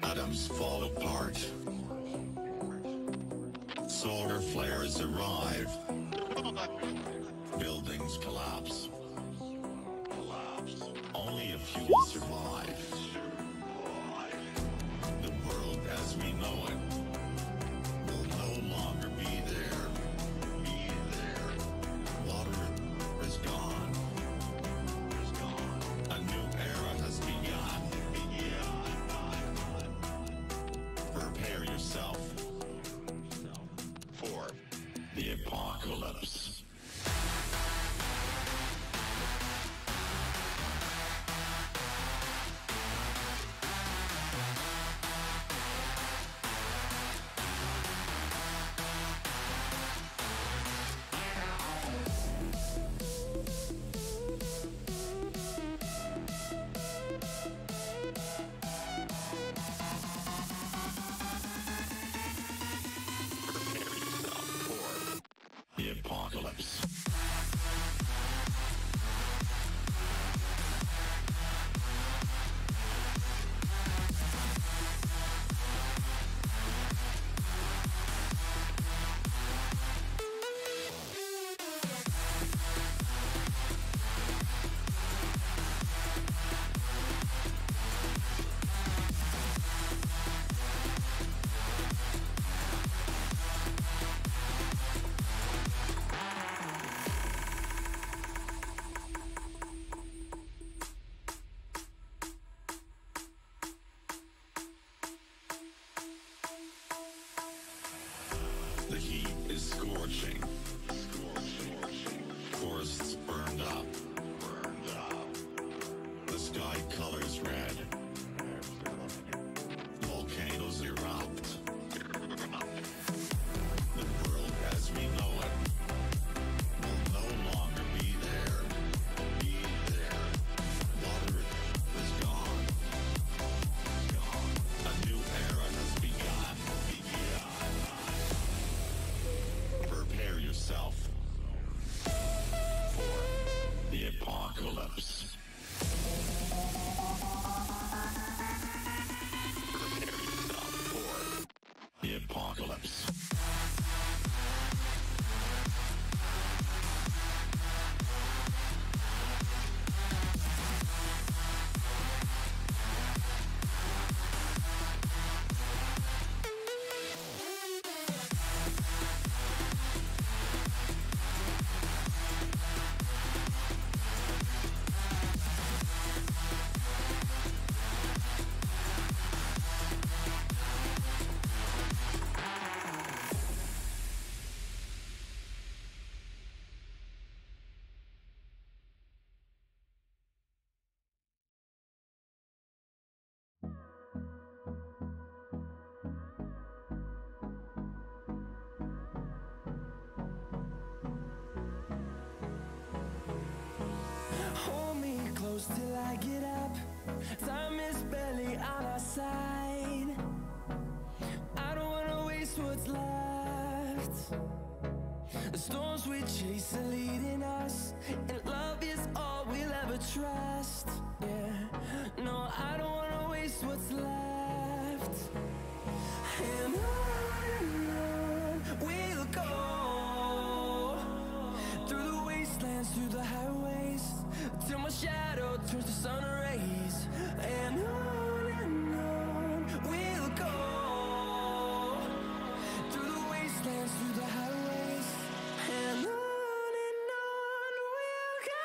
Atoms fall apart. Solar flares arrive. Buildings collapse. Only a few will survive. The world as we know it will no longer be there. Water is gone. A new era has begun. Prepare yourself for the apocalypse. The apocalypse. The heat is scorching. Forests burned up. The sky colors red. Volcanoes erupt. The world as we know it will no longer be there. Water is gone. A new era has begun. Prepare yourself for the apocalypse. Prepare yourself for the apocalypse. Hold me close till I get up. Time is barely on our side. I don't wanna waste what's left. The storms we chase are leading us, and love is all we'll ever trust. Yeah, no, I don't wanna waste what's left. And on we'll go, through the wastelands, through the highways, till my shadow turns to sun rays. And on we'll go, through the wastelands, through the highways. And on we'll go.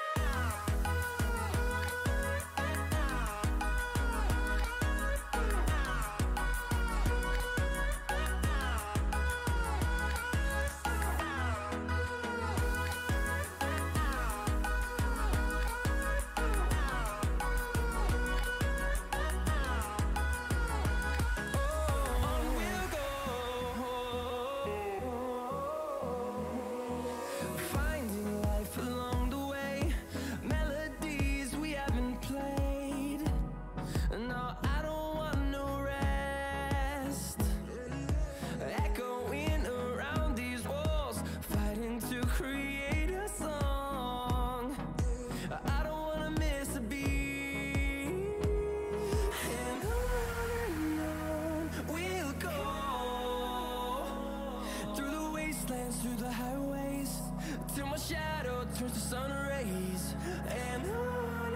turns to sun rays, and on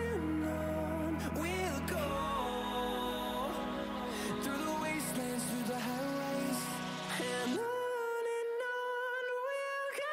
we'll go, through the wastelands, through the highways, and on we'll go.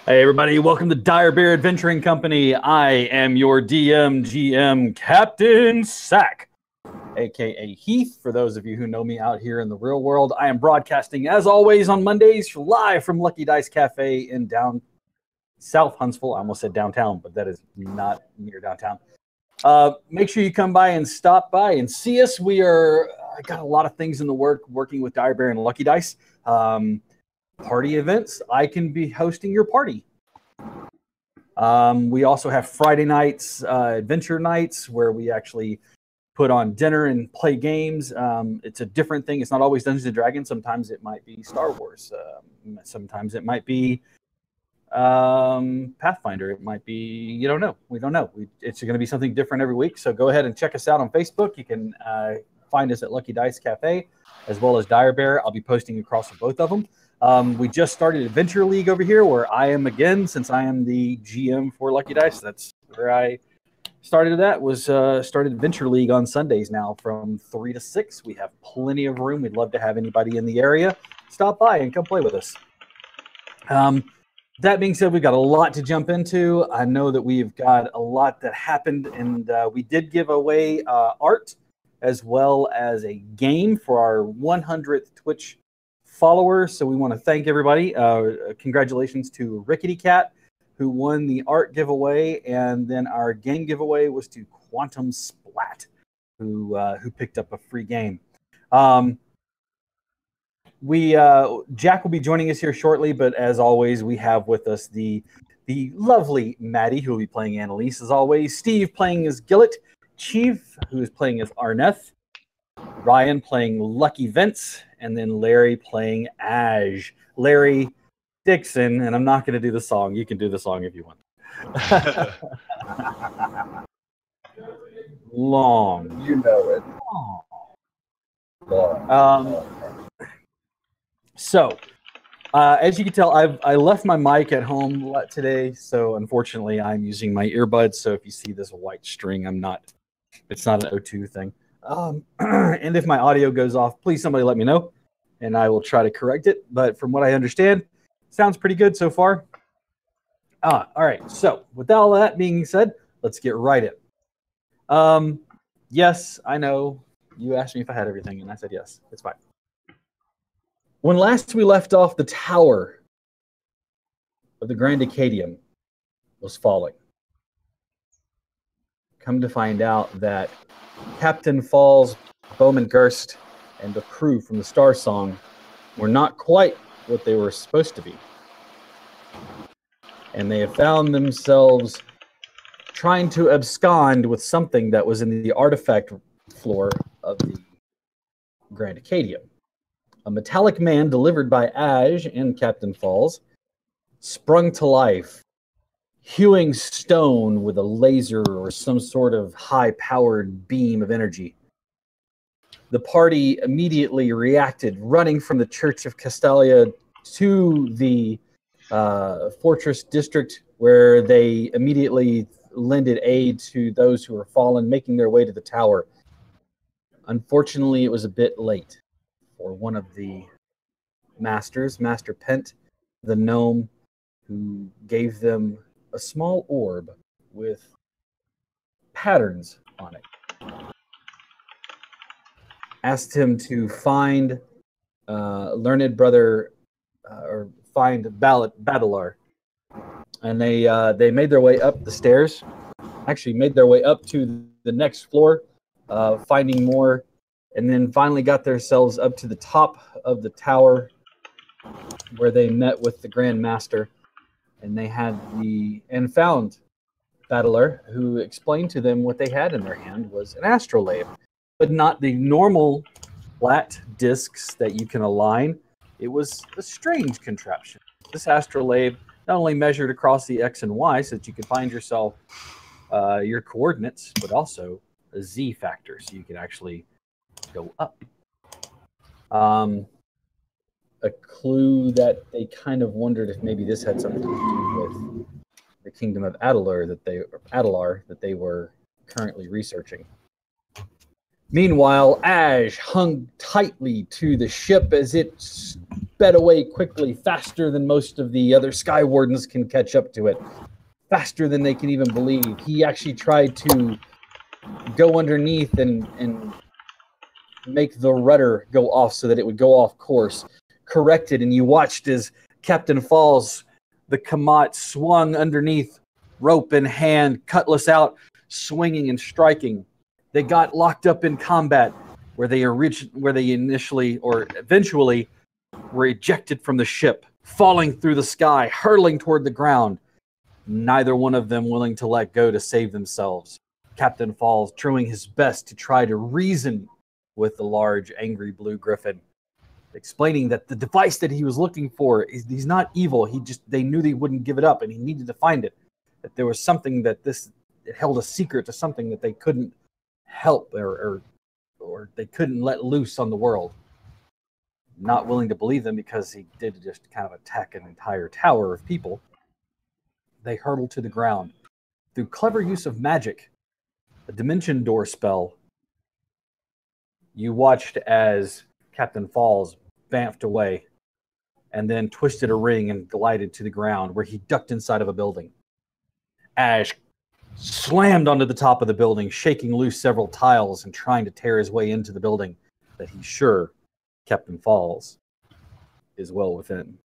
Hey everybody, welcome to Dire Bear Adventuring Company. I am your DM, GM, Captain Sack, aka Heath. For those of you who know me out here in the real world, I am broadcasting as always on Mondays live from Lucky Dice Cafe in down South Huntsville. I almost said downtown, but that is not near downtown. Make sure you come by and stop by and see us. I got a lot of things in the working with Dire Bear and Lucky Dice. Party events, I can be hosting your party. We also have Friday nights, adventure nights, where we actually put on dinner and play games. It's a different thing. It's not always Dungeons and Dragons. Sometimes it might be Star Wars. Sometimes it might be Pathfinder. It might be, you don't know. We don't know. It's going to be something different every week. So go ahead and check us out on Facebook. You can find us at Lucky Dice Cafe, as well as Dire Bear. I'll be posting across both of them. We just started Adventure League over here, where I am again, since I am the GM for Lucky Dice. That's where I started that, started Adventure League on Sundays now from 3 to 6. We have plenty of room. We'd love to have anybody in the area stop by and come play with us. That being said, we've got a lot to jump into. I know that we've got a lot that happened, and we did give away art as well as a game for our 100th Twitch followers. So we want to thank everybody. Congratulations to Rickety Cat, who won the art giveaway, and then our game giveaway was to Quantum Splat, who picked up a free game. Jack will be joining us here shortly, but as always, we have with us the lovely Maddie, who will be playing Annalise as always. Steve playing as Gillett, Chief, who is playing as Arneth, Ryan playing Lucky Vince, and then Larry playing Aj. Larry Dixon, and I'm not going to do the song. You can do the song if you want. Long. You know it. So, as you can tell, I left my mic at home today, so unfortunately I'm using my earbuds. So if you see this white string, it's not an O2 thing. And if my audio goes off, please somebody let me know, and I will try to correct it. But from what I understand, sounds pretty good so far. All right. So with all that being said, let's get right in. Yes, I know you asked me if I had everything, and I said yes. It's fine. When last we left off, the tower of the Grand Acadium was falling. Come to find out that Captain Falls, Bowman Gerst, and the crew from the Star Song were not quite what they were supposed to be. And they have found themselves trying to abscond with something that was in the artifact floor of the Grand Acadium. A metallic man delivered by Aj and Captain Falls sprung to life, hewing stone with a laser or some sort of high-powered beam of energy. The party immediately reacted, running from the Church of Castalia to the Fortress District, where they immediately lended aid to those who were fallen, making their way to the tower. Unfortunately, it was a bit late for one of the masters, Master Pent, the gnome, who gave them a small orb with patterns on it. Asked him to find Learned Brother, or find Battlear. And they made their way up the stairs, actually made their way up to the next floor, finding more, and then finally got themselves up to the top of the tower, where they met with the Grand Master, and they found Battler, who explained to them what they had in their hand was an astrolabe, but not the normal flat discs that you can align. It was a strange contraption. This astrolabe not only measured across the X and Y so that you could find yourself your coordinates, but also a Z factor, so you could actually go up. A clue that they kind of wondered if maybe this had something to do with the kingdom of Adelar that they were currently researching. Meanwhile, Aj hung tightly to the ship as it sped away quickly, faster than most of the other Sky Wardens can catch up to it, faster than they can even believe. He actually tried to go underneath and make the rudder go off so that it would go off course. Corrected, and you watched as Captain Falls, the Kamat, swung underneath, rope in hand, cutlass out, swinging and striking. They got locked up in combat, where they initially or eventually were ejected from the ship, falling through the sky, hurtling toward the ground. Neither one of them willing to let go to save themselves. Captain Falls doing his best to try to reason with the large, angry blue griffin, explaining that the device that he was looking for, he's not evil. They knew they wouldn't give it up, and he needed to find it. That there was something that it held a secret to something that they couldn't help or they couldn't let loose on the world. Not willing to believe them because he did just kind of attack an entire tower of people. They hurtled to the ground. Through clever use of magic, a dimension door spell, you watched as Captain Falls bamfed away and then twisted a ring and glided to the ground, where he ducked inside of a building. Aj slammed onto the top of the building, shaking loose several tiles and trying to tear his way into the building that he's sure Captain Falls is well within.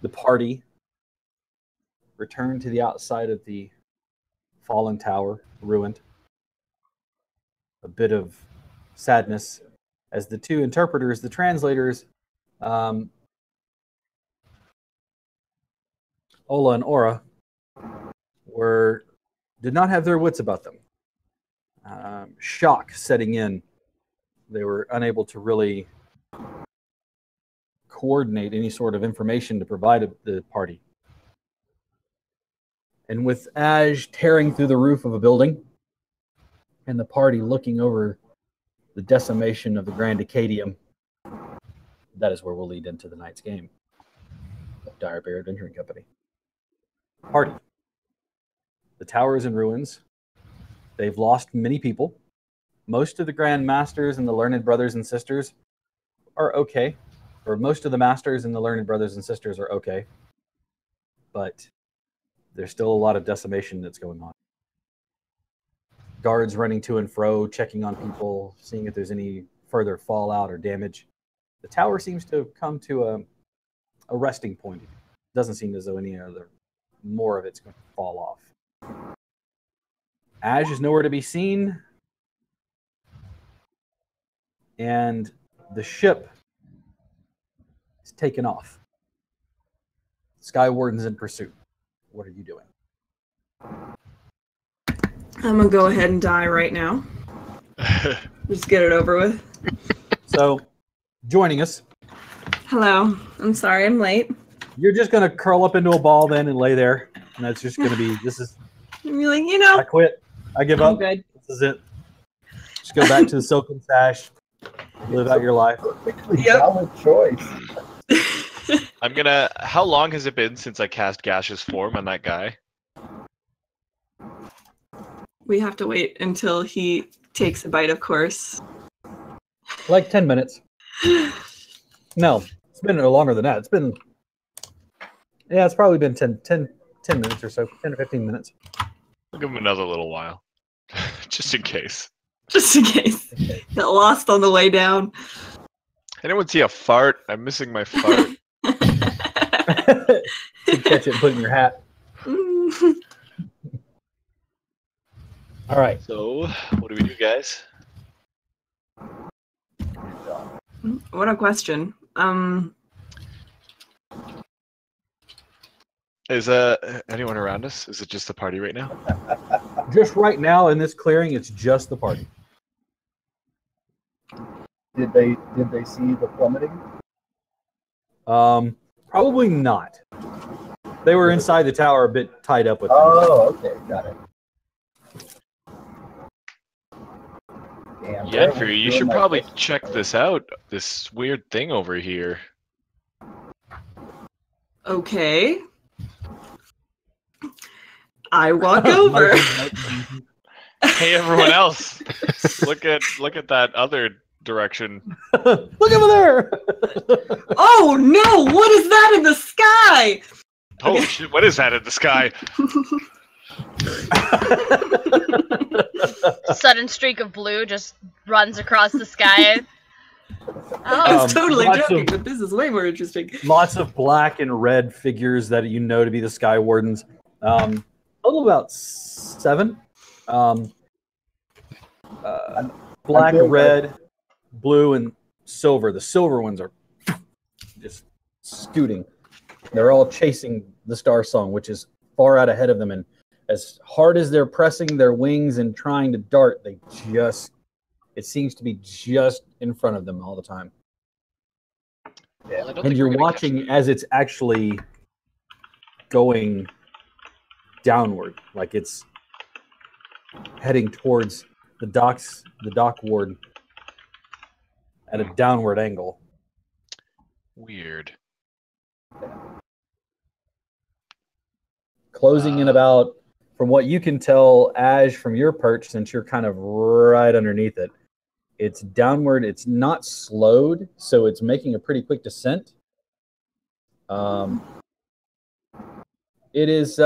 The party returned to the outside of the fallen tower, ruined. A bit of sadness as the two interpreters, the translators, Ola and Aura, did not have their wits about them. Shock setting in. They were unable to really coordinate any sort of information to provide the party. And with Aj tearing through the roof of a building, and the party looking over the decimation of the Grand Acadium. That is where we'll lead into the night's game of Dire Bear Adventuring Company. Party. The tower is in ruins. They've lost many people. Most of the Grand Masters and the Learned Brothers and Sisters are okay. Or most of the Masters and the Learned Brothers and Sisters are okay. But there's still a lot of decimation that's going on. Guards running to and fro, checking on people, seeing if there's any further fallout or damage. The tower seems to have come to a resting point. It doesn't seem as though any other more of it's going to fall off. Ash is nowhere to be seen. And the ship is taken off. Sky Warden's in pursuit. What are you doing? I'm gonna go ahead and die right now. Just get it over with. So, joining us. Hello. I'm sorry I'm late. You're just going to curl up into a ball then and lay there. And that's just going to be, this is, You're like, you know, I quit. I give I'm up. good. This is it. Just go back to the silken sash. Live out your life. Yep. Valid choice. How long has it been since I cast Gaseous Form on that guy? We have to wait until he takes a bite, of course. Like 10 minutes. No, it's been longer than that. It's been, yeah, it's probably been 10 minutes or so, 10 to 15 minutes. I'll give him another little while. Just in case. Just in case. Got lost on the way down. Anyone see a fart? I'm missing my fart. You catch it and put it in your hat. All right. So, what do we do, guys? What a question. Is anyone around us? Is it just the party right now? Just right now in this clearing, it's just the party. Did they see the plummeting? Probably not. They were inside the tower a bit tied up with them. Oh, okay, got it. Damn, Yennefer, you should probably check this out. This weird thing over here. Okay. I walk over. Hey, everyone else! look at that other direction. Look over there! Oh no! What is that in the sky? Oh shit! What is that in the sky? Sudden streak of blue just runs across the sky. I was totally lots joking, of- but this is way more interesting. Lots of black and red figures that you know to be the Sky Wardens. Total about 7. Black, red, blue, and silver. The silver ones are just scooting. They're all chasing the Star Song, which is far out ahead of them. And as hard as they're pressing their wings and trying to dart, it seems to be just in front of them all the time. Well, I don't And think you're we're gonna catch watching as it's actually going downward, like it's heading towards the dock ward at a downward angle. Weird. Closing in about, from what you can tell, Ash, from your perch, since you're kind of right underneath it, it's downward. It's not slowed, so it's making a pretty quick descent. It is.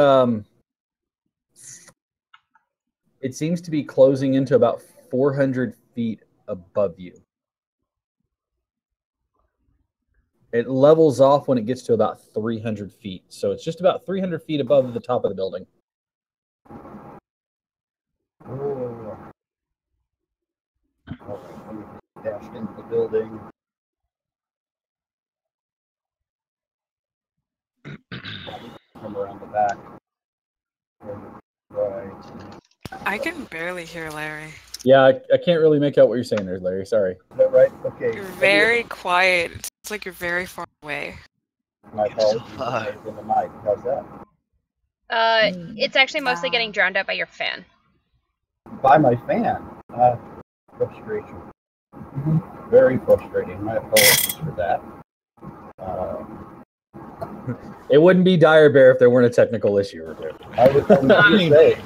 It seems to be closing into about 400 feet above you. It levels off when it gets to about 300 feet. So it's just about 300 feet above the top of the building. Oh. Dashed into the building. Come around the back. Right. I can barely hear Larry. Yeah, I can't really make out what you're saying there, Larry. Sorry. Is that right? Okay. You're very quiet. It's like you're very far away. My apologies. In the mic. How's that? It's actually mostly getting drowned out by your fan. By my fan. Frustration. Very frustrating. My apologies for that. It wouldn't be Dire Bear if there weren't a technical issue or two. I was going to say,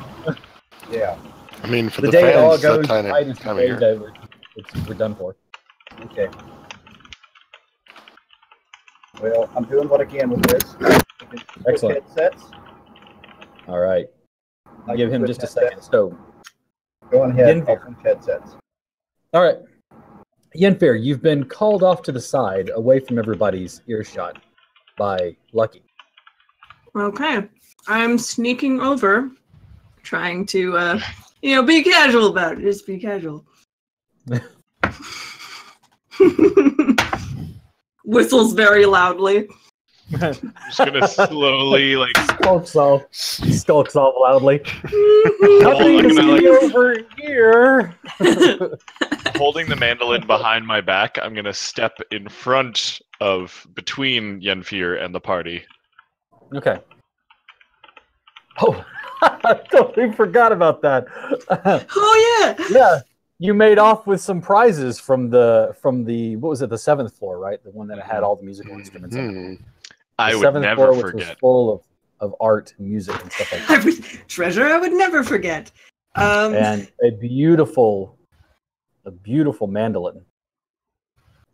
yeah. I mean, for The the, day it all fans, that goes time right is the of day year. that we're done for. Okay. Well, I'm doing what I can with this. Excellent. Headsets. All right. I Give can him put just a headsets. second. So, Go ahead. Yenfear. I'll put headsets. all right. Yenfear, you've been called off to the side, away from everybody's earshot by Lucky. Okay. I'm sneaking over, trying to, be casual about it. Just be casual. Whistles very loudly. I'm just gonna slowly like Skulks off loudly. I'm Nothing to gonna, see over here. holding the mandolin behind my back. I'm gonna step in front of between Yenfear and the party. Okay. Oh, I totally forgot about that. Oh yeah. Yeah, you made off with some prizes from the what was it, the 7th floor, right? The one that had all the musical instruments in it. Hmm. I The would 7th never floor, which forget. was full of art and music and stuff like that. Treasure I would never forget. And a beautiful mandolin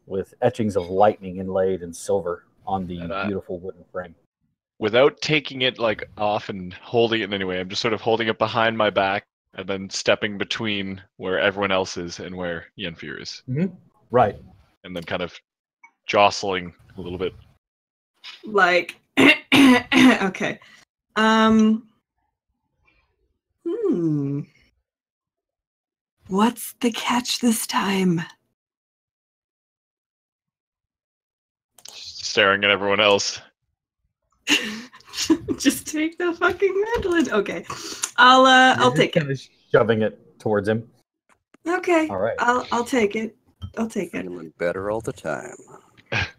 with etchings of lightning inlaid in silver on the And, beautiful wooden frame. Without taking it like off and holding it in any way, I'm just sort of holding it behind my back and then stepping between where everyone else is and where Yenfear is, Right. and then kind of jostling a little bit. Like, okay. What's the catch this time? Staring at everyone else. Just take the fucking mandolin. Okay. I'll take it. Kind of shoving it towards him. Okay. All right. I'll take it. I'll take it. Feeling better all the time.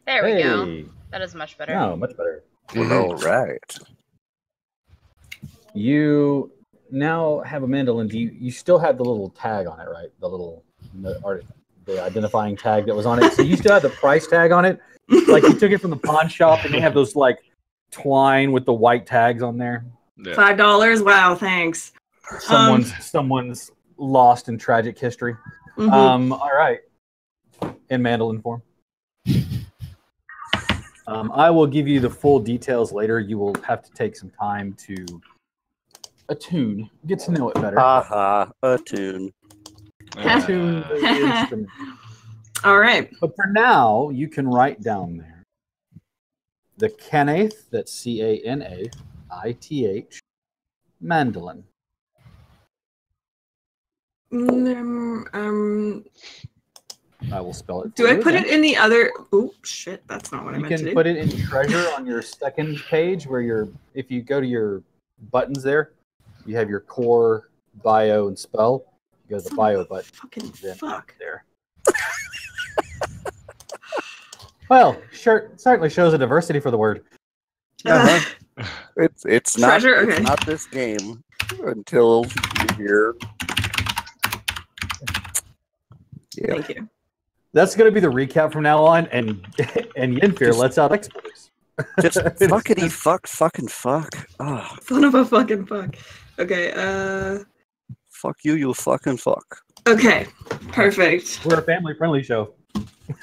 There we go. Hey. That is much better. No, much better. Well, all right. You now have a mandolin. Do you still have the little tag on it, right? The identifying tag that was on it. So you still have the price tag on it? Like you took it from the pawn shop and they have those like twine with the white tags on there. Yeah. $5. Wow, thanks. Someone's lost in tragic history. Mhm. All right. In mandolin form. I will give you the full details later. You will have to take some time to attune, get to know it better. Haha, a tune. Attune the instrument. All right. But for now, you can write down there the Canaith, that's Canaith, mandolin. I will spell it. Do for I you put again. it in the other? Oh shit, that's not what I You meant to can do. put it in treasure on your second page where if you go to your buttons there, you have your core, bio, and spell. You go to the bio button. Fucking Then fuck. there. Well, sure, certainly shows a diversity for the word. Uh-huh. It's not Treasure? it's Okay. not this game until you hear. Yeah. Thank you. That's going to be the recap from now on, and Yenfear lets out expletives. Just fuckity fuck fucking fuck. Oh, Son of a fucking fuck. Okay. fuck you, you fucking fuck. Okay. Perfect. We're a family-friendly show.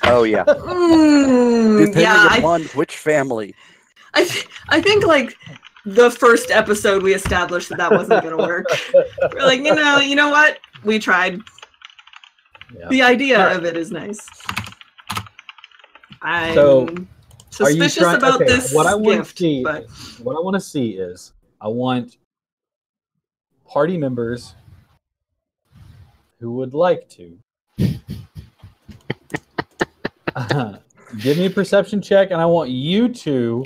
Oh yeah. Mm, Depending yeah. upon which family. I think like the first episode we established that wasn't gonna work. We're like, you know what? We tried. Yeah. The idea Alright. of it is nice. I'm So, Are you suspicious trying- about okay, this what I want gift, to see, but what I want to see is I want party members who would like to give me a perception check, and I want you two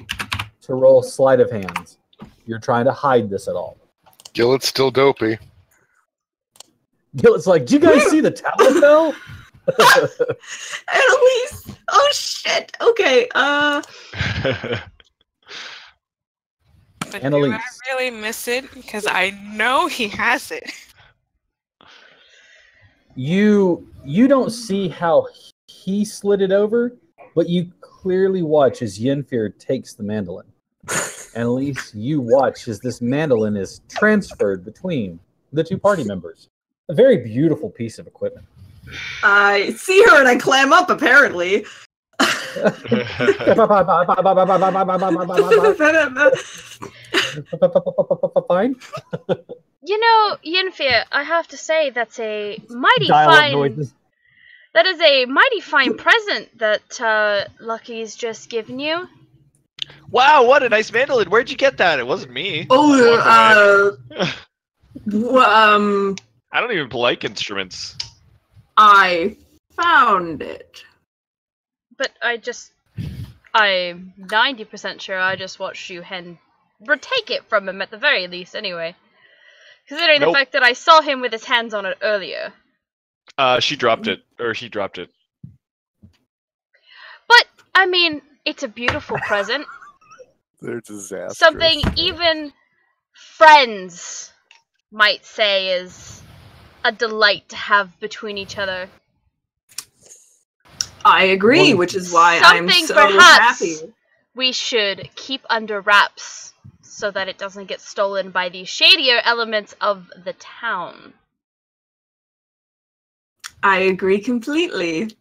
to roll sleight of hands. You're trying to hide this at all. Gillet's still dopey. It's like, do you guys see the tower fell? at least, oh shit. Okay. But do I Annalise. really miss it? Because I know he has it. You don't see how he slid it over, but you clearly watch as Yenfir takes the mandolin. And at least you watch as this mandolin is transferred between the two party members. A very beautiful piece of equipment. I see her and I clam up, apparently. Fine. You know, Yenfir, I have to say that's a mighty Dial-up fine. noises. That is a mighty fine present that Lucky's just given you. Wow, what a nice mandolin. Where'd you get that? It wasn't me. Oh, I don't even like instruments. I found it. But I'm 90% sure I just watched you retake it from him at the very least, anyway. Considering the fact that I saw him with his hands on it earlier. She dropped it, or he dropped it. But, I mean, it's a beautiful present. They're disastrous. Something even friends might say is a delight to have between each other. I agree, which is why I'm so happy. We should keep under wraps so that it doesn't get stolen by the shadier elements of the town. I agree completely.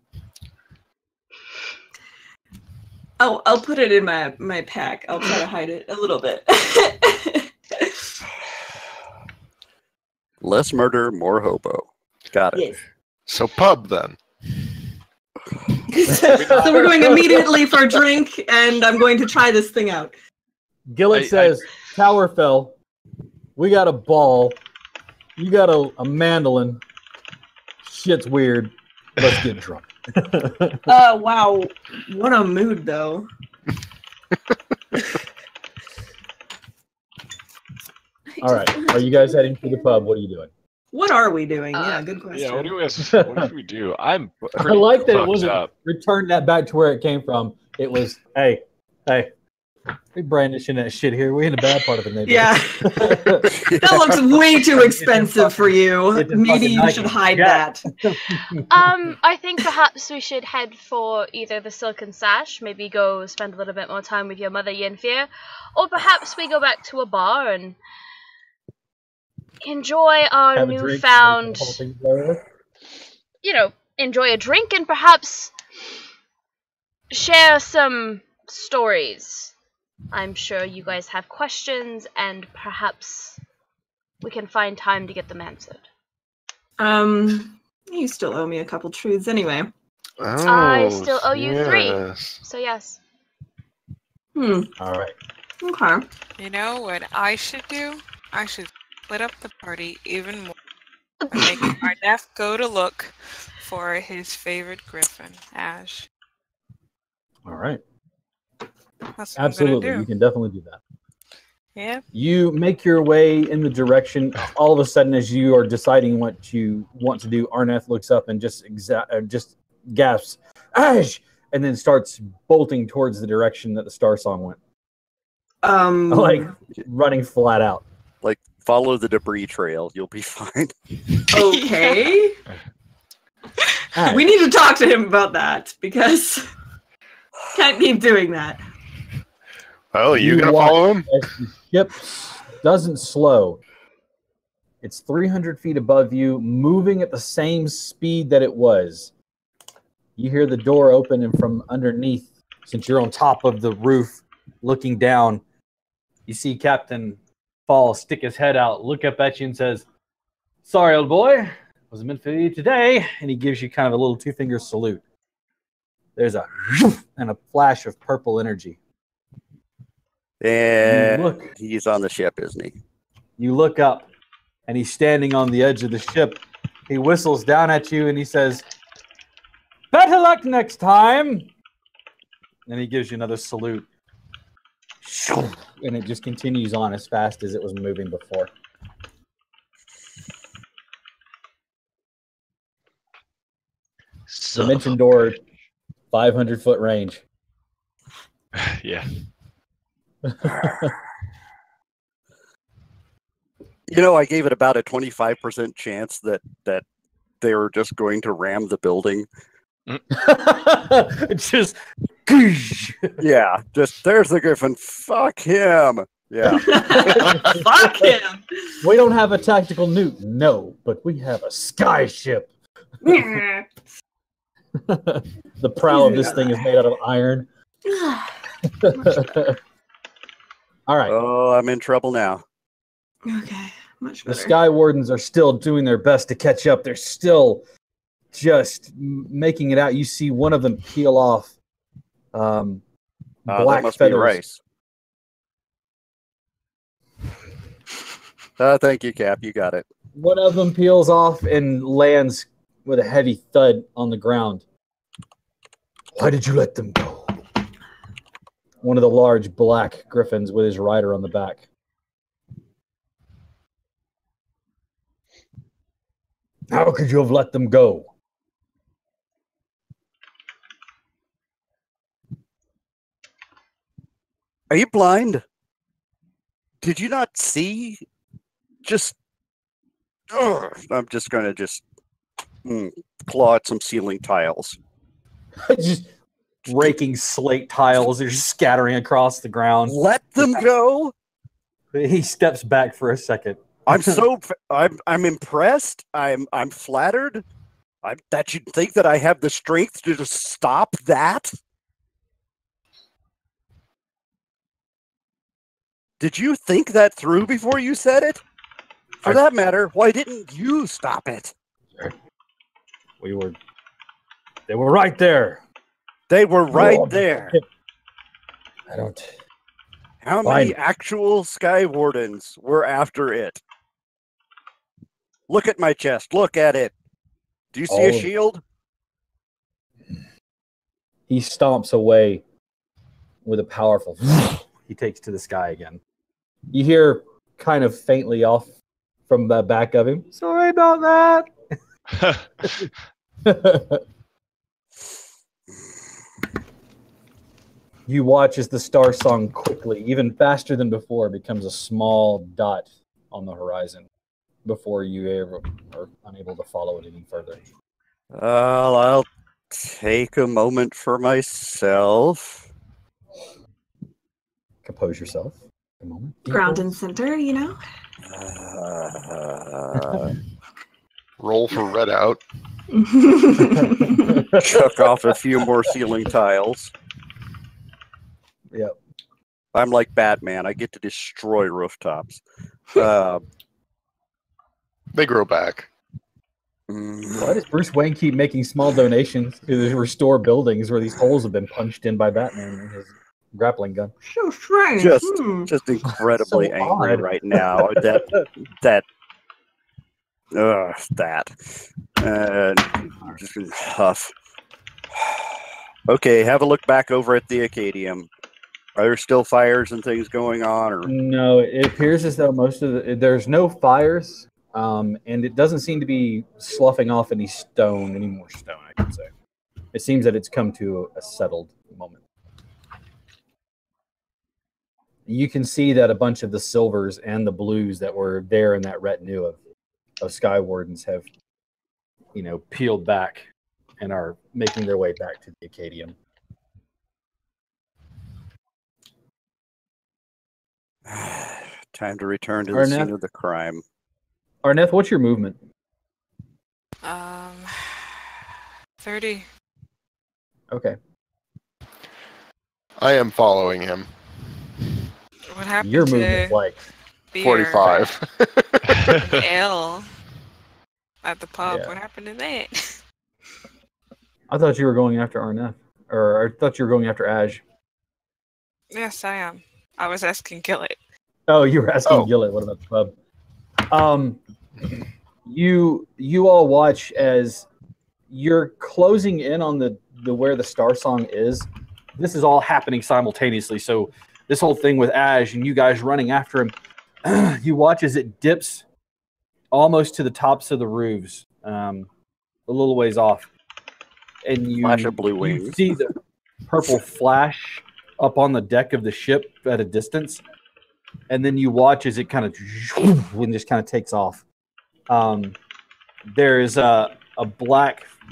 I'll put it in my pack. I'll try to hide it a little bit. Less murder, more hobo. Got it. Yes. So pub then. So we're going immediately for a drink, and I'm going to try this thing out. Gillett says, Tower fell. We got a ball. You got a mandolin. Shit's weird. Let's get drunk. Wow. What a mood, though. All right. Are you guys heading to the pub? What are you doing? What are we doing? Yeah, good question. Yeah, what do we do? I'm I pretty like that it fucked wasn't up. return that back to where it came from. It was, hey, we brandishing that shit here. We in a bad part of the neighborhood. Yeah. That looks way too expensive for you. Maybe you should hide that. I think perhaps we should head for either the Silken Sash, maybe go spend a little bit more time with your mother Yenfir, or perhaps we go back to a bar and enjoy our newfound, enjoy a drink and perhaps share some stories. I'm sure you guys have questions and perhaps we can find time to get them answered. You still owe me a couple truths anyway. Oh, I still owe you 3. So yes. All right. Okay. You know what I should do? I should split up the party even more. Make Arnef go to look for his favorite griffin, Ash. All right. That's what Absolutely. I'm gonna You do. can definitely do that. Yeah. You make your way in the direction. All of a sudden, as you are deciding what you want to do, Arneth looks up and just gasps, "Ash!" and then starts bolting towards the direction that the Star Song went. Like running flat out. Like, follow the debris trail. You'll be fine. Okay. Ash, We need to talk to him about that because can't keep doing that. Oh, you gonna follow him? As the ship doesn't slow. It's 300 feet above you, moving at the same speed that it was. You hear the door open, and from underneath, since you're on top of the roof, looking down, you see Captain Fall stick his head out, look up at you, and says, "Sorry, old boy, wasn't meant for you today." And he gives you kind of a little 2-finger salute. There's a and a flash of purple energy. And Look. he's on the ship, isn't he? You look up, and he's standing on the edge of the ship. He whistles down at you, and he says, "Better luck next time." And he gives you another salute. And it just continues on as fast as it was moving before. Dimension door, 500-foot range. Yeah. You know, I gave it about a 25% chance that they were just going to ram the building. Just Yeah, just there's the Griffin. Fuck him. Yeah. Fuck him. We don't have a tactical nuke, no, but we have a sky ship. The prow of this thing is made out of iron. All right. Oh, I'm in trouble now. Okay, much The better. Sky Wardens are still doing their best to catch up. They're still just making it out. You see one of them peel off That black must feathers. be Rice. Thank you, Cap. You got it. One of them peels off and lands with a heavy thud on the ground. Why did you let them go? One of the large black griffins with his rider on the back. How could you have let them go? Are you blind? Did you not see? Just. I'm just going to claw at some ceiling tiles. Just raking slate tiles. They're just scattering across the ground. Let them go. He steps back for a second. I'm impressed. I'm flattered. That you'd think that I have the strength to just stop that. Did you think that through before you said it? For that matter, why didn't you stop it? They were right there. They were right there. I don't. How many actual Sky Wardens were after it? Look at my chest. Look at it. Do you see a shield? He stomps away with a powerful. He takes to the sky again. You hear kind of faintly off from the back of him. Sorry about that. You watch as the star song quickly, even faster than before, becomes a small dot on the horizon before you ever are unable to follow it any further. Well, I'll take a moment for myself. Compose yourself. A moment. Ground and center, you know? Roll for red out. Chuck off a few more ceiling tiles. Yep. I'm like Batman. I get to destroy rooftops. They grow back. Why does Bruce Wayne keep making small donations to restore buildings where these holes have been punched in by Batman and his grappling gun? So strange. Just incredibly So angry odd. right now. That. Just gonna huff. Okay, have a look back over at the Acadium. Are there still fires and things going on? Or No, it appears as though there's no fires, and it doesn't seem to be sloughing off any more stone, I could say. It seems that it's come to a settled moment. You can see that a bunch of the silvers and the blues that were there in that retinue of Sky Wardens have, peeled back and are making their way back to the Acadium. time to return to the scene of the crime. Arneth, what's your movement? 30. Okay. I am following him. What happened Your to movement, like beer 45. and ale at the pub? Yeah. What happened to that? I thought you were going after Arneth, or I thought you were going after Aj. Yes, I am. I was asking Gillet. Oh, you were asking Gillet. What about the pub? You all watch as you're closing in on the where the Star Song is. This is all happening simultaneously. So this whole thing with Aj and you guys running after him, you watch as it dips almost to the tops of the roofs, a little ways off, and you Flash of blue you wings. see the purple flash up on the deck of the ship at a distance, and then you watch as it kind of and just kind of takes off. There is a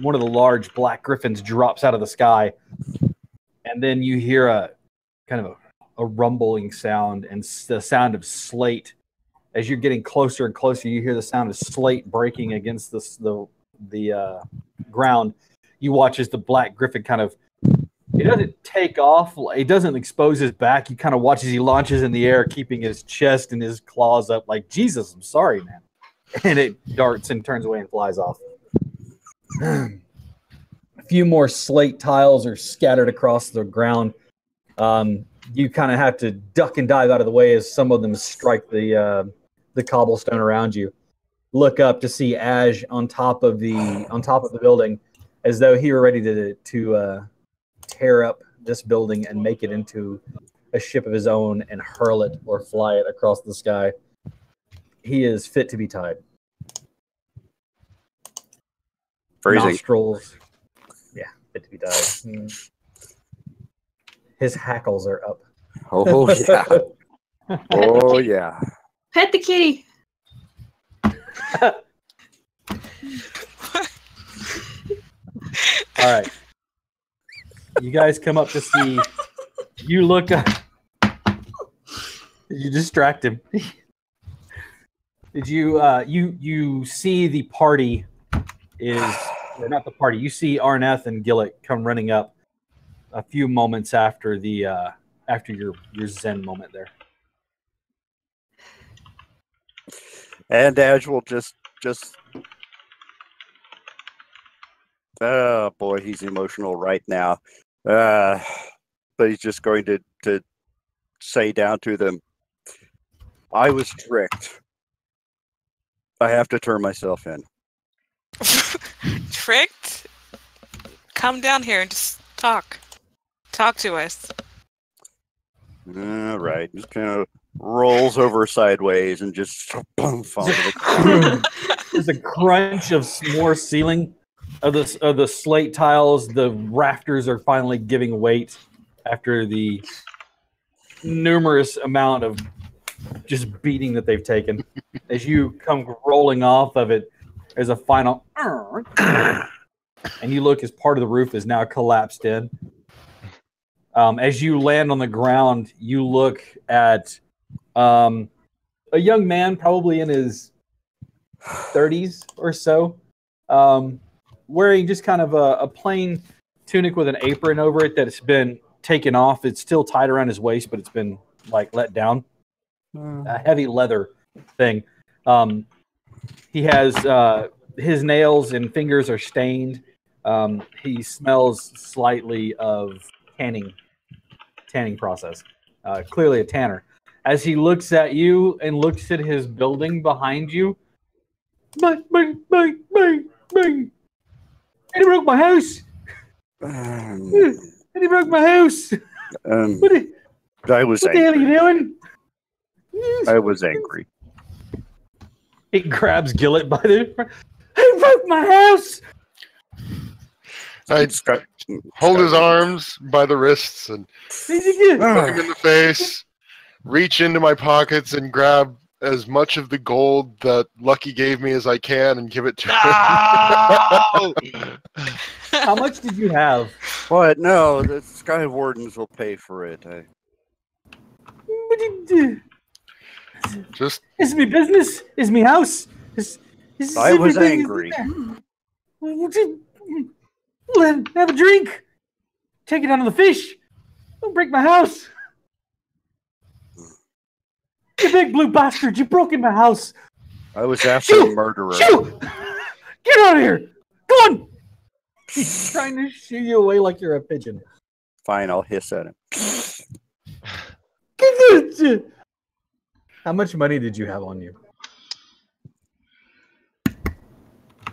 one of the large black griffins drops out of the sky, and then you hear a kind of a rumbling sound and the sound of slate. As you're getting closer and closer, you hear the sound of slate breaking against the ground. You watch as the black griffin it doesn't take off. It doesn't expose his back. You kind of watch as he launches in the air, keeping his chest and his claws up like, Jesus, I'm sorry, man. And it darts and turns away and flies off. A few more slate tiles are scattered across the ground. You kind of have to duck and dive out of the way as some of them strike the cobblestone around you. Look up to see Ash on top of the building, as though he were ready to tear up this building and make it into a ship of his own and hurl it or fly it across the sky. He is fit to be tied. Phrasing. Nostrils. Yeah, fit to be tied. His hackles are up. Oh, yeah. Oh, yeah. Pet the kitty. All right. You guys come up to see. You look up. You distract him. Did you? You see the party or not the party. You see Arneth and Gillick come running up a few moments after after your Zen moment there. And Ash will just oh boy, he's emotional right now. But he's just going to say down to them, I was tricked. I have to turn myself in. Tricked? Come down here and just talk. Talk to us. All right. Just kind of rolls over sideways and just falls to the There's a crunch of more ceiling of the slate tiles. The rafters are finally giving weight after the numerous amount of just beating that they've taken. As you come rolling off of it, there's a final and you look as part of the roof is now collapsed in. As you land on the ground, you look at a young man, probably in his 30s or so, wearing just kind of a plain tunic with an apron over it that's been taken off. It's still tied around his waist, but it's been like let down. A heavy leather thing. He has his nails and fingers are stained. He smells slightly of tanning process. Clearly a tanner. As he looks at you and looks at his building behind you, bang, bang, bang, bang, bang. And he broke my house. And he broke my house. I was what the hell are you doing? I was angry. He grabs Gillet by the... Who broke my house? I'd hold his arms by the wrists and look him in the face, reach into my pockets and grab as much of the gold that Lucky gave me as I can and give it to him. How much did you have? What? No, the Sky Wardens will pay for it. Just it's me business. It's me house. I was angry. Have a drink. Take it out of the fish. Don't break my house. You big blue bastard. You broke in my house. I was after a murderer. Shoo! Get out of here. Come on. He's trying to shoo you away like you're a pigeon. Fine, I'll hiss at him. How much money did you have on you?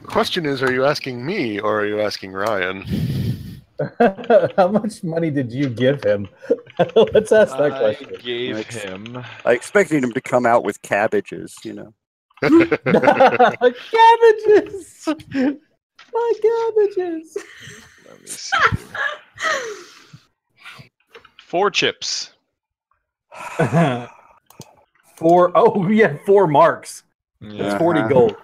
the question is, are you asking me or are you asking Ryan? How much money did you give him? Let's ask that question. I gave him. I expected him to come out with cabbages, you know. Cabbages! My cabbages! Let me see. 4 chips. 4 marks. Yeah. That's 40 gold.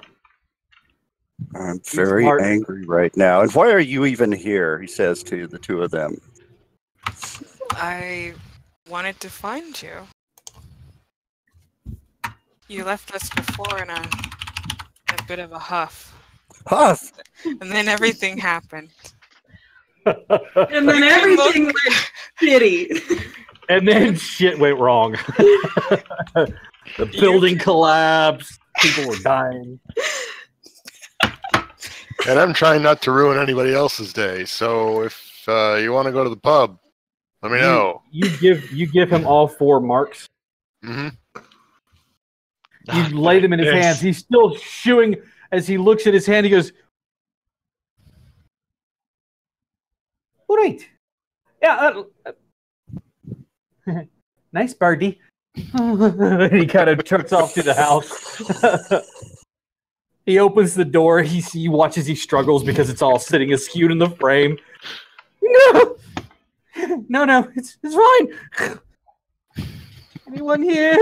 I'm very angry right now. And why are you even here? He says to the two of them. I wanted to find you. You left us before in a bit of a huff. Huff! And then everything happened. And then everything went shitty. And then shit went wrong. The building collapsed. People were dying. And I'm trying not to ruin anybody else's day. So if you want to go to the pub, let me know. You give him all 4 marks. Mm-hmm. You lay them in his hands. He's still chewing. As he looks at his hand, he goes, all right. Yeah. Nice birdie. And he kind of trucks off to the house. He opens the door. He watches he struggles because it's all sitting askew in the frame. No, it's fine. Anyone here?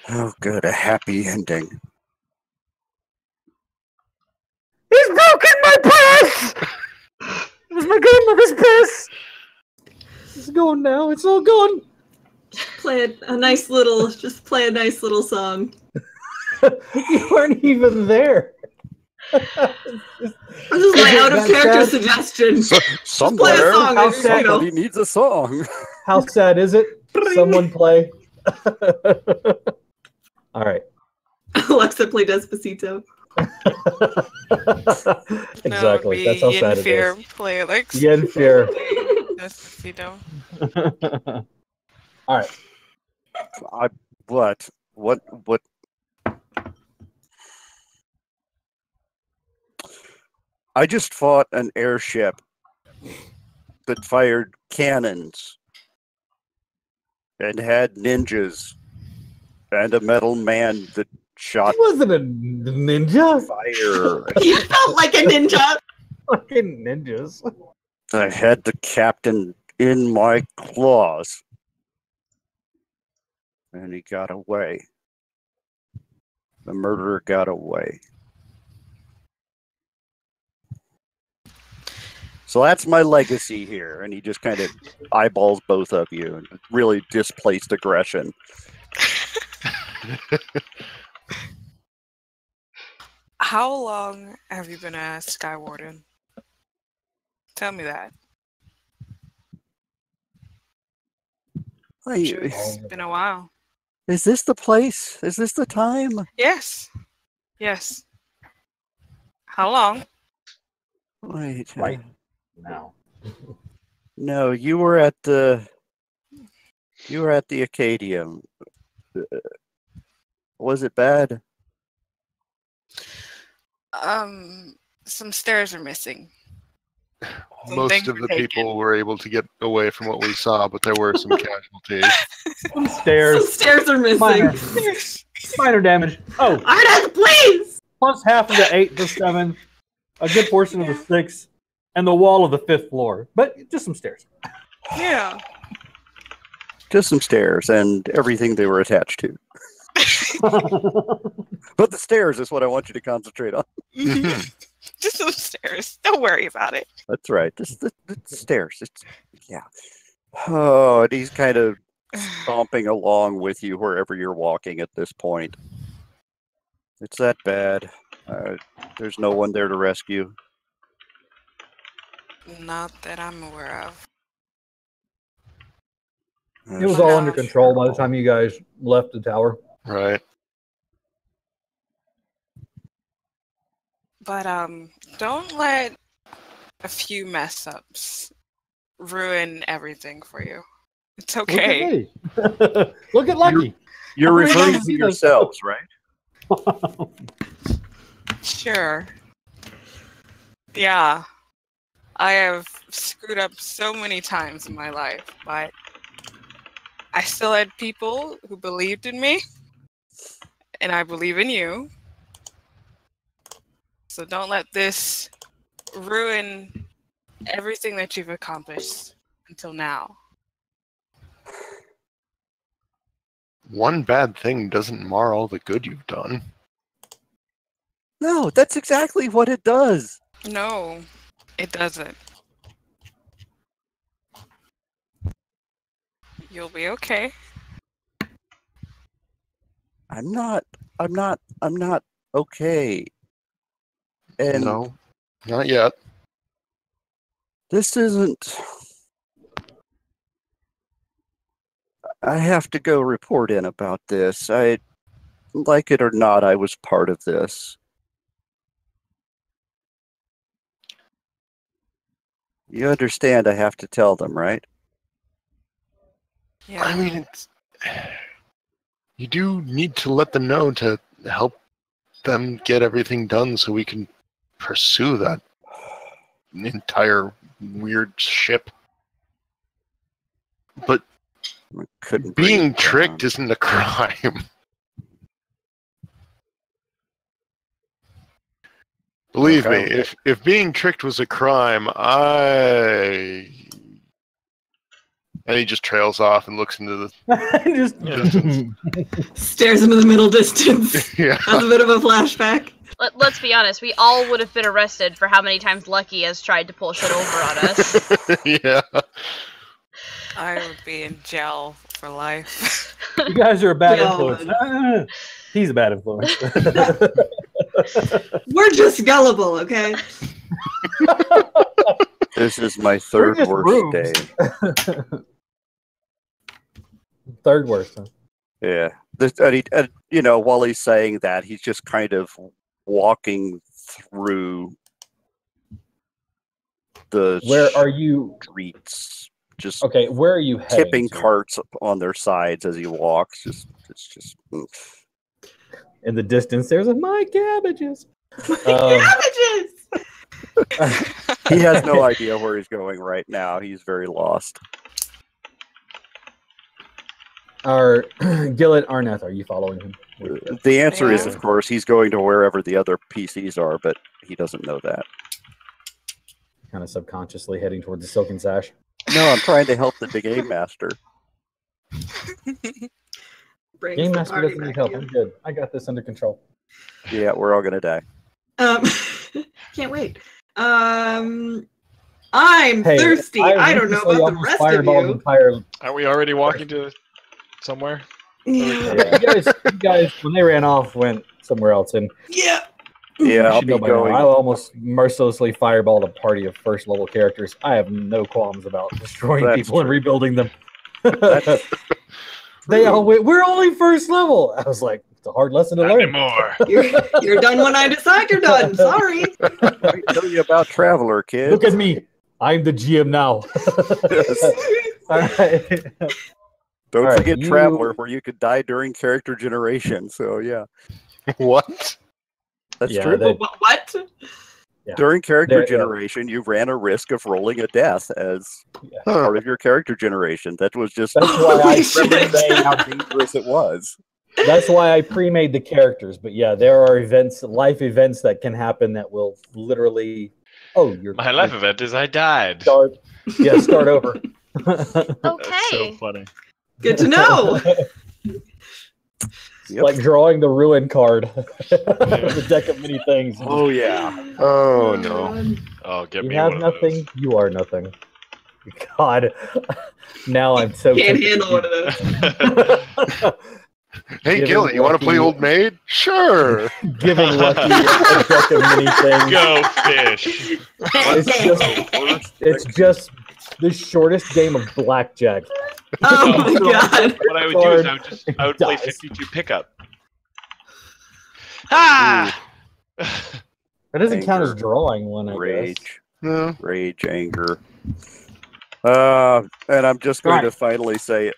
Oh, good, a happy ending. He's broken my purse! It was my grandmother's purse! It's gone now. It's all gone. Play a nice little song. You weren't even there. This is my out of character suggestion. Somewhere, play a song. somebody needs a song. How sad is it? Someone play. All right. Alexa, play Despacito. Exactly. That's how sad it is. Play Alexa. Yen Fear. Despacito. All right. What? I just fought an airship that fired cannons and had ninjas and a metal man that shot. He wasn't a ninja. Fire. You felt like a ninja. Fucking ninjas. I had the captain in my claws. And he got away. The murderer got away. So that's my legacy here. And he just kind of eyeballs both of you and really displaced aggression. How long have you been a Sky Warden? Tell me that. It's been a while. Is this the place? Is this the time? Yes. Yes. How long? Wait. Right now. No, you were at the Acadium. Was it bad? Some stairs are missing. Most of the people were able to get away from what we saw, but there were some casualties. Some stairs. Some stairs are missing. Minor damage. Oh. Ardas, please! Plus half of the 8th, the 7th, a good portion of the 6th, and the wall of the 5th floor. But just some stairs. Yeah. Just some stairs and everything they were attached to. But the stairs is what I want you to concentrate on. Just some stairs. Don't worry about it. That's right. Just the stairs. Yeah. Oh, and he's kind of stomping along with you wherever you're walking at this point. It's that bad. There's no one there to rescue. Not that I'm aware of. It was all under control by the time you guys left the tower. Right. But don't let a few mess ups ruin everything for you. It's okay. Look at Lucky. You're referring to yourselves, right? Sure. Yeah. I have screwed up so many times in my life, but I still had people who believed in me, and I believe in you. So don't let this ruin everything that you've accomplished until now. One bad thing doesn't mar all the good you've done. No, that's exactly what it does. No, it doesn't. You'll be okay. I'm not okay. And No, not yet. this isn't... I have to go report in about this. I, like it or not, I was part of this. You understand I have to tell them, right? Yeah. I mean, it's, you do need to let them know to help them get everything done so we can pursue that entire weird ship. But Couldn't bring being it tricked down. isn't a crime. Believe me, Okay. if being tricked was a crime, and he just trails off and looks into the Just distance. Stares into the middle distance. Yeah. Has a bit of a flashback. Let's be honest, we all would have been arrested for how many times Lucky has tried to pull shit over on us. Yeah. I would be in jail for life. You guys are a bad God. influence. He's a bad influence. We're just gullible, okay? This is my We're third just worst rooms. day. Third worst. Huh? Yeah. And you know, while he's saying that, he's just kind of walking through the Where are you? streets, just Okay, where are you heading tipping to? carts on their sides as he walks. It's just In the distance, there's a my cabbages. Cabbages! he has no idea where he's going right now. He's very lost. Our Gillett Arneth, are you following him? The answer is, Yeah. of course, he's going to wherever the other PCs are, but he doesn't know that. Kind of subconsciously heading towards the Silken Sash. No, I'm trying to help the game master. Brings Game the Master party doesn't need back help. in. I'm good. I got this under control. Yeah, we're all gonna die. Can't wait. I'm thirsty. I don't know recently about the almost rest of fireballed you. Entire... Aren't we already walking to somewhere? Yeah. Yeah, you guys, when they ran off, went somewhere else. And Yeah. Yeah, you I'll should be know by now, going. I almost mercilessly fireballed a party of first level characters. I have no qualms about destroying That's people and true. rebuilding them. That's They all went, we're only first level. I was like, it's a hard lesson to Not learn. anymore. You're done when I decide you're done. Sorry. Let me tell you about Traveler, kids. Look at me. I'm the GM now. All right. Don't All right, forget you- Traveler, where you could die during character generation. So yeah, What? that's Yeah, true. that- What? Yeah. During character Yeah. generation, you ran a risk of rolling a death as Yeah. part of your character generation. That was just That's why I saying how dangerous it was. That's why I pre-made the characters. But yeah, there are events, life events that can happen that will literally. Oh, you're My life event is I died. start. Yeah, start over. That's so Okay. funny. Good to know. Yep. Like drawing the ruin card, the deck of many things. Oh yeah. Oh no. Oh, get You me have one of nothing. You are nothing. God, now I'm so. Can't confused. handle one of those. Hey, Giving Gilly, you want to play Lucky- Old Maid? Sure. Giving Lucky a deck of many things. Go fish. It's just the shortest game of blackjack. Oh my god. What I would do is I would play Dies. 52 pickup. Ah! That doesn't count as Anger. drawing one, I guess. Rage, No. rage, anger. And I'm just going to finally say it.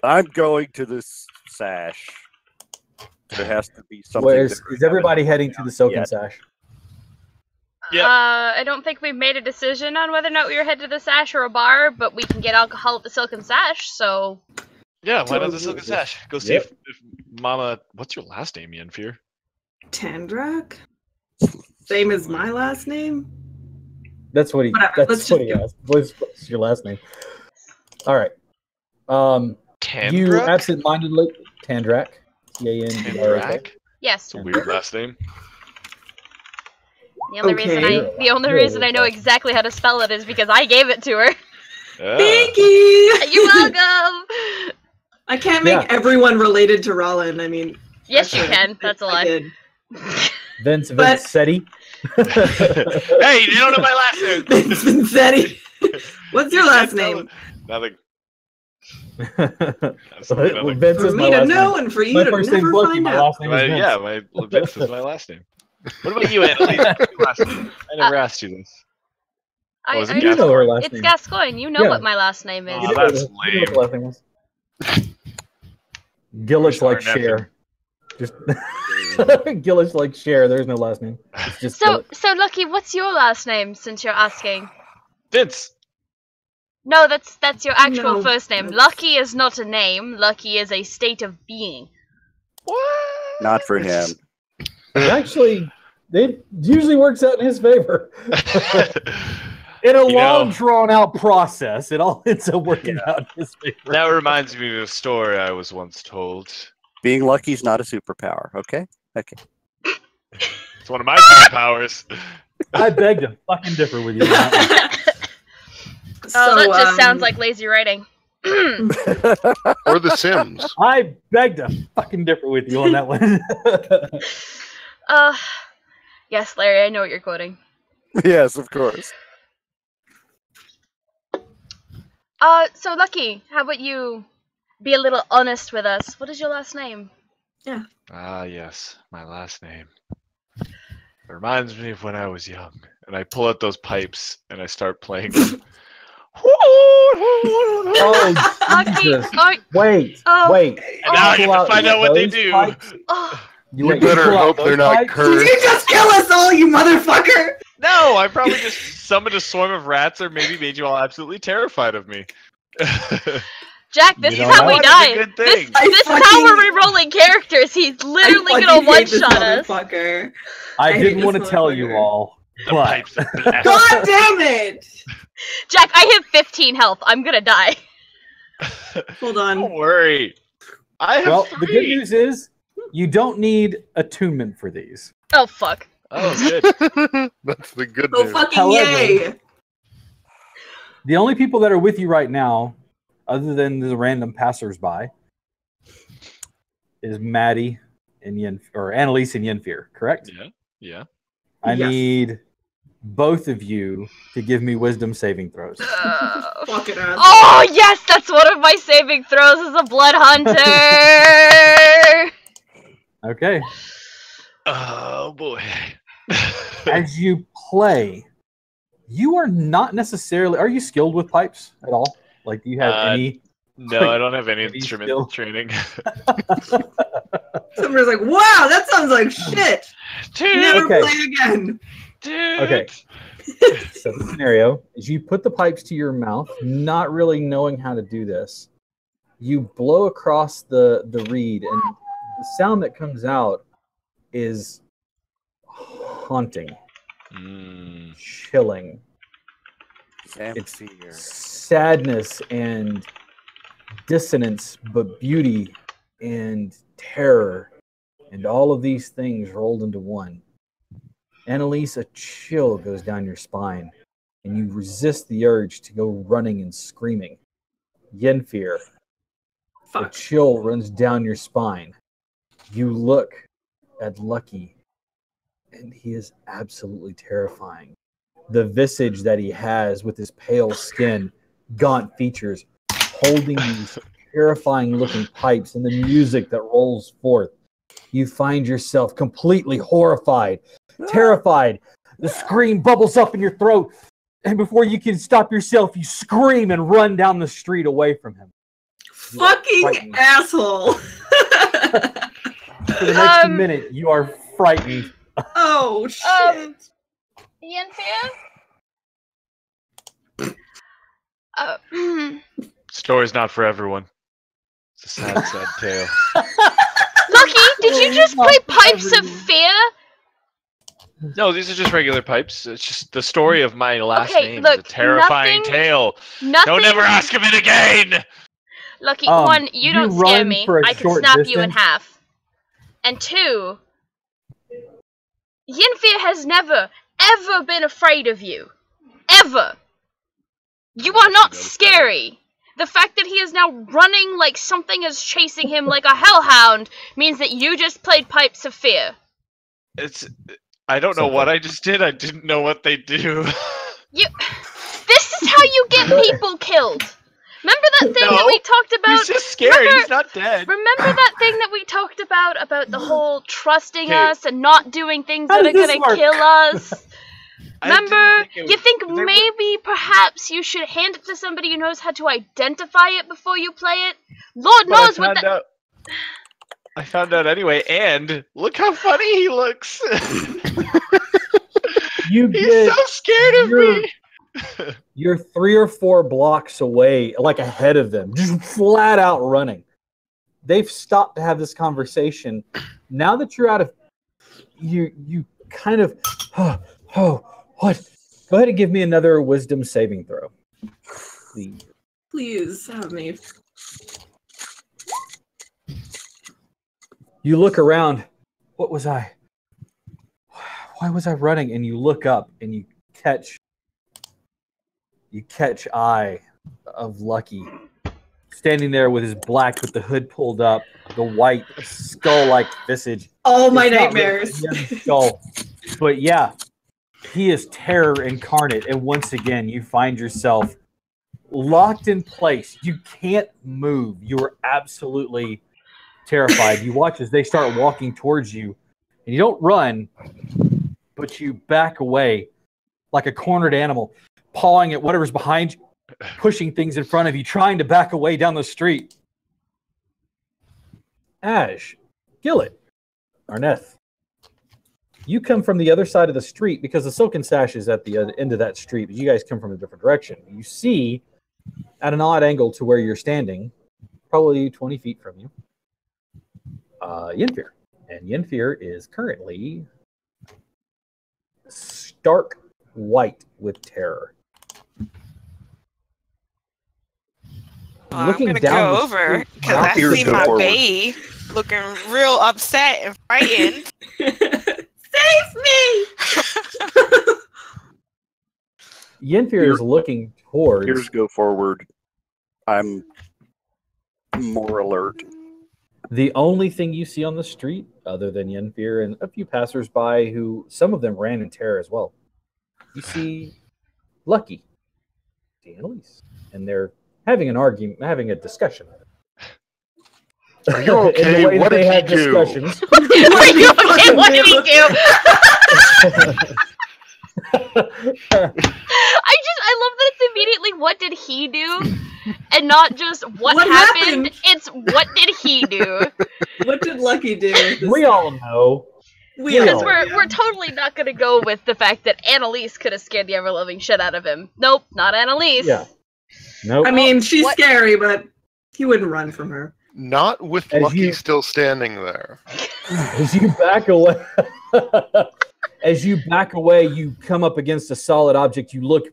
I'm going to this sash. There has to be something. Where's that we is everybody haven't heading to found the Silken yet. Sash? Yep. I don't think we've made a decision on whether or not we were headed to the Sash or a bar, but we can get alcohol at the Silken Sash, so... Yeah, why not the Silken Sash? Go see if Mama... What's your last name, Yenfear? Tandrak? Same as my last name? That's what he. Whatever, That's let's what just he go. asked. What's your last name? All right. You Tandrak? absent-mindedly Tandrak. Tandrak. Tandrak? Yes. It's a weird last name. The only reason I know exactly how to spell it is because I gave it to her. Thank you! You're welcome! I can't make everyone related to Rollin. I mean... Yes, you can. That's a lie. Vince Vincetti. Hey, you don't know my last name! Vince Vincetti. What's your last name? Nothing. Vince for is me my to last know name. and for you My to first never name's Lucky, find my out. last name is Vince. Yeah, Vince is my last name. What about you, Annalise? What's your last name? I never asked you this. I You know her last it's name. Gascoigne. You know Yeah. what my last name is. Oh, that's You know what lame. the last name was. Gillich like Darn Cher. Just Gillich like Cher. There's no last name. It's just So Gillich. Lucky, what's your last name? Since you're asking. Vince. No, that's your actual No, first name. that's- Lucky is not a name. Lucky is a state of being. What? Not for him. Actually, it usually works out in his favor. In a long, drawn-out process, it all ends up working out in his favor. That reminds me of a story I was once told. Being lucky is not a superpower, okay? Okay. It's one of my superpowers. I beg to fucking differ with you on that Oh, that just sounds like lazy writing. Or The Sims. one. I beg to fucking differ with you on that one. Yes, Larry, I know what you're quoting. Yes, of course. So Lucky, how about you be a little honest with us? What is your last name? Ah, yes, my last name. It reminds me of when I was young, and I pull out those pipes and I start playing them. Oh, Lucky, Jesus. wait, Wait. And now I get to find out what they do. You better hope they're not cursed. Did you just kill us all, you motherfucker? No, I probably just summoned a swarm of rats, or maybe made you all absolutely terrified of me. Jack, this You is know how we what? die. It's a good This thing. is how we're re-rolling characters. He's literally gonna one-shot us. Motherfucker. I hate didn't this want to tell you motherfucker. all, The but pipes are blessed. God damn it! Jack, I have 15 health. I'm gonna die. Hold on. Don't worry. I have well, 3. the good news is you don't need attunement for these. Oh fuck. Oh, good. That's the good Oh news. fucking However- yay! The only people that are with you right now, other than the random passersby, is Maddie and Annalise and Yenfear, correct? Yeah. Yeah. I Yes. need both of you to give me wisdom saving throws. Fucking ass. Oh yes, that's one of my saving throws as a blood hunter. Okay. Oh boy. As you play, you are not necessarily. Are you skilled with pipes at all? Like, do you have any? No, I don't have any Maybe instrument still. training. Somebody's like, wow, that sounds like shit. Dude. Never Okay. play again. Dude. Okay. So the scenario is you put the pipes to your mouth, not really knowing how to do this. You blow across the reed, and the sound that comes out is haunting, chilling. It's Fear. sadness and dissonance, but beauty and terror, and all of these things rolled into one. Annalise, a chill goes down your spine, and you resist the urge to go running and screaming. Yenfear, a Fuck. chill runs down your spine. You look at Lucky, and he is absolutely terrifying. The visage that he has with his pale skin, gaunt features, holding these terrifying looking pipes and the music that rolls forth. You find yourself completely horrified, terrified. The scream bubbles up in your throat, and before you can stop yourself, you scream and run down the street away from him. Fucking Frightened. asshole. For the next minute, you are frightened. Oh shit. Yenfear? Story's not for everyone. It's a sad, sad tale. Lucky, did you just play Pipes of Fear? No, these are just regular pipes. It's just the story of my last Okay, name look, is a terrifying nothing- tale. Nothing. Don't ever ask him it again! Lucky, Um, one, you you don't scare run me. for a I can short snap you in distance. half. And two, Yenfear has never, ever been afraid of you. Ever. You are not scary. The fact that he is now running like something is chasing him like a hellhound means that you just played Pipes of Fear. I don't know what I just did. I didn't know what they do. This is how you get people killed. Remember that thing that we talked about? He's just scared. He's not dead. Remember that thing that we talked about the whole trusting us and not doing things that are gonna kill us? Remember? You think maybe perhaps you should hand it to somebody who knows how to identify it before you play it? Lord knows what that. I found out anyway, and look how funny he looks. He's so scared of me. You're 3 or 4 blocks away, like ahead of them, just flat out running. They've stopped to have this conversation. Now that you're out of, you kind of, what? Go ahead and give me another wisdom saving throw, please. Please have me. You look around. What was I? Why was I running? And you look up and you catch eye of Lucky standing there with his black, with the hood pulled up, the white skull-like visage. Oh, my nightmares. Really skull. But yeah, he is terror incarnate. And once again, you find yourself locked in place. You can't move. You are absolutely terrified. You watch as they start walking towards you, and you don't run, but you back away like a cornered animal, pawing at whatever's behind you, pushing things in front of you, trying to back away down the street. Ash, Gillett, Arneth, you come from the other side of the street because the Silken Sash is at the end of that street, but you guys come from a different direction. You see, at an odd angle to where you're standing, probably 20 feet from you, Yenfir. And Yenfir is currently stark white with terror. Well, I'm gonna go over because I see my bae looking real upset and frightened. Save me! Yenfir is looking towards. Here's go forward. I'm more alert. The only thing you see on the street, other than Yenfir and a few passersby who, some of them ran in terror as well, you see Lucky, see Annalise, and they're having an argument, having a discussion. Are you okay? What did he do? Are you okay? What did he do? I love that it's immediately what did he do, and not just what happened. It's what did he do? What did Lucky do? We all know. Because we're totally not gonna go with the fact that Annalise could have scared the ever-loving shit out of him. Nope, not Annalise. Yeah. Nope. I mean, she's scary, but he wouldn't run from her. Not with Lucky still standing there. As you back away, you come up against a solid object. You look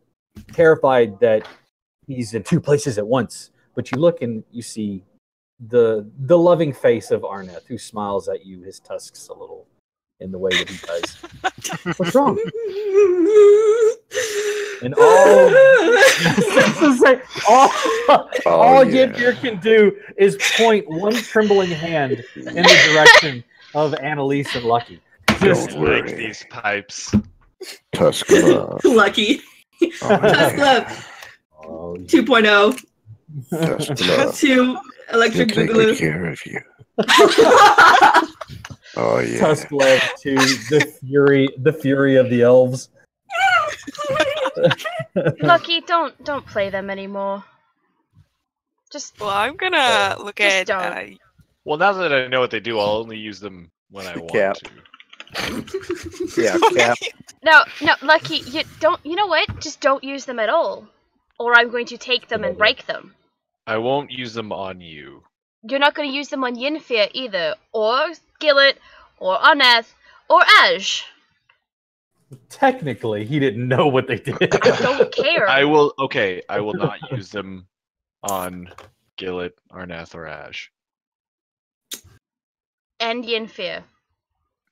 terrified that he's in 2 places at once. But you look and you see the loving face of Arneth, who smiles at you, his tusks a little in the way that he does. What's wrong? And all Yenfir can do is point one trembling hand in the direction of Annalise and Lucky. Just like these pipes. Tusk Lucky. Tusk Love. 2.0. Tusk 2 Electric Boogaloo. Take care of you. Oh yeah. Tusk Love 2, the fury of the elves. Lucky, don't play them anymore. Well, I'm gonna look at. Well, now that I know what they do, I'll only use them when I want to. Yeah, Cap. No, Lucky, you don't. You know what? Just don't use them at all, or I'm going to take them and break them. I won't use them on you. You're not going to use them on Yenfir either, or Gillett, or Arneth, or Ash. Technically, he didn't know what they did. I don't care. I will not use them on Gillett, Arneth, or Ash. And Yenfir.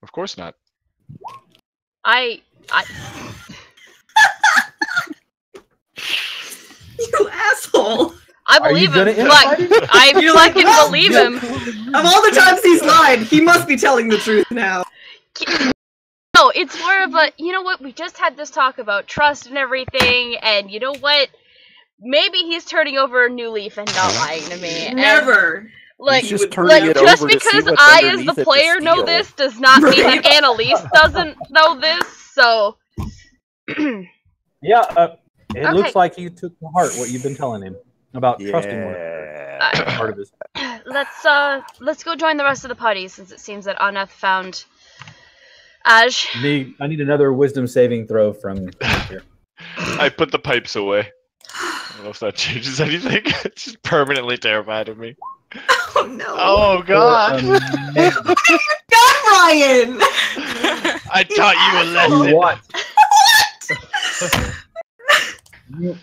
Of course not. I You asshole! I believe him. I fucking believe him. Of all the times he's lied, he must be telling the truth now. No, it's more of a, you know what, we just had this talk about trust and everything, and you know what? Maybe he's turning over a new leaf and not lying to me. Never. Like, He's just turning it just over to see because what's I, as underneath the it to player, know steal. this does not mean that Annalise doesn't know this, so... Yeah, it Okay. looks like he took to heart what you've been telling him about trusting one another. Part of his. Let's go join the rest of the party, since it seems that Aneth found Aj. I need another wisdom saving throw from here. I put the pipes away. I don't know if that changes anything. It's just permanently terrified of me. Oh no. Oh god. God, Ryan! I taught you a lesson.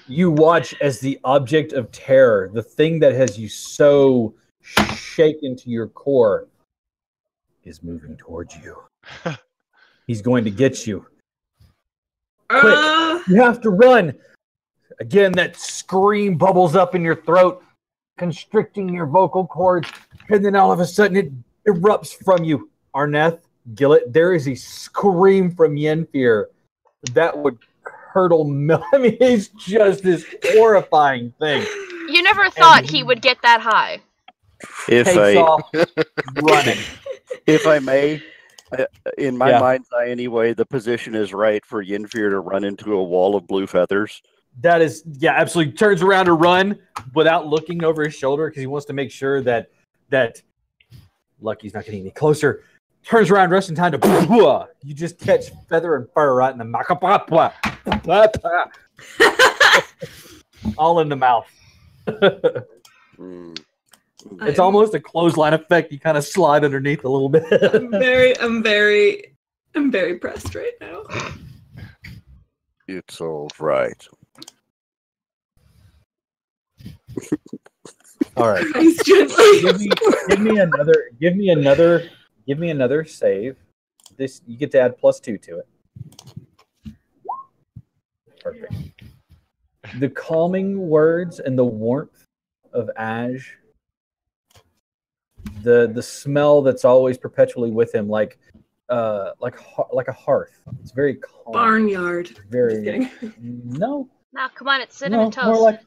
You watch as the object of terror, the thing that has you so shaken to your core, is moving towards you. He's going to get you. Quick, you have to run. Again, that scream bubbles up in your throat, constricting your vocal cords, and then all of a sudden it erupts from you. Arneth, Gillet, there is a scream from Yenfir that would hurdle. I mean, it's just this horrifying thing. You never thought he would get that high. If Takes I off running. if I may, in my mind's eye anyway, the position is right for Yenfir to run into a wall of blue feathers. That is, absolutely. Turns around to run without looking over his shoulder because he wants to make sure that Lucky's not getting any closer. Turns around just in time to you just catch Feather and Fur right in the mouth. All in the mouth. It's almost a clothesline effect. You kind of slide underneath a little bit. I'm very pressed right now. It's all right. All right. Give me another save. This you get to add +2 to it. Perfect. The calming words and the warmth of Aj. The smell that's always perpetually with him, like a hearth. It's very calm. Barnyard. Very no. Now, come on, it's cinnamon toast. More like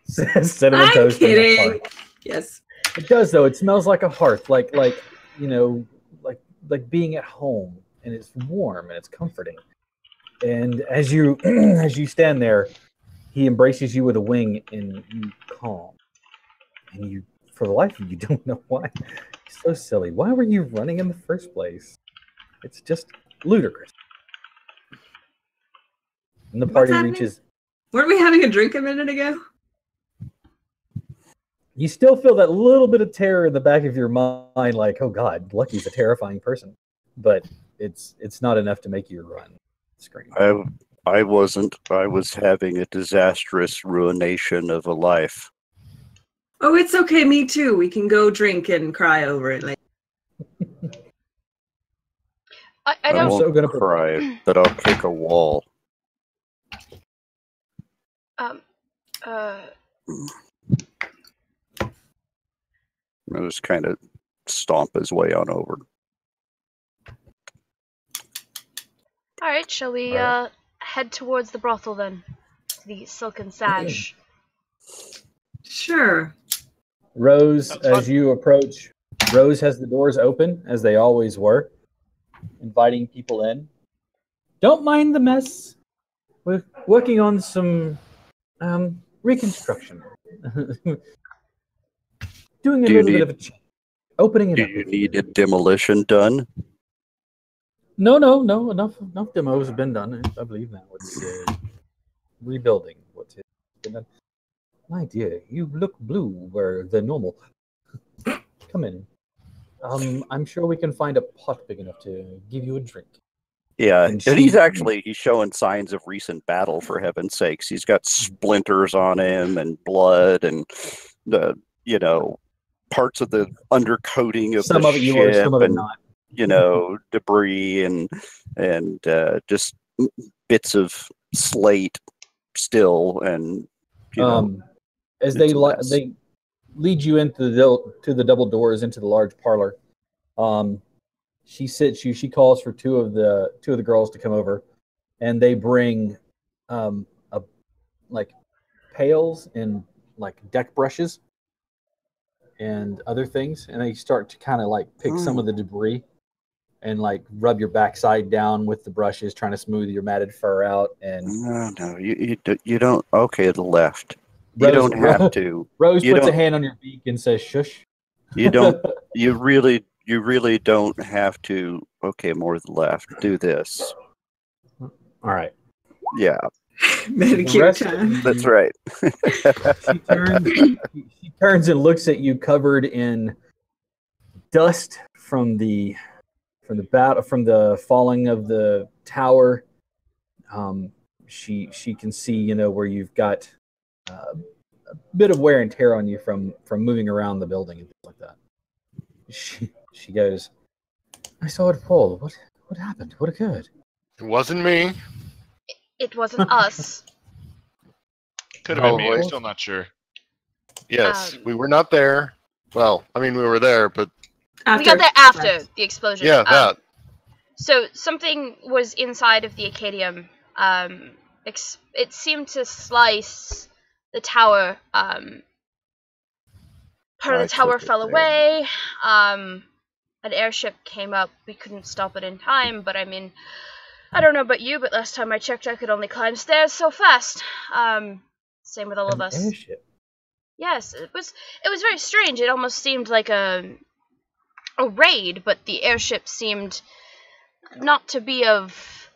cinnamon toast. I'm kidding. Yes. It does though. It smells like a hearth, like being at home, and it's warm and it's comforting. And as you stand there, he embraces you with a wing, and you calm. And you, for the life of you, don't know why. It's so silly. Why were you running in the first place? It's just ludicrous. And the party reaches. Weren't we having a drink a minute ago? You still feel that little bit of terror in the back of your mind, like, oh God, Lucky's a terrifying person. But it's not enough to make you run. Scream. I wasn't. I was having a disastrous ruination of a life. Oh, it's okay. Me too. We can go drink and cry over it later. I don't. won't cry, but I'll kick a wall. I'll just kind of stomp his way on over. All right, shall we head towards the brothel then? The Silken Sash. Sure. Rose, as you approach, Rose has the doors open, as they always were, inviting people in. Don't mind the mess. We're working on some reconstruction. Doing a little bit of a opening it up. Do you need a demolition done? No. Enough demos have been done. I believe now it's rebuilding. What's been done. My dear, you look blue where they're normal. Come in. I'm sure we can find a pot big enough to give you a drink. Yeah, and he's showing signs of recent battle, for heaven's sakes. He's got splinters on him and blood and parts of the undercoating of some the of it ship yours, some of it and not. Debris and and just bits of slate still, and you know, as it's they a mess. they lead you into the double doors into the large parlor. She calls for two of the girls to come over, and they bring like pails and like deck brushes and other things, and they start to kind of like pick some of the debris and like rub your backside down with the brushes, trying to smooth your matted fur out. And no, you don't. Okay, the left. You don't have to. Rose You puts a don't- hand on your beak and says, "Shush." You don't. You really don't have to. Okay, more to the left. Do this. All right. Yeah, Manicure rest- time. that's right. She turns and looks at you, covered in dust from the falling of the tower. She can see, where you've got a bit of wear and tear on you from moving around the building and things like that. She goes, "I saw it fall. What happened? What occurred?" It wasn't me. It wasn't us. Could have been me. I'm Probably. still not sure. Yes, we were not there. Well, I mean, we were there, but We got there after the explosion. yeah, that. So something was inside of the Acadium. It seemed to slice the tower. Part of the tower fell away. An airship came up. We couldn't stop it in time, but I mean, I don't know about you, but last time I checked, I could only climb stairs so fast. Same with all of us. Airship. Yes, it was very strange. It almost seemed like a raid, but the airship seemed not to be of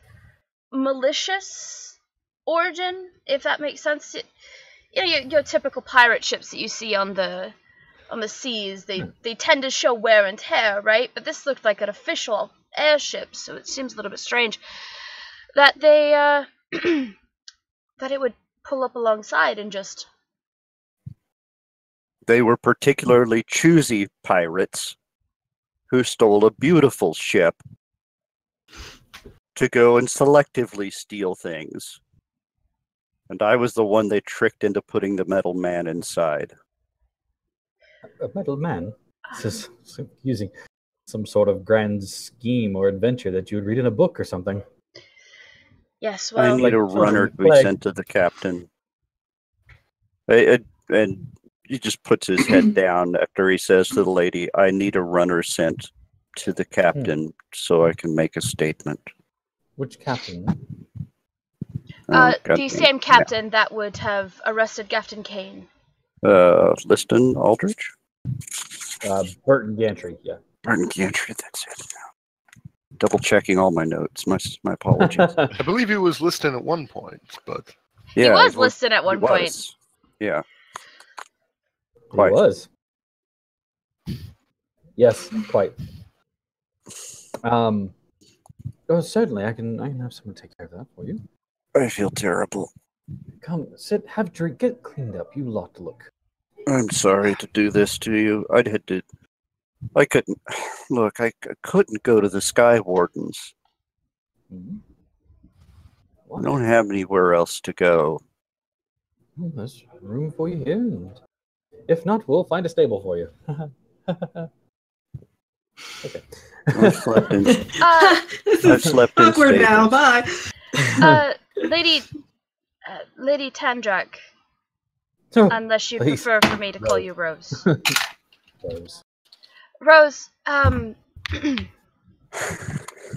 malicious origin, if that makes sense. Your typical pirate ships that you see on the seas, they tend to show wear and tear, right? But this looked like an official airship, so it seems a little bit strange that they that it would pull up alongside and just. They were particularly choosy pirates who stole a beautiful ship to go and selectively steal things. And I was the one they tricked into putting the metal man inside. A metal man? This is confusing. Some sort of grand scheme or adventure that you would read in a book or something. Yes, I well. need a runner to be Plague. sent to the captain. And he just puts his head down after he says to the lady, "I need a runner sent to the captain so I can make a statement." Which captain? Oh, The goddamn. same captain that would have arrested Gafton Kane. Liston Aldrich? Burton Gantry, yeah. Martin Gantry, that's it. Double checking all my notes. My apologies. I believe he was listed at one point, but He was listed at one he point. was. Yeah. He Quite. was. Yes, quite. Certainly, I can have someone take care of that for you. I feel terrible. Come, sit, have a drink, get cleaned up. You lot to look. I'm sorry to do this to you. I couldn't go to the Sky Wardens. Hmm? I don't have anywhere else to go. Well, there's room for you here, and if not, we'll find a stable for you. Okay. I've slept in, This I've is slept in awkward now. stables. Bye. Lady Tandrak, Oh, unless you please. prefer for me to call you Rose. Rose. Rose,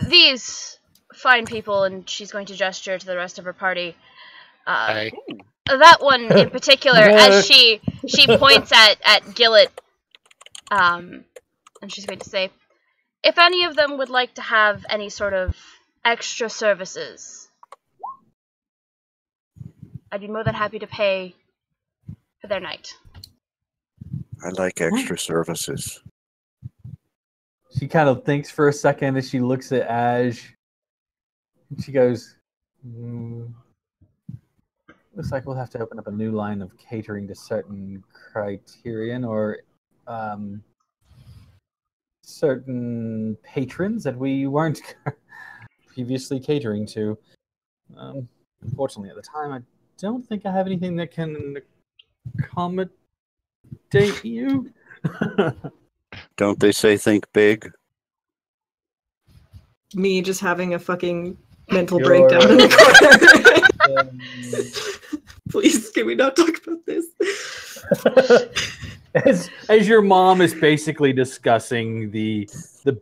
these fine people, and she's going to gesture to the rest of her party. I That one in particular, as she points at Gillett, and she's going to say, if any of them would like to have any sort of extra services, I'd be more than happy to pay for their night. I like extra services. She kind of thinks for a second as she looks at Ash. And she goes, looks like we'll have to open up a new line of catering to certain criterion or certain patrons that we weren't previously catering to. Unfortunately, at the time, I don't think I have anything that can accommodate you. Don't they say think big? Me just having a fucking mental breakdown in the corner. Please, can we not talk about this? As your mom is basically discussing the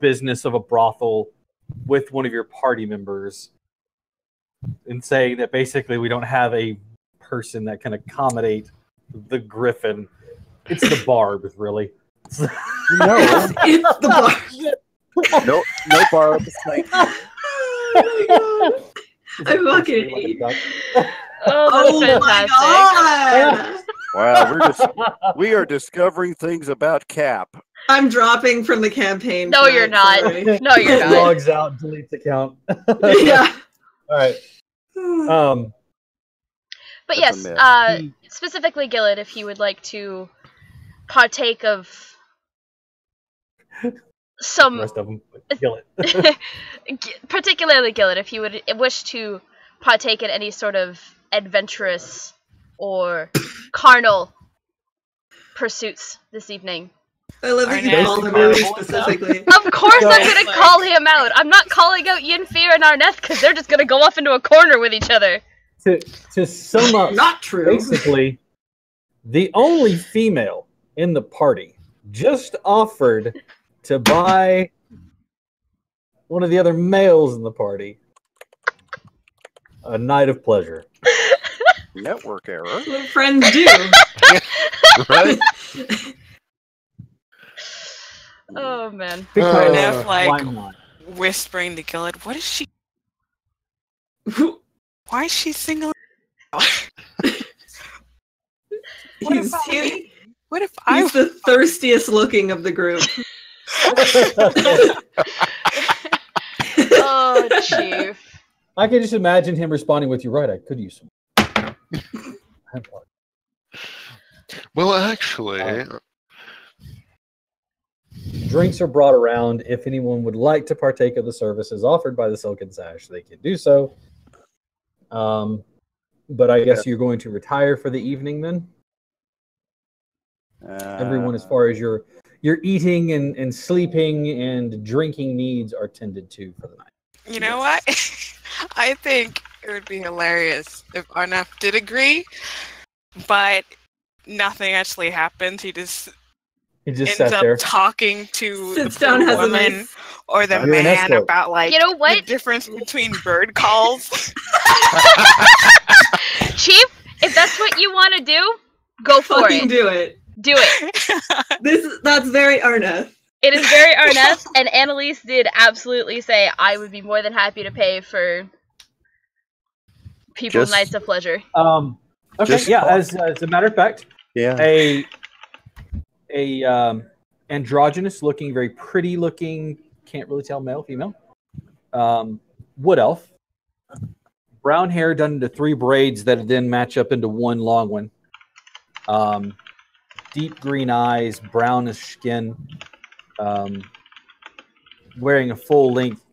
business of a brothel with one of your party members and saying that basically we don't have a person that can accommodate the Griffin. It's the Barb, really. No. It's the bar. No Barb. Thank you. Oh my god. I fucking hate. Oh, that's fantastic. Wow, we are discovering things about Cap. I'm dropping from the campaign. No, you're not. Sorry. No, you're not. Logs out, deletes account. Yeah. All right. But That's yes, specifically Gillett, if he would like to partake of some, The rest of them, Gillett. particularly Gillett, if he would wish to partake in any sort of adventurous or carnal pursuits this evening. I love that you Arnett. called him really specifically. Of course I'm gonna call him out. I'm not calling out Yenfear and Arneth because they're just gonna go off into a corner with each other. To sum up, Not true. basically, the only female in the party just offered to buy one of the other males in the party a night of pleasure. Network error. What friends do. Right? Oh man. Because Arnett, why like, not? whispering to Gillett, what is she? Why is she single? He's What if I? the thirstiest looking of the group. Oh, chief. I can just imagine him responding with, "You're right, I could use some." Well, actually, Drinks are brought around. If anyone would like to partake of the services offered by the Silken Sash, they can do so. But I guess you're going to retire for the evening then? Everyone, as far as your eating and sleeping and drinking needs are tended to for the night. You know what? I think it would be hilarious if Arnett did agree, but nothing actually happens. He just ends sat up there. talking to Sits the down, poor has a woman nice- or the You're an man escort. about like You know what? the difference between bird calls. Chief, if that's what you want to do, go for Fucking it. do it. Do it. That's very Arnett. It is very Arnett, and Annalise did absolutely say, I would be more than happy to pay for people's Just- nights of pleasure. Okay, Just yeah. talk. As a matter of fact, Yeah. a androgynous looking, very pretty looking, can't really tell male, female, wood elf, brown hair done into 3 braids that then match up into one long one. Deep green eyes, brownish skin, wearing a full length,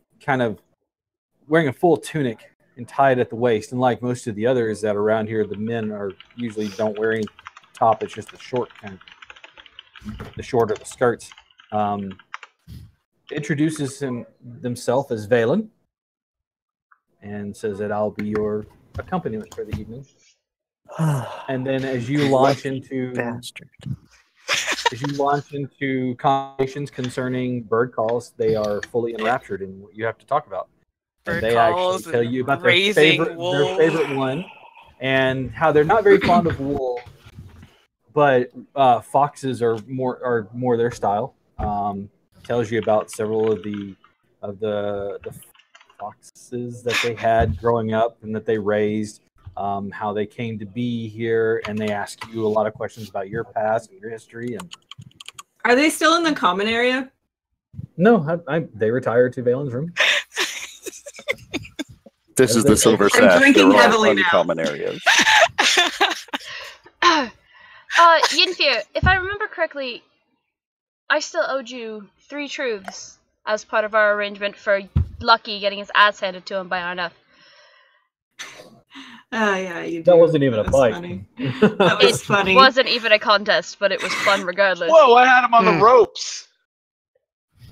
wearing a full tunic and tied at the waist. And like most of the others that are around here, the men are usually don't wear any top. It's just the short the shorter the skirts. Introduces themselves as Valen and says that I'll be your accompaniment for the evening. And then as you launch into conversations concerning bird calls, they are fully enraptured in what you have to talk about. And Bird they calls actually tell you about raising their wool. favorite one and how they're not very fond of wool, but foxes are more their style. Tells you about several of the foxes that they had growing up and that they raised. How they came to be here, and they ask you a lot of questions about your past and your history. And Are they still in the common area? no, they retired to Valen's room. This is the Silver I'm Sash. drinking They're all heavily now. uncommon areas. Yenfear, if I remember correctly, I still owed you 3 truths as part of our arrangement for Lucky getting his ass handed to him by Arneth. Yeah, you do. That wasn't even a That was fight. funny. That was funny. It wasn't even a contest, but it was fun regardless. Whoa, I had him on the ropes.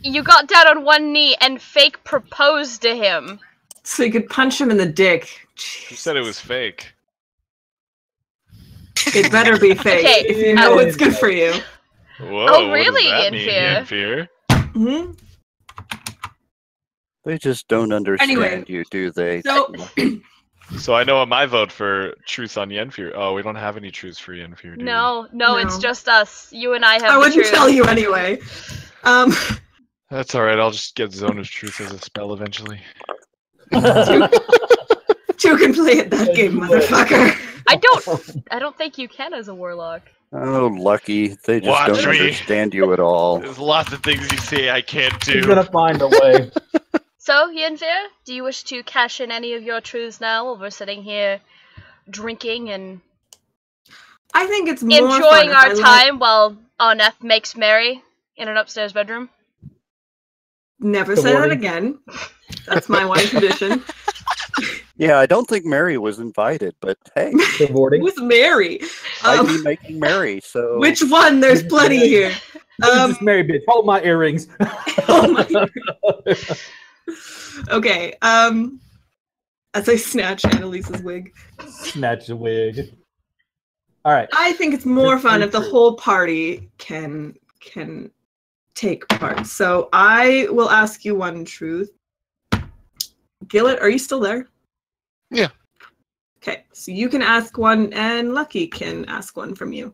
You got down on one knee and fake proposed to him. So you could punch him in the dick. You said it was fake. It better be fake Okay, if you know what's good for you. Whoa, Oh, what really, does that Ian mean, Fear? Ian Fear? Hmm? They just don't understand Anyway, you, do they? So, So I know my vote for truth on Yenfear. Oh, we don't have any truths for Yenfear, do we? No, it's just us. You and I have I the wouldn't truth. tell you anyway. That's alright, I'll just get Zone of Truth as a spell eventually. You can play at that game, motherfucker. I don't think you can as a warlock. Oh, Lucky. They just Watch don't me. understand you at all. There's lots of things you say I can't do. He's gonna find a way. So, Yenfear, do you wish to cash in any of your truths now while we're sitting here drinking and I think it's more enjoying fun if our I let- time while Arneth makes merry in an upstairs bedroom? Never The say that warning. again. That's my one condition. Yeah, I don't think Mary was invited, but hey, Cavorting. With Mary. I'd be making Mary, so... Which one? There's plenty here. Just marry bitch. Hold my earrings. Oh my. Okay. As I snatch Annalise's wig. Snatch the wig. All right. I think it's more Your fun if the truth. whole party can take part. So I will ask you one truth. Gillett, are you still there? Yeah. Okay, so you can ask one, and Lucky can ask one from you.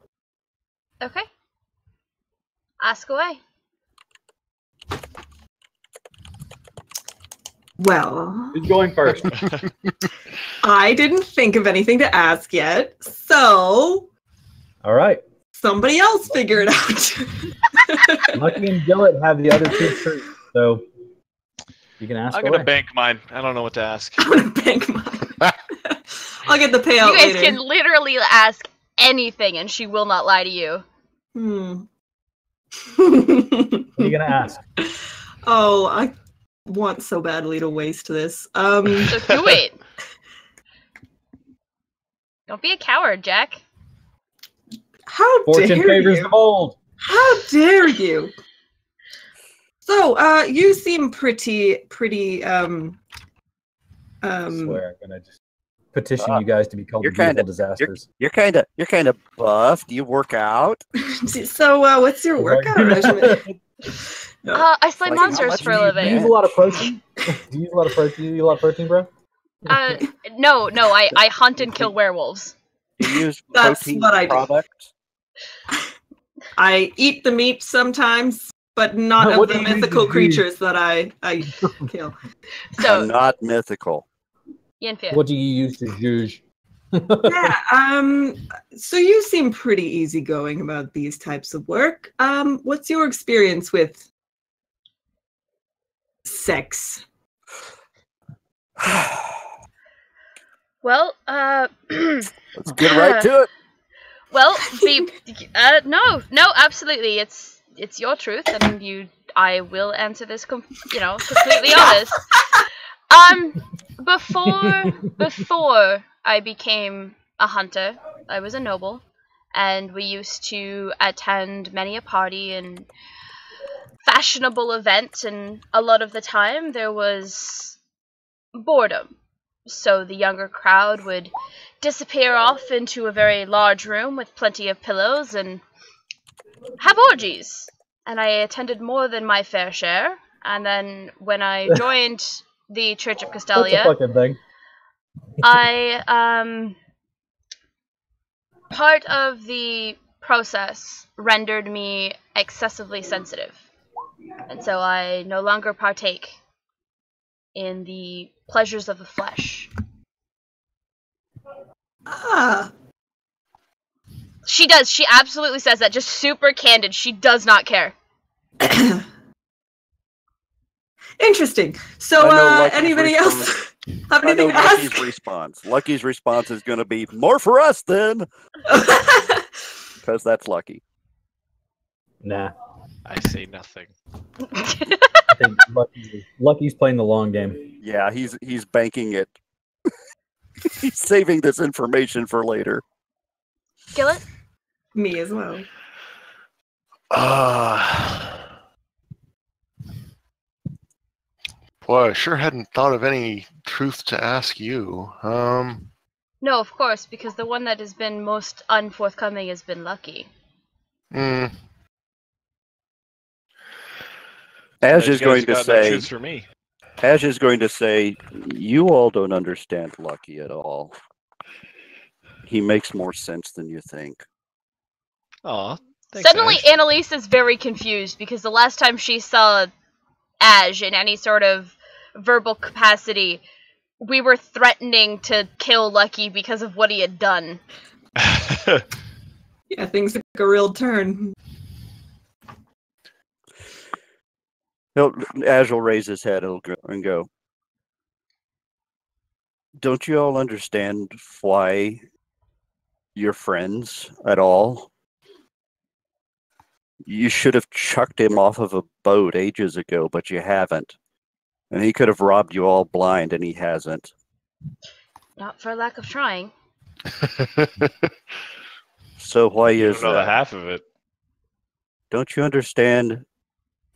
Okay. Ask away. Well, Who's going first? I didn't think of anything to ask yet, so All right. somebody else figure it out. Lucky and Gillett have the other two truths, so you can ask I'm away. gonna bank mine. I don't know what to ask. I'm gonna bank mine. I'll get the payout You guys later. can literally ask anything and she will not lie to you. What are you gonna ask? Oh, I want so badly to waste this. So do it. Don't be a coward, Jack. How Fortune dare favors you? the bold. How dare you? So, you seem pretty I swear, I'm gonna just petition you guys to be called You're beautiful kinda- disasters. You're kind of buff. Do you work out? So, what's your workout regimen? I slay Like, how monsters much for a do you Do you use living. a lot of protein? Do you use a lot of protein? Do you use a lot of protein, bro? No, I hunt and kill werewolves. Do you use That's protein what I do. products? I eat the meat sometimes, but not What of do the you use mythical to creatures that I kill. I'm So, not mythical. Yenfear. What do you use to zhuzh? Yeah, so you seem pretty easygoing about these types of work. What's your experience with sex? Well, Let's get right to it. well, no, absolutely, it's your truth, and I will answer this, completely honest. Before I became a hunter, I was a noble, and we used to attend many a party and fashionable event, and a lot of the time there was boredom. So the younger crowd would disappear off into a very large room with plenty of pillows and have orgies. And I attended more than my fair share. And then when I joined the Church of That's Castalia, a fucking thing. part of the process rendered me excessively sensitive. And so I no longer partake in the pleasures of the flesh. Ah, She does. She absolutely says that. Just super candid. She does not care. interesting. So, I know Lucky's anybody else have I know anything to Lucky's ask? response. Lucky's response is going to be more for us then, because that's Lucky. Nah. I say nothing. I think Lucky's playing the long game. Yeah, he's banking it. He's saving this information for later. Gillet? Me as well. Boy, I sure hadn't thought of any truth to ask you. No, of course, because the one that has been most unforthcoming has been Lucky. Ash is going to say, truth for me. Ash is going to say, you all don't understand Lucky at all. He makes more sense than you think. Aw, thanks, Suddenly, Ash. Annalise is very confused because the last time she saw Ash in any sort of verbal capacity, we were threatening to kill Lucky because of what he had done. Yeah, things took a real turn. Ash will raise his head and go, don't you all understand why you're friends at all? You should have chucked him off of a boat ages ago, but you haven't. And he could have robbed you all blind, and he hasn't. Not for lack of trying. So why You is don't know the that? half of it. Don't you understand?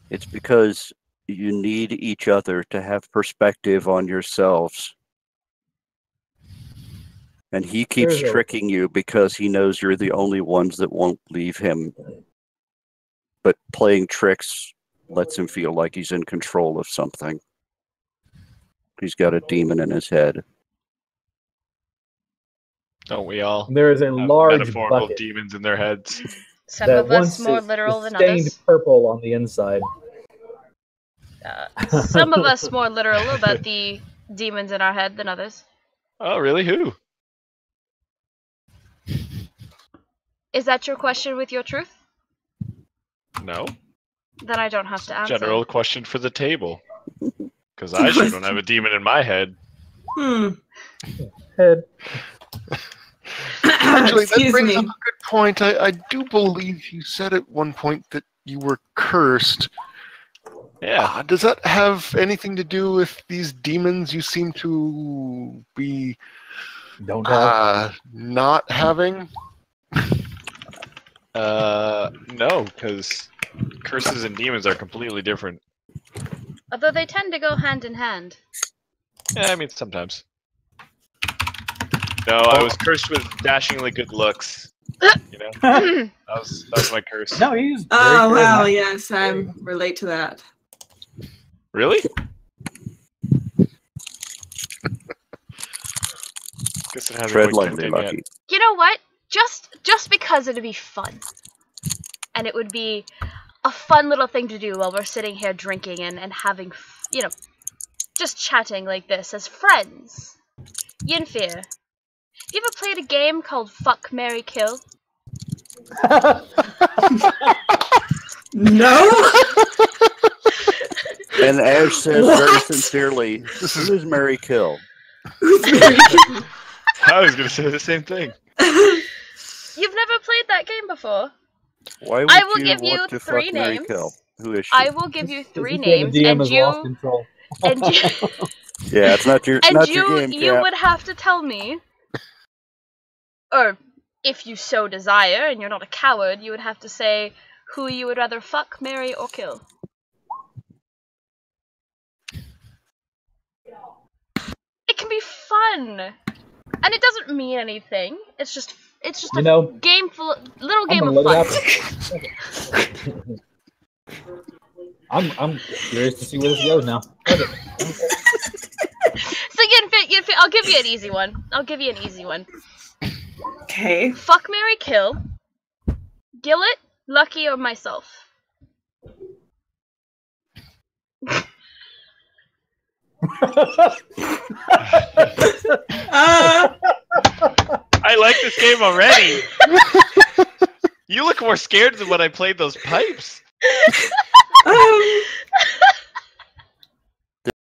It's because you need each other to have perspective on yourselves. And he keeps tricking you because he knows you're the only ones that won't leave him. But playing tricks lets him feel like he's in control of something. He's got a demon in his head. Don't we all? There is a have large metaphorical bucket demons in their heads. Some that of us once more is literal than stained others. purple on the inside. Some of us more literal about the demons in our head than others. Oh, really? Who? Is that your question with your truth? No. Then I don't have to answer. General question for the table. Because I sure don't have a demon in my head. Head. Actually, that Excuse brings me. up a good point. I do believe you said at one point that you were cursed. Yeah. Does that have anything to do with these demons you seem to be Don't have. not having? No, because curses and demons are completely different. Although they tend to go hand in hand. Yeah, I mean, sometimes. No, I was cursed with dashingly good looks. You know? that was my curse. No, he's. Oh, very wow, charismatic. yes, I relate to that. Really? Guess it hasn't Tread quite lightly, kicked in yet. Lucky. You know what? Just because it'd be fun. And it would be a fun little thing to do while we're sitting here drinking and having, you know, just chatting like this as friends. Yinfir, you ever played a game called Fuck, Marry, Kill? No? And Ash says very sincerely, who is Mary Kill? I was going to say the same thing. You've never played that game before? Why would I will you give want you to 3 fuck Mary names. Kill? Who is she? I will give you 3 The names, DM and has lost you, control. and you, Yeah, it's not your and not you, your game, you Cap. would have to tell me, or if you so desire, and you're not a coward, you would have to say who you would rather fuck, marry, or kill. It can be fun, and it doesn't mean anything. It's just You know, game full, little I'm game gonna of let fun. it happen. I'm curious to see where this goes now. So Yinfit, I'll give you an easy one. Okay. Fuck, marry, kill. Gillet, Lucky, or myself. I like this game already. You look more scared than when I played those pipes.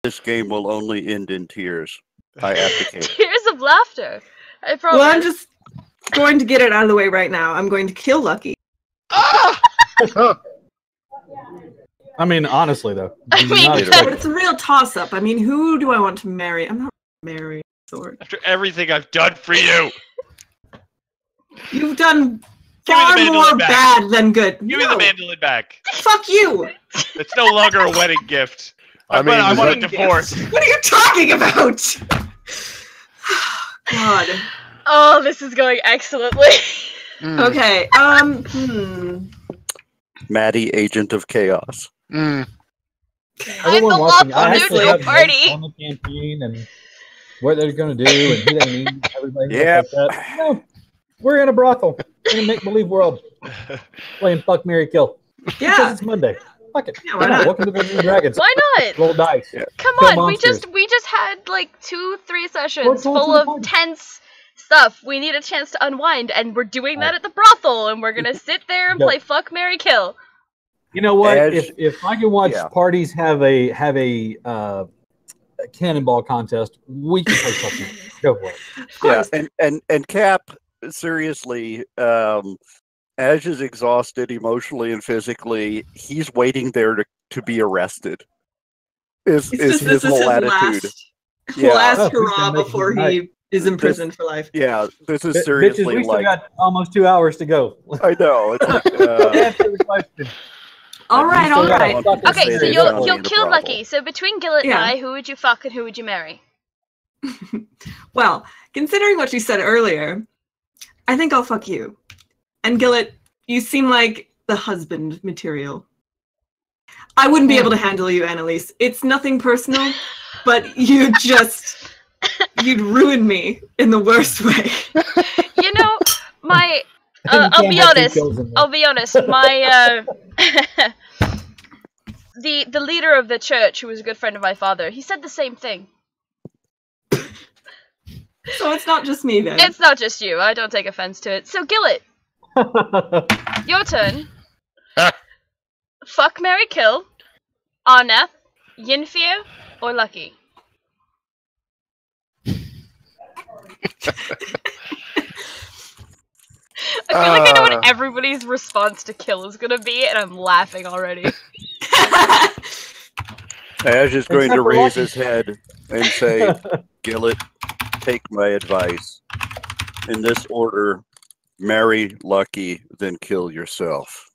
This game will only end in tears. I abdicate. Tears of laughter. I promise. Well, I'm just going to get it out of the way right now. I'm going to kill Lucky. I mean, honestly though. I mean, not that's- But it's a real toss-up. I mean, who do I want to marry? I'm not marrying Sword. After everything I've done for you. You've done Give me the far mandolin more back. bad than good. Give me the mandolin back. Fuck you! It's no longer a wedding gift. I mean, I is want a that- divorce. What are you talking about? God. Oh, this is going excellently. Okay. Maddie, Agent of Chaos. Everyone I'm the watching, lawful I actually neutral have notes party. on the campaign and what they're going to do and who they need. Everybody Yep. like that. No, we're in a brothel in a make-believe world, playing Fuck, Marry, Kill. Because Yeah. it's Monday. Fuck it. Yeah, why not? Welcome to Dungeons and Dragons. Why not? Roll dice. Come Kill on, monsters. we just had like 2-3 sessions Well, go to full the of party. tense stuff. We need a chance to unwind, and we're doing that at the brothel, and we're gonna sit there and Go. play Fuck, Marry, Kill. You know what? Edge- If I can watch Yeah. parties have a cannonball contest, we can play something. Go for it. Yeah, and Cap, seriously, Ash is exhausted emotionally and physically. He's waiting there to be arrested. Is This his whole attitude? Last Oh, please hurrah don't make before it he is imprisoned for life. Yeah, this is Bitches, seriously we still like. got almost 2 hours to go. I know. It's like, Answer the question. All right, still all got right. a fucking Okay, so minute. you'll in the kill brothel. Lucky. So between Gillet Yeah. and I, who would you fuck and who would you marry? Well, considering what you said earlier, I think I'll fuck you. And Gillet, you seem like the husband material. I wouldn't be able to handle you, Annalise. It's nothing personal, but you'd ruin me in the worst way. You know, my You I'll can't be have two honest. kills in there. I'll be honest. My the leader of the church, who was a good friend of my father, he said the same thing. So it's not just me then. It's not just you. I don't take offense to it. So Gillet, your turn. Fuck, marry, kill. Arneth, Yinfir, or Lucky. I feel like I know what everybody's response to kill is gonna be, and I'm laughing already. Ash is going Except to for raise Lucky. his head and say, Gillet, take my advice. In this order, marry Lucky, then kill yourself.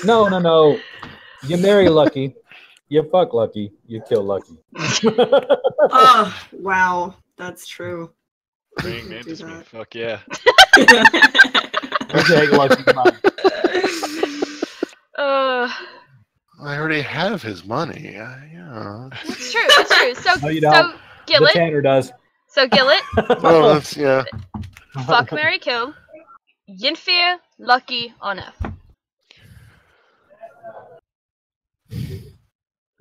No. You marry Lucky. You fuck Lucky. You kill Lucky. Oh, wow. That's true. Praying Do mantis me. that. Fuck yeah. Okay, Lucky, come on. I already have his money. Yeah. It's true. It's true. So, No, you so don't. The Gillet. Tanner does. So Gillet. Oh, that's yeah. Fuck, marry, kill. Yinfir, Lucky, Arneth.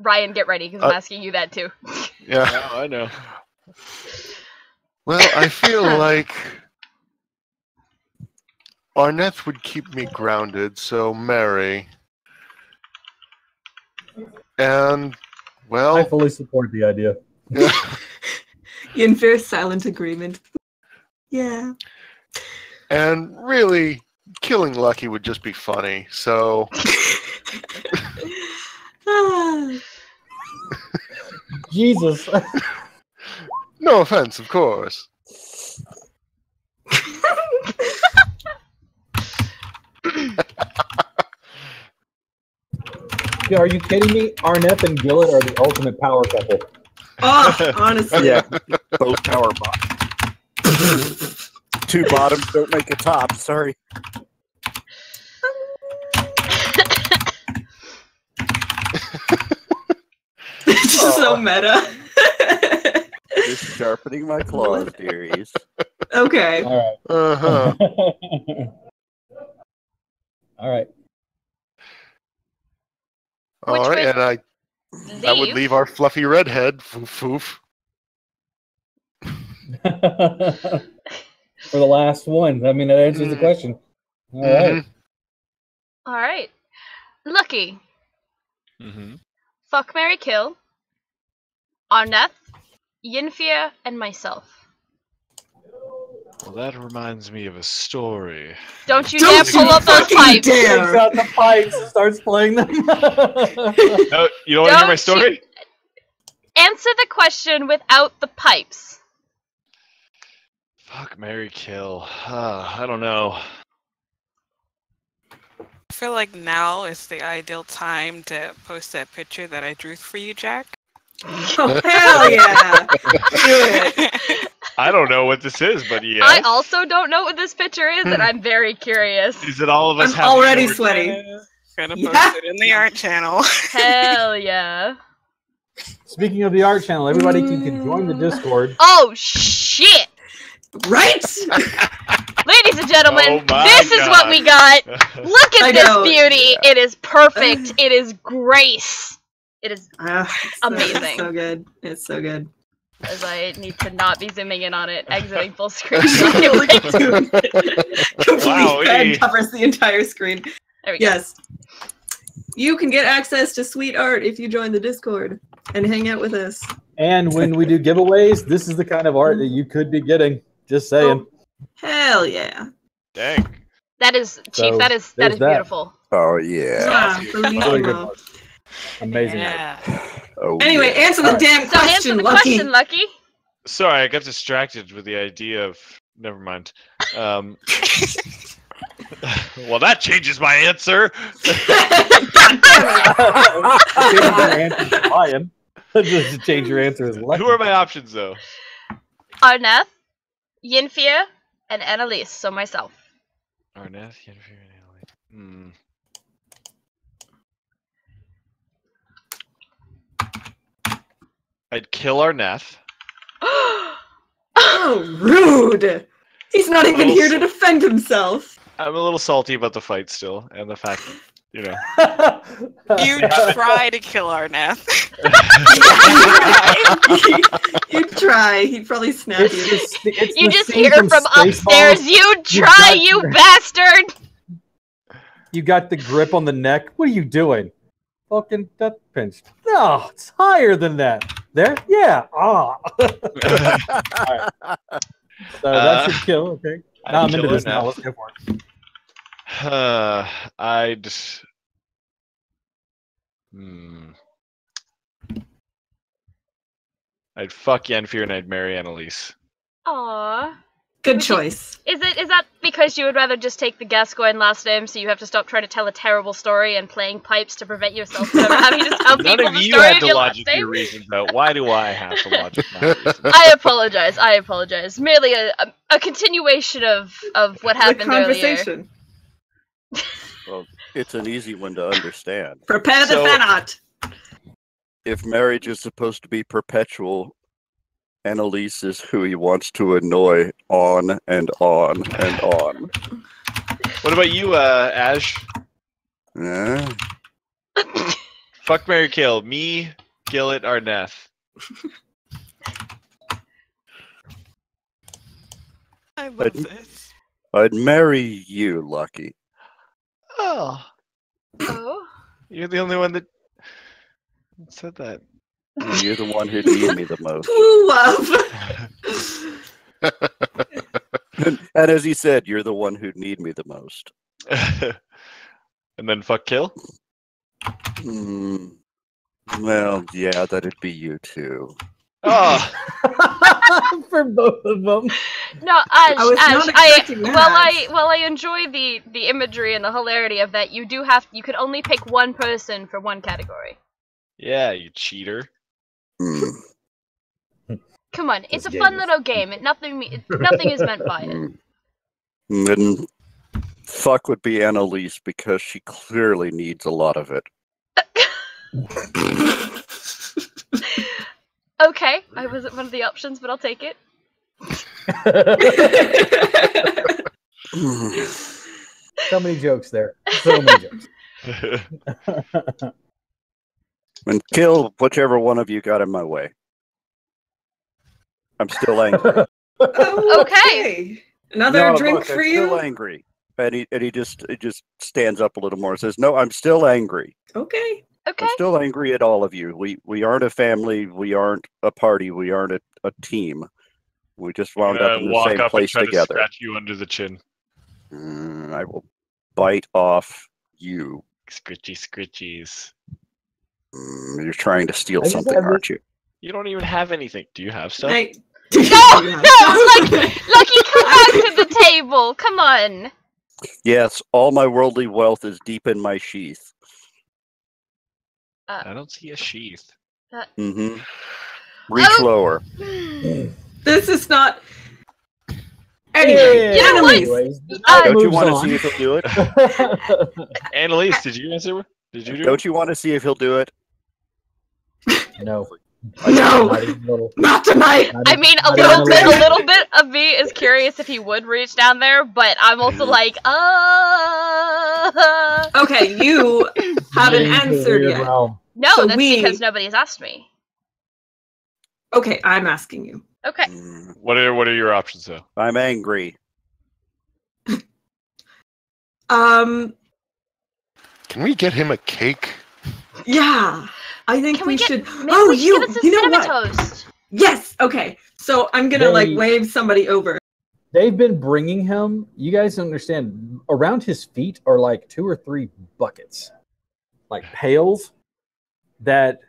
Ryan, get ready, because I'm asking you that too. Yeah. No, I know. Well, I feel like Arneth would keep me grounded, so marry. And, I well, fully support the idea. yeah, In fair silent agreement. Yeah. and really, killing Lucky would just be funny. So, Ah. Jesus. no offense, of course. Are you kidding me? Arneth and Gillet are the ultimate power couple. Oh, honestly. Yeah, both power bottoms. Two bottoms don't make a top, sorry. It's just so meta. Just sharpening my claws, dearies. Okay. All right. Uh-huh. All right. All Which right, would and I would leave our fluffy redhead, foof. For the last one. I mean, that answers the question. All right. Mhm. All right. Lucky. Mm-hmm. Fuck, marry, kill. Arneth, Yinfir, and myself. Well, that reminds me of a story. Don't you dare pull up those pipes! Takes out the pipes and starts playing them. No, you don't want to hear my story? Answer the question without the pipes. Fuck, marry, kill. I don't know. I feel like now is the ideal time to post that picture that I drew for you, Jack. Oh, hell yeah! Do it. I don't know what this is, but yeah. I also don't know what this picture is, and I'm very curious. Is it all of us? I'm already sweaty. Gonna post it in the art channel. Hell yeah. Speaking of the art channel, everybody can join the Discord. Oh, shit! Right? Ladies and gentlemen, Oh my this is what God. we got. Look I at this know. beauty. It is perfect. It is grace. It is It's amazing. so good. It's so good. As I need to not be zooming in on it, exiting full screen. Complete Wow, bag covers the entire screen. There we go. Yes. You can get access to sweet art if you join the Discord and hang out with us. And when we do giveaways, this is the kind of art that you could be getting. Just saying. Hell yeah. Dang. That is, Chief, So, that is there's that. beautiful. Oh yeah. Really Bellissimo. good. Amazing. Yeah. Oh, Anyway, yeah. answer the damn So answer question, the Lucky. question, Lucky. Sorry, I got distracted with the idea of. Never mind. Well, that changes my answer. Just change your answer as lucky. Who are my options, though? Arneth, Yinfia, and Annalise, so myself. Arneth, Yennefer, and Annalise. I'd kill Arneth. Oh, rude. He's not even here to defend himself. I'm a little salty about the fight still, and the fact that, you know. You try to kill Arneth. You'd try. He'd probably snap you. You just hear from upstairs, you try, you bastard! You got the grip on the neck. What are you doing? Fucking death pinched. No, it's higher than that. There? Yeah. Ah. Alright. So that's your kill, okay. Now I'm into this now. Let's go for it. I'd fuck Yennefer and I'd marry Annalise. Aww. Good choice. Is that because you would rather just take the Gascoigne last name so you have to stop trying to tell a terrible story and playing pipes to prevent yourself from ever having to tell None people of the you story had of to your last logic name? your reasons out. Why do I have to logic my reasons? I apologize. Merely a continuation of what happened earlier. Conversation. Well, it's an easy one to understand. Prepare the fanart. If marriage is supposed to be perpetual, Annalise is who he wants to annoy on and on and on. What about you, Ash? Yeah. Fuck, marry, kill. Me, Gillet, Arneth. I love this. I'd marry you, Lucky. Oh. Oh? You're the only one that said that. You're the one who need me the most. Love. And as he said, you're the one who need me the most. And then fuck, kill? Well, yeah, that'd be you too. Oh. For both of them. No, Ash, I was not expecting that. while I enjoy the imagery and the hilarity of that, you can only pick one person for one category. Yeah, you cheater. Come on, it's a This fun game little game. Nothing is meant by it. Then fuck would be Annalise because she clearly needs a lot of it. Okay, I wasn't one of the options, but I'll take it. So many jokes there. So many jokes. And kill whichever one of you got in my way. I'm still angry. Okay. Another No, drink look, for I'm you? still angry. And he just stands up a little more and says, "No, I'm still angry. Okay. Okay. I'm still angry at all of you. We aren't a family. We aren't a party. We aren't a team. We just I'm wound up in gonna the walk same up and place try to together. scratch you under the chin. I will bite off you. Scritchy scritchies. You're trying to steal I just something, have aren't you? You don't even have anything. Do you have stuff? I, No, Lucky, come back to the table. Come on. Yes, all my worldly wealth is deep in my sheath. I don't see a sheath. Mm-hmm. Reach lower. This is not. Anyway, Yeah. Annalise. Anyways, Don't you moves want to on. see if he'll do it? Annalise, did you answer? Did you do Don't it? you want to see if he'll do it? No. No, Not even a little. not tonight. I mean, a little bit of me is curious if he would reach down there, but I'm also like, Okay, you haven't Getting into a answered weird yet. realm. No, So that's we- because nobody's asked me. Okay, I'm asking you. Okay. What are your options though? I'm angry. Can we get him a cake? Yeah, I think Can we we get? should. Maybe Oh, we should you give us a know cinnamon what? toast. Yes. Okay. So I'm gonna like They- wave somebody over. They've been bringing him. You guys don't understand. Around his feet are like 2 or 3 buckets, like pails, that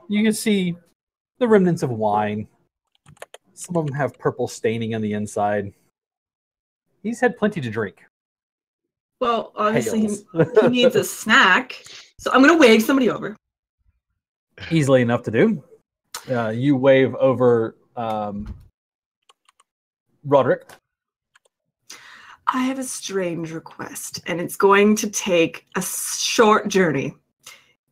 you can see the remnants of wine. Some of them have purple staining on the inside. He's had plenty to drink. Well, obviously Pails. he needs a snack. So I'm gonna wave somebody over. Easily enough to do. You wave over Roderick. I have a strange request, and it's going to take a short journey.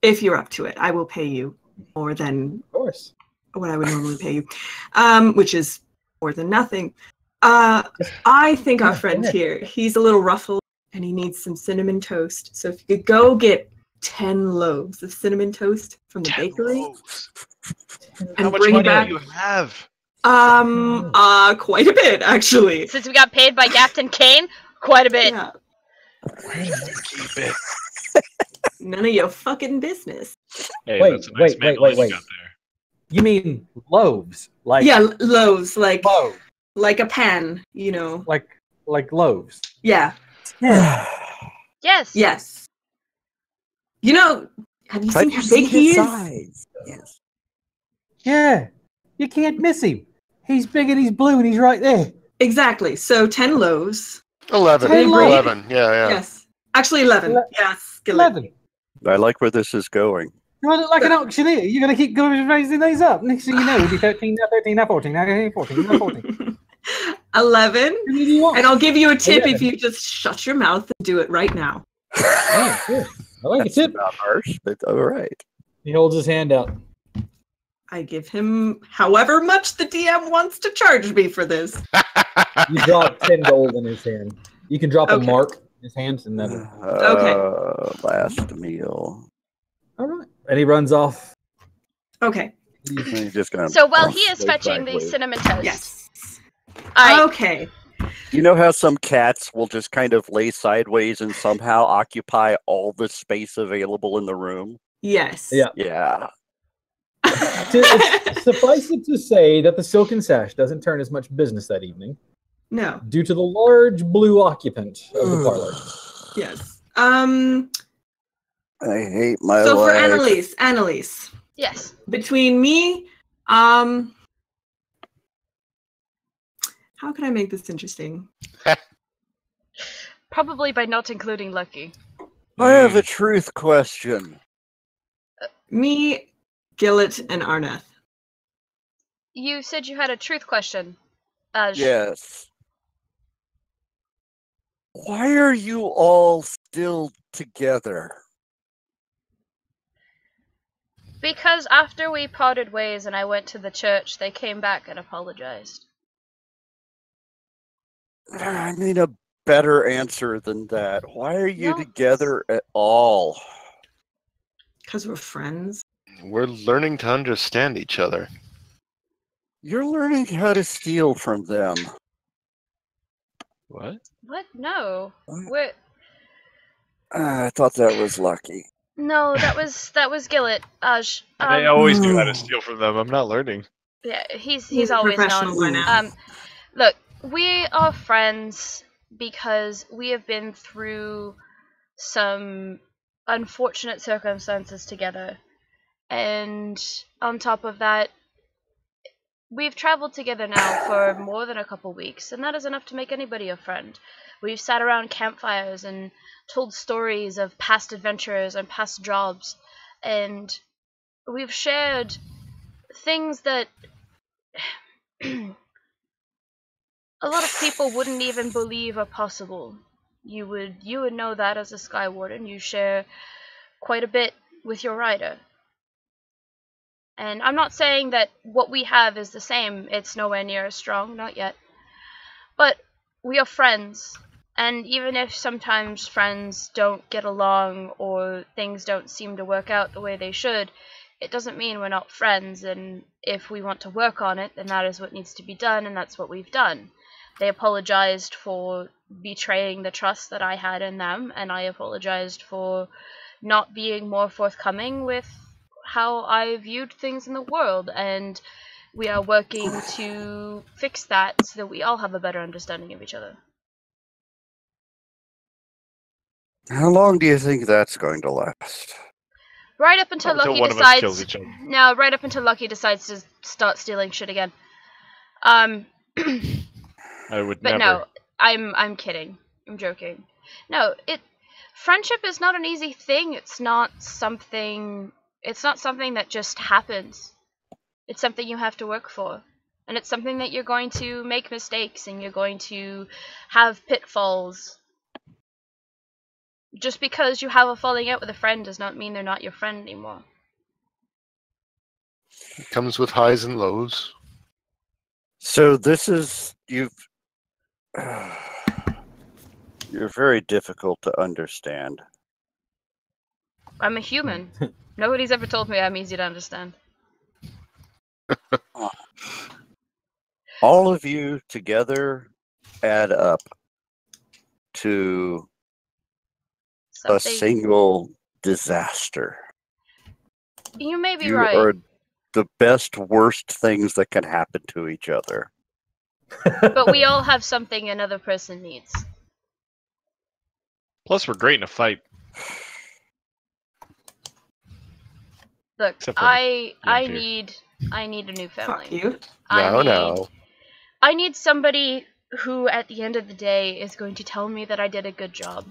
If you're up to it, I will pay you more than Of course. what I would normally pay you, which is more than nothing. I think our friend here, he's a little ruffled, and he needs some cinnamon toast. So if you could go get 10 loaves of cinnamon toast from the bakery How and much bring money back do you have? quite a bit actually. Since we got paid by Captain Kane, quite a bit. Yeah, Where did you keep it? none of your fucking business. Hey, Wait, that's a nice wait, mandolin wait. you got there. You mean loaves? Like Yeah, loaves like loaves, a pan, you know. like loaves. Yeah. Yeah. Yes. Yes. You know, have you seen how big he is? Yes. Yeah. You can't miss him. He's big and he's blue and he's right there. Exactly. So 10 loaves. 11. 10 loaves. 11. Yeah. Yes. Actually 11. Yes. Skillet. 11. I like where this is going. You want it like an auctioneer. You're going to keep going raising these up. Next thing you know, it'll be 13, now 13, now 14, now 14, now 14. 11. How many do you want? And I'll give you a tip 11. if you just shut your mouth and do it right now. Oh, sure. I like a That's tip. not harsh, but all right. He holds his hand out. I give him however much the DM wants to charge me for this. You drop 10 gold in his hand. You can drop Okay. a mark in his hand and then. Last meal. All right. And he runs off. Okay. He's just gonna So while he is wait fetching the sideways. cinnamon toast, Yes. I Okay. You know how some cats will just kind of lay sideways and somehow occupy all the space available in the room? Yes. Yeah. Yeah. Suffice it to say that the silken sash doesn't turn as much business that evening No. due to the large blue occupant of the parlor. Yes. I hate my So for life. Annalise, yes. between me, how can I make this interesting? Probably by not including Lucky. I have a truth question. Me, Gillet, and Arneth. You said you had a truth question. Yes. Why are you all still together? Because after we parted ways and I went to the church, they came back and apologized. I need a better answer than that. Why are you No. together at all? Because we're friends. We're learning to understand each other. You're learning how to steal from them. What? What? No. What? We're... I thought that was Lucky. No, that was Gillet. I always knew how to steal from them. I'm not learning. Yeah, He's he's a always professional by known. now. Look, we are friends because we have been through some unfortunate circumstances together. And on top of that, we've traveled together now for more than a couple weeks, and that is enough to make anybody a friend. We've sat around campfires and told stories of past adventures and past jobs, and we've shared things that a lot of people wouldn't even believe are possible. You would know that as a Sky Warden. You share quite a bit with your rider. And I'm not saying that what we have is the same. It's nowhere near as strong, not yet. But we are friends. And even if sometimes friends don't get along or things don't seem to work out the way they should, it doesn't mean we're not friends. And if we want to work on it, then that is what needs to be done, and that's what we've done. They apologized for betraying the trust that I had in them, and I apologized for not being more forthcoming with how I viewed things in the world, and we are working to fix that so that we all have a better understanding of each other. How long do you think that's going to last? Right up until Until Lucky one of us kills decides. each other. No, right up until Lucky decides to start stealing shit again. I would But never. no, I'm kidding. I'm joking. No, friendship is not an easy thing. It's not something that just happens. It's something you have to work for. And it's something that you're going to make mistakes and you're going to have pitfalls. Just because you have a falling out with a friend does not mean they're not your friend anymore. It comes with highs and lows. So this is you're very difficult to understand. I'm a human. Nobody's ever told me I'm easy to understand. All of you together add up to a single disaster. You may be You right. are the best, worst things that can happen to each other. But we all have something another person needs. Plus, we're great in a fight. Look, Except for I Ian need a new family. Fuck you. I need somebody who, at the end of the day, is going to tell me that I did a good job.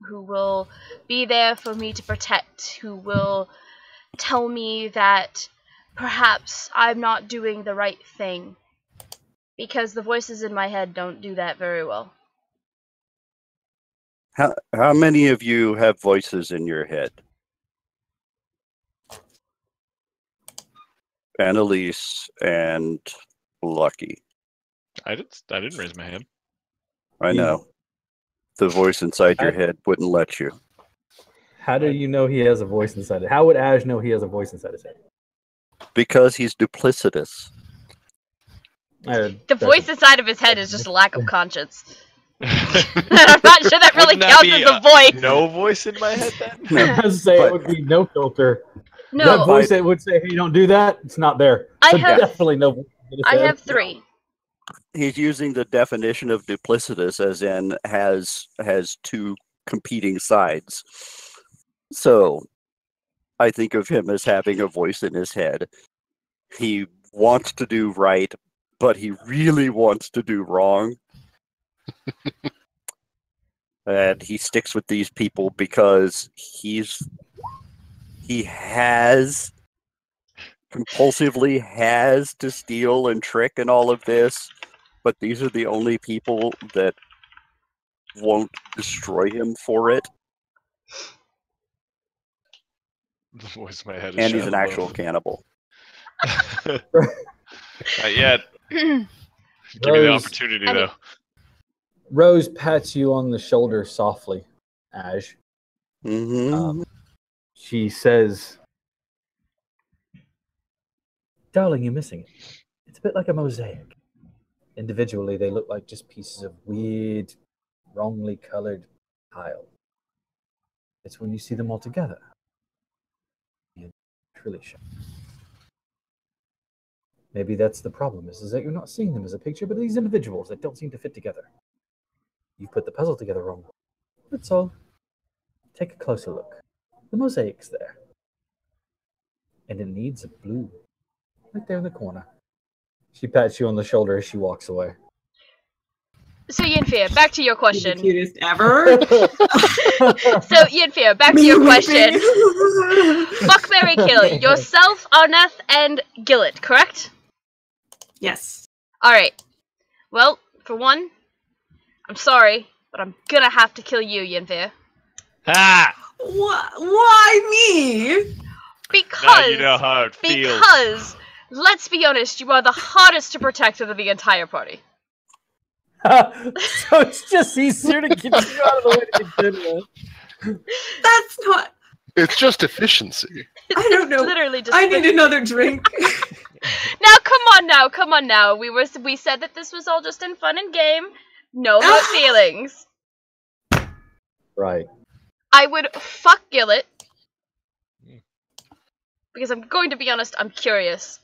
Who will be there for me to protect. Who will tell me that perhaps I'm not doing the right thing. Because the voices in my head don't do that very well. How many of you have voices in your head? Annalise and Lucky. I didn't raise my hand. I know. The voice inside your head wouldn't let you. How do you know he has a voice inside it? How would Ash know he has a voice inside his head? Because he's duplicitous. The voice inside of his head is just a lack of conscience. I'm not sure that really counts as a voice. No voice in my head then? I was say it would be no filter. No. That voice that would say, "Hey, don't do that." It's not there. So definitely no voice in his I head. have 3. He's using the definition of duplicitous as in has 2 competing sides. So I think of him as having a voice in his head. He wants to do right, but he really wants to do wrong. And he sticks with these people because he compulsively has to steal and trick and all of this, but these are the only people that won't destroy him for it. The voice in my head is And he's Shia an LaBeouf. actual cannibal. Not yet. Give me the opportunity, though. Rose pats you on the shoulder softly, Ash. Mm-hmm. She says, "Darling, you're missing it. It's a bit like a mosaic. Individually, they look like just pieces of weird, wrongly colored tile. It's when you see them all together, you truly shine. Maybe that's the problem, is that you're not seeing them as a picture, but these individuals that don't seem to fit together. You put the puzzle together wrong. That's all. Take a closer look. The mosaic's there. And it needs a blue. Right there in the corner. She pats you on the shoulder as she walks away. So, Yenfear, back to your question. The cutest ever. So, Yenfear, back to your question. Fuck, marry, kill. Yourself, Arneth, and Gillet, correct? Yes. Alright. Well, for one, I'm sorry, but I'm gonna have to kill you, Yenfear. Ah! Why me? Because, now you know how it feels. Because, let's be honest, you are the hardest to protect of the entire party. So it's just easier to get you out of the way to begin with. That's not. It's just efficiency. I don't know. Literally just. I need another drink. Now, come on now. We said that this was all just in fun and game. No hurt feelings. Right. I would fuck Gillet. Because I'm going to be honest, I'm curious.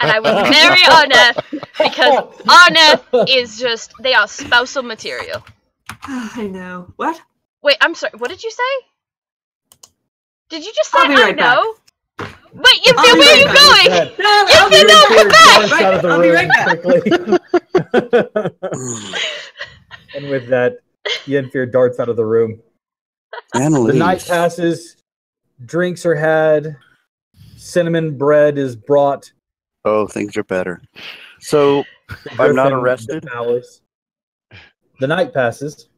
And I would marry Arneth because Arneth is just, they are spousal material. I know. What? Wait, I'm sorry, what did you say? Did you just say I'll be right back. Wait, Yenfear, where are you going? Yenfear, no, come back! I'll be right back. And with that, Yenfear darts out of the room. Annalise. The night passes, drinks are had, cinnamon bread is brought. Oh, things are better. So, I'm not arrested? The night passes.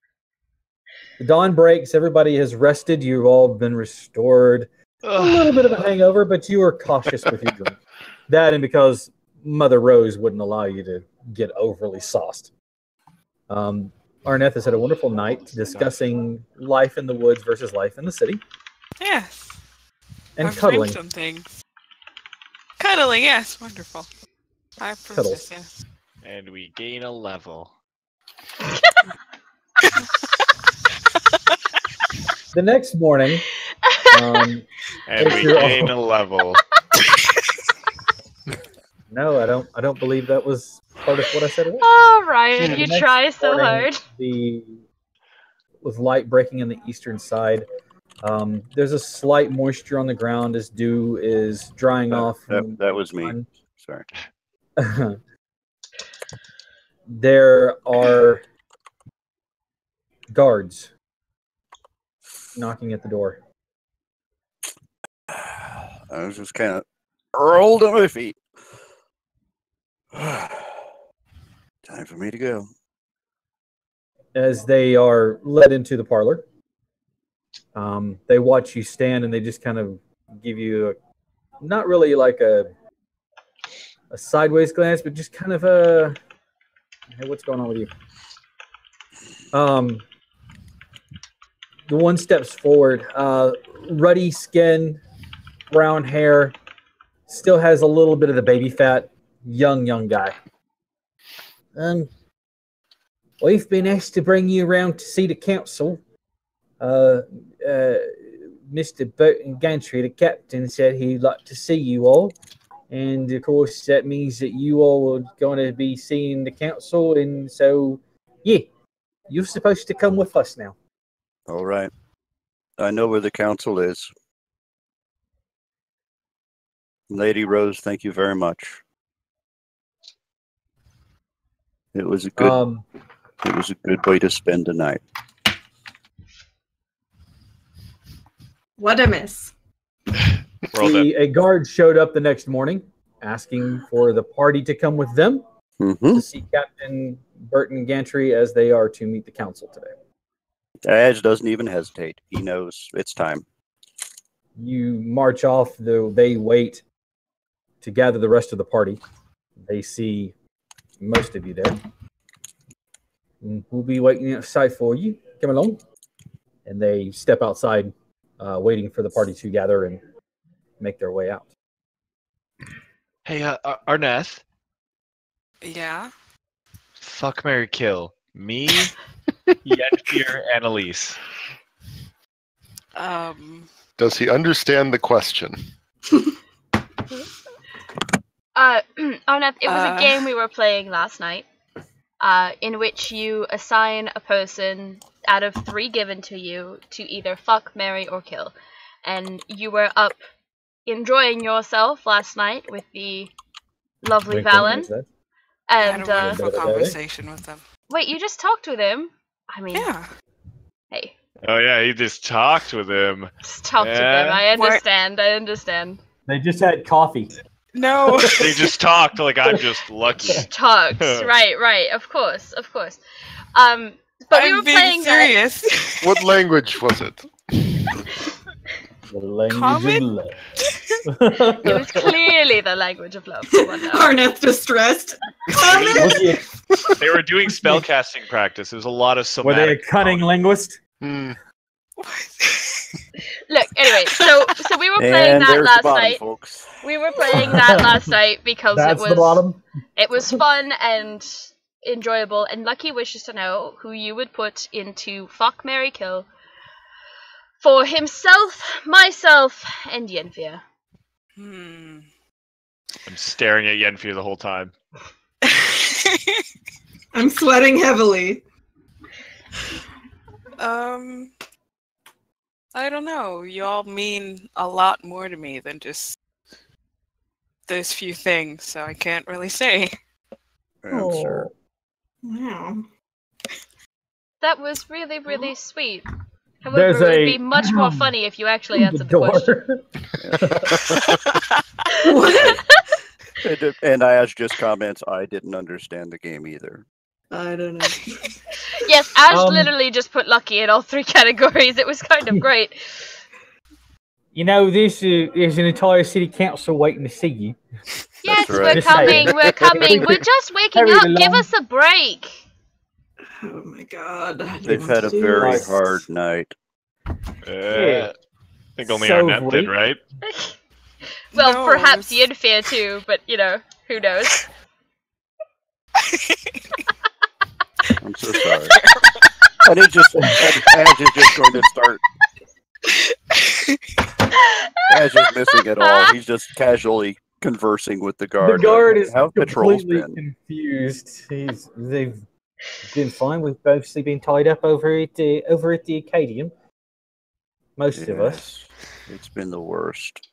The dawn breaks. Everybody has rested. You've all been restored. A little bit of a hangover, but you are cautious with your drink. That and because Mother Rose wouldn't allow you to get overly sauced. Arneth has had a wonderful night discussing life in the woods versus life in the city. Yes. And I've cuddling. some things. Cuddling, yes, wonderful. I Cuddles. yes. And we gain a level. The next morning, and we gain a level. No, I don't believe that was part of what I said. Oh, Ryan, you The try next so morning, hard. With light breaking on the eastern side, there's a slight moisture on the ground as dew is drying off. That was me. Sorry. There are guards knocking at the door. I was just kind of rolled on my feet. Time for me to go. As they are led into the parlor, they watch you stand and they just kind of give you not really like a sideways glance, but just kind of a, hey, what's going on with you? The one steps forward, ruddy skin, brown hair, still has a little bit of the baby fat, young guy. We've been asked to bring you around to see the council. Mr. Burton Gantry, the captain, said he'd like to see you all. And, of course, that means that you all are going to be seeing the council. And so, yeah, you're supposed to come with us now. All right. I know where the council is. Lady Rose, thank you very much. It was a good way to spend the night. What a miss. A guard showed up the next morning asking for the party to come with them to see Captain Burton Gantry as they are to meet the council today. Edge doesn't even hesitate. He knows it's time. You march off, though they wait to gather the rest of the party. They see most of you there. We'll be waiting outside for you. Come along. And they step outside, waiting for the party to gather and make their way out. Hey, Arneth. Yeah? Fuck, marry, kill. Me, Yenfear, Annalise. Does he understand the question? Arnath, it was a game we were playing last night, in which you assign a person out of 3 given to you to either fuck, marry, or kill. And you were up enjoying yourself last night with the lovely Valen. I had And, a wonderful conversation with them. wait, you just talked with him? I mean, Yeah. hey, Oh yeah, he just talked with him. just talked with Yeah. him. I understand. They just had coffee. No. They just talked like I'm just lucky. Talks, right, of course. But we I'm were being playing serious. What language was it? The language Common? of love. It was clearly the language of love. Come on now. Arnath distressed. They were doing spellcasting practice. There's a lot of Were somatic. they a cunning linguist? Look, anyway, so we were playing And that there's the last bottom, night. folks. We were playing that last night because That's it the bottom. was fun and enjoyable. And Lucky wishes to know who you would put into fuck, marry, kill for himself, myself, and Yenfia. I'm staring at Yenfia the whole time. I'm sweating heavily. I don't know. Y'all mean a lot more to me than just those few things, so I can't really say. Answer. Wow. That was really, really sweet. However, There's it would a- be much more funny if you actually answered the question. What? And Ash just comments, I didn't understand the game either. I don't know. Yes, Ash literally just put Lucky in all 3 categories. It was kind of great. You know, there's an entire city council waiting to see you. Yes, right. we're coming. We're just waking Hurry up. along. Give us a break. Oh my god. I They've didn't had a do very this. hard night. I think only So Arnett did, great. right? Well, No, perhaps it Yenfia too, but you know, who knows? I'm so sorry. And Ash is just going to start. Ash is missing it all. He's just casually conversing with the guard. The guard is How patrol's completely been? confused. They've been fine. We've mostly been tied up over at the Acadium. Most of us. Yes, it's been the worst.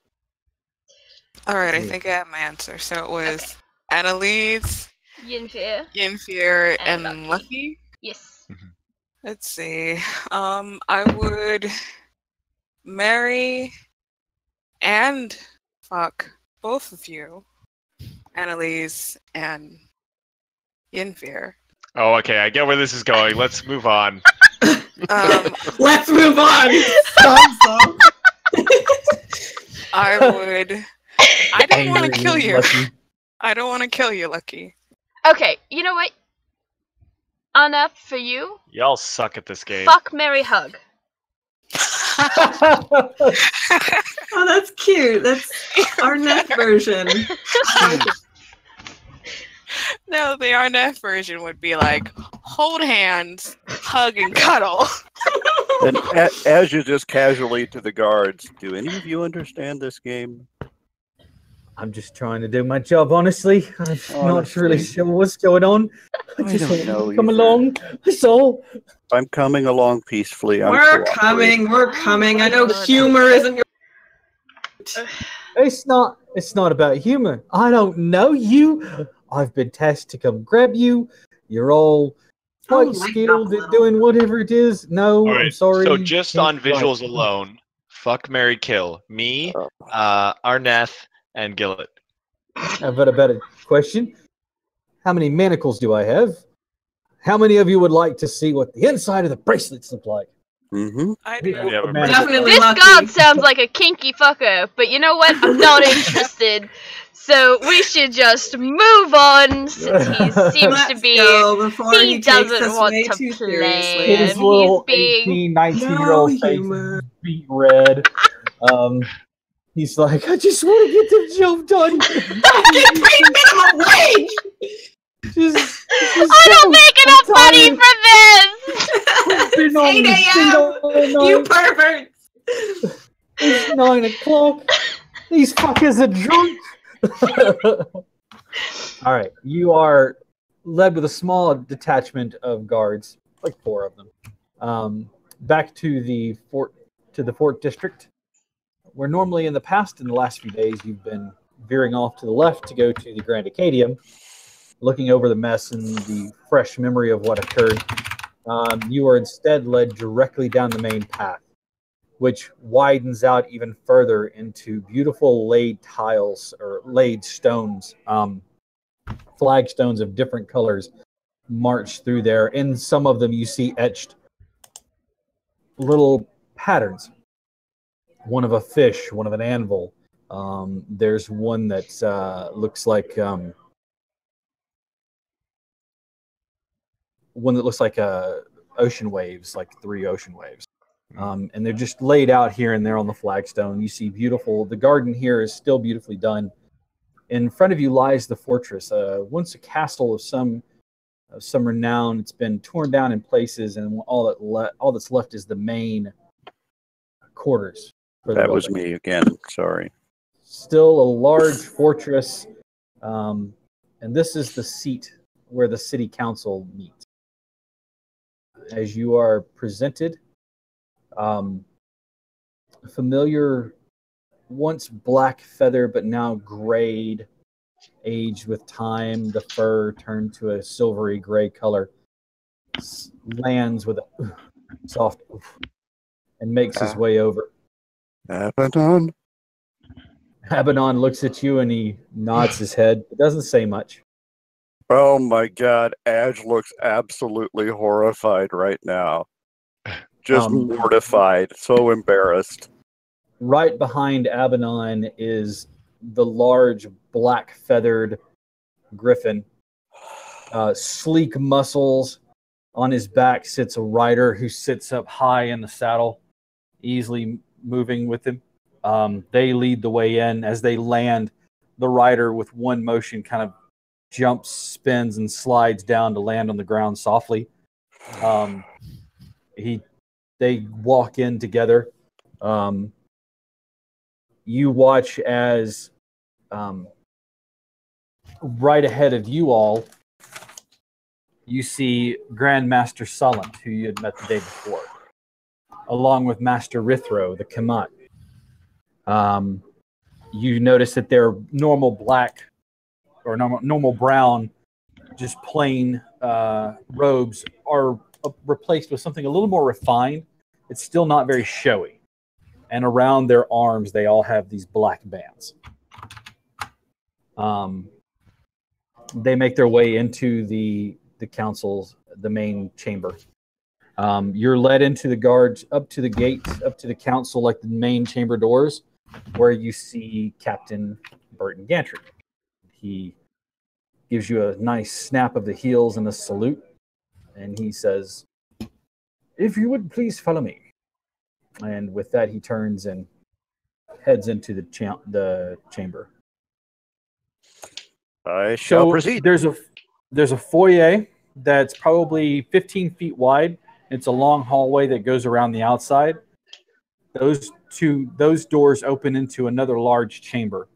Alright, I think I have my answer. So it was Annalise, Yenfia. Yenfir, And and Lucky. Lucky. Yes. Let's see. I would marry and fuck both of you, Annalise and Yenfir. Oh, okay. I get where this is going. Let's move on. Let's move on. Stop. I would. I don't want to kill you. Lucky. I don't want to kill you, Lucky. Okay, you know what? Anna, for you, Y'all suck at this game. fuck, marry, hug. Oh, that's cute. That's our net version. No, the Arnett version would be like hold hands, hug, and cuddle. And as you just casually to the guards, do any of you understand this game? I'm just trying to do my job, honestly. I'm not Honestly. really sure what's going on. I I just don't want know to come either. along. That's all. I'm coming along peacefully. I'm We're cooperating. coming. We're coming. I know God. humor isn't your. It's not about humor. I don't know you. I've been tasked to come grab you. You're all quite lighten up a skilled at little. doing whatever it is. No, All I'm right. sorry. So just Can't on visuals write. alone, fuck, marry, kill. Me, Arneth, and Gillet. I've got a better question. How many manacles do I have? How many of you would like to see what the inside of the bracelets look like? Mm-hmm. I do. Yeah, but- Definitely This lucky. god sounds like a kinky fucker, but you know what? I'm not interested. So we should just move on since he seems Let's to be. go before He takes doesn't us want way to too play. seriously. His And little he's being 18, 19-year-old No face humor. is beat red. He's like, I just want to get the job done. Get paid minimum wage. Just I don't go. make enough money for this! Been on 8 the street a.m. all You night. perverts. It's 9 o'clock. These fuckers are drunk. All right, you are led with a small detachment of guards, like 4 of them, back to the fort district, where normally in the past, in the last few days, you've been veering off to the left to go to the Grand Acadium, looking over the mess and the fresh memory of what occurred. You are instead led directly down the main path, which widens out even further into beautiful laid tiles or laid stones, flagstones of different colors march through there. In some of them, you see etched little patterns. One of a fish, one of an anvil. There's one that looks like ocean waves, like 3 ocean waves. And they're just laid out here and there on the flagstone. You see beautiful. The garden here is still beautifully done. In front of you lies the fortress, once a castle of some renown. It's been torn down in places, and all that's left is the main quarters. That was me again. Sorry. Still a large fortress, and this is the seat where the city council meets. As you are presented, familiar, once black feather, but now grayed, aged with time. The fur turned to a silvery gray color. Lands with a soft oof, and makes his way over. Abaddon. Abaddon looks at you and he nods his head. It doesn't say much. Oh my God, Aj looks absolutely horrified right now. Just mortified, so embarrassed. Right behind Abaddon is the large black feathered griffin. Sleek muscles. On his back sits a rider who sits up high in the saddle, easily moving with him. They lead the way in. As they land, the rider with one motion kind of jumps, spins, and slides down to land on the ground softly. They walk in together. You watch as right ahead of you all, you see Grandmaster Sullant, who you had met the day before, along with Master Rithro, the Kamat. You notice that their normal black or normal brown, just plain robes are replaced with something a little more refined. It's still not very showy. And around their arms, they all have these black bands. They make their way into the council's, the main chamber. You're led into the guards, up to the gate, up to the council, like the main chamber doors, where you see Captain Burton Gantry. He gives you a nice snap of the heels and a salute, and he says, "If you would please follow me." And with that, he turns and heads into the chamber. I shall proceed. There's a foyer that's probably 15 feet wide. It's a long hallway that goes around the outside. Those doors open into another large chamber.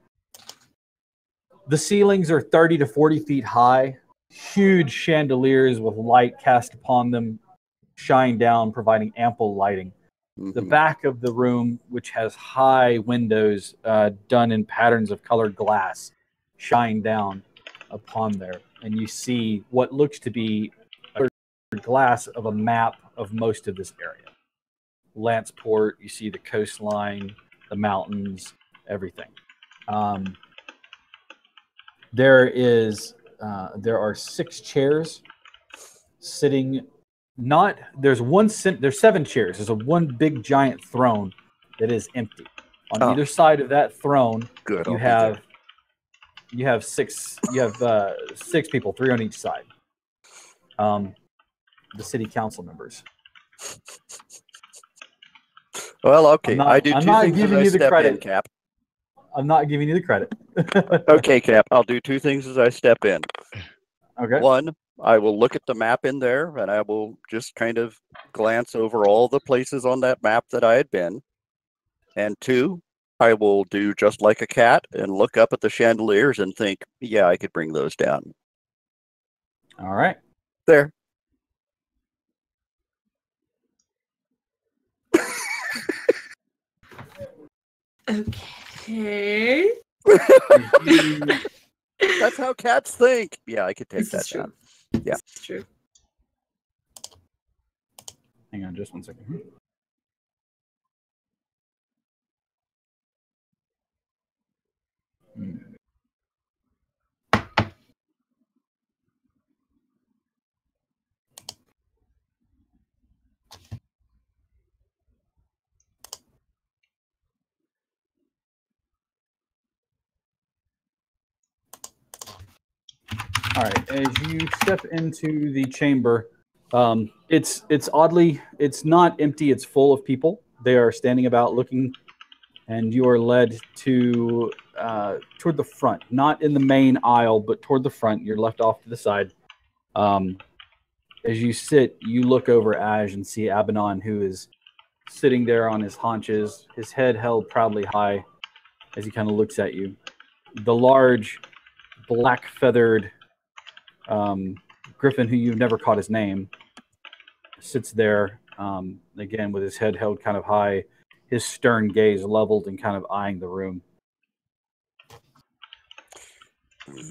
The ceilings are 30 to 40 feet high. Huge chandeliers with light cast upon them shine down, providing ample lighting. The back of the room, which has high windows done in patterns of colored glass, shine down upon there. And you see what looks to be a glass of a map of most of this area. Lanceport, you see the coastline, the mountains, everything. There are 6 chairs sitting. There's 7 chairs. There's one big giant throne that is empty. On either side of that throne, you have 6 people, 3 on each side. The city council members. Well, okay. I do 2 things as I step in, Cap. I'm not giving you the credit. Okay, Cap. I'll do 2 things as I step in. Okay. 1, I will look at the map in there, and I will just kind of glance over all the places on that map that I had been. And 2, I will do just like a cat and look up at the chandeliers and think, yeah, I could bring those down. All right. There. Okay. That's how cats think. Yeah, I could take This is that down. true. Yeah. This is true. Hang on just 1 second. All right, as you step into the chamber, it's oddly, it's not empty, it's full of people. They are standing about looking, and you are led to toward the front, not in the main aisle, but toward the front. You're left off to the side. As you sit, you look over Ash and see Abaddon, who is sitting there on his haunches, his head held proudly high as he kind of looks at you. The large, black-feathered griffin, who you've never caught his name, sits there, again, with his head held kind of high, his stern gaze leveled and kind of eyeing the room.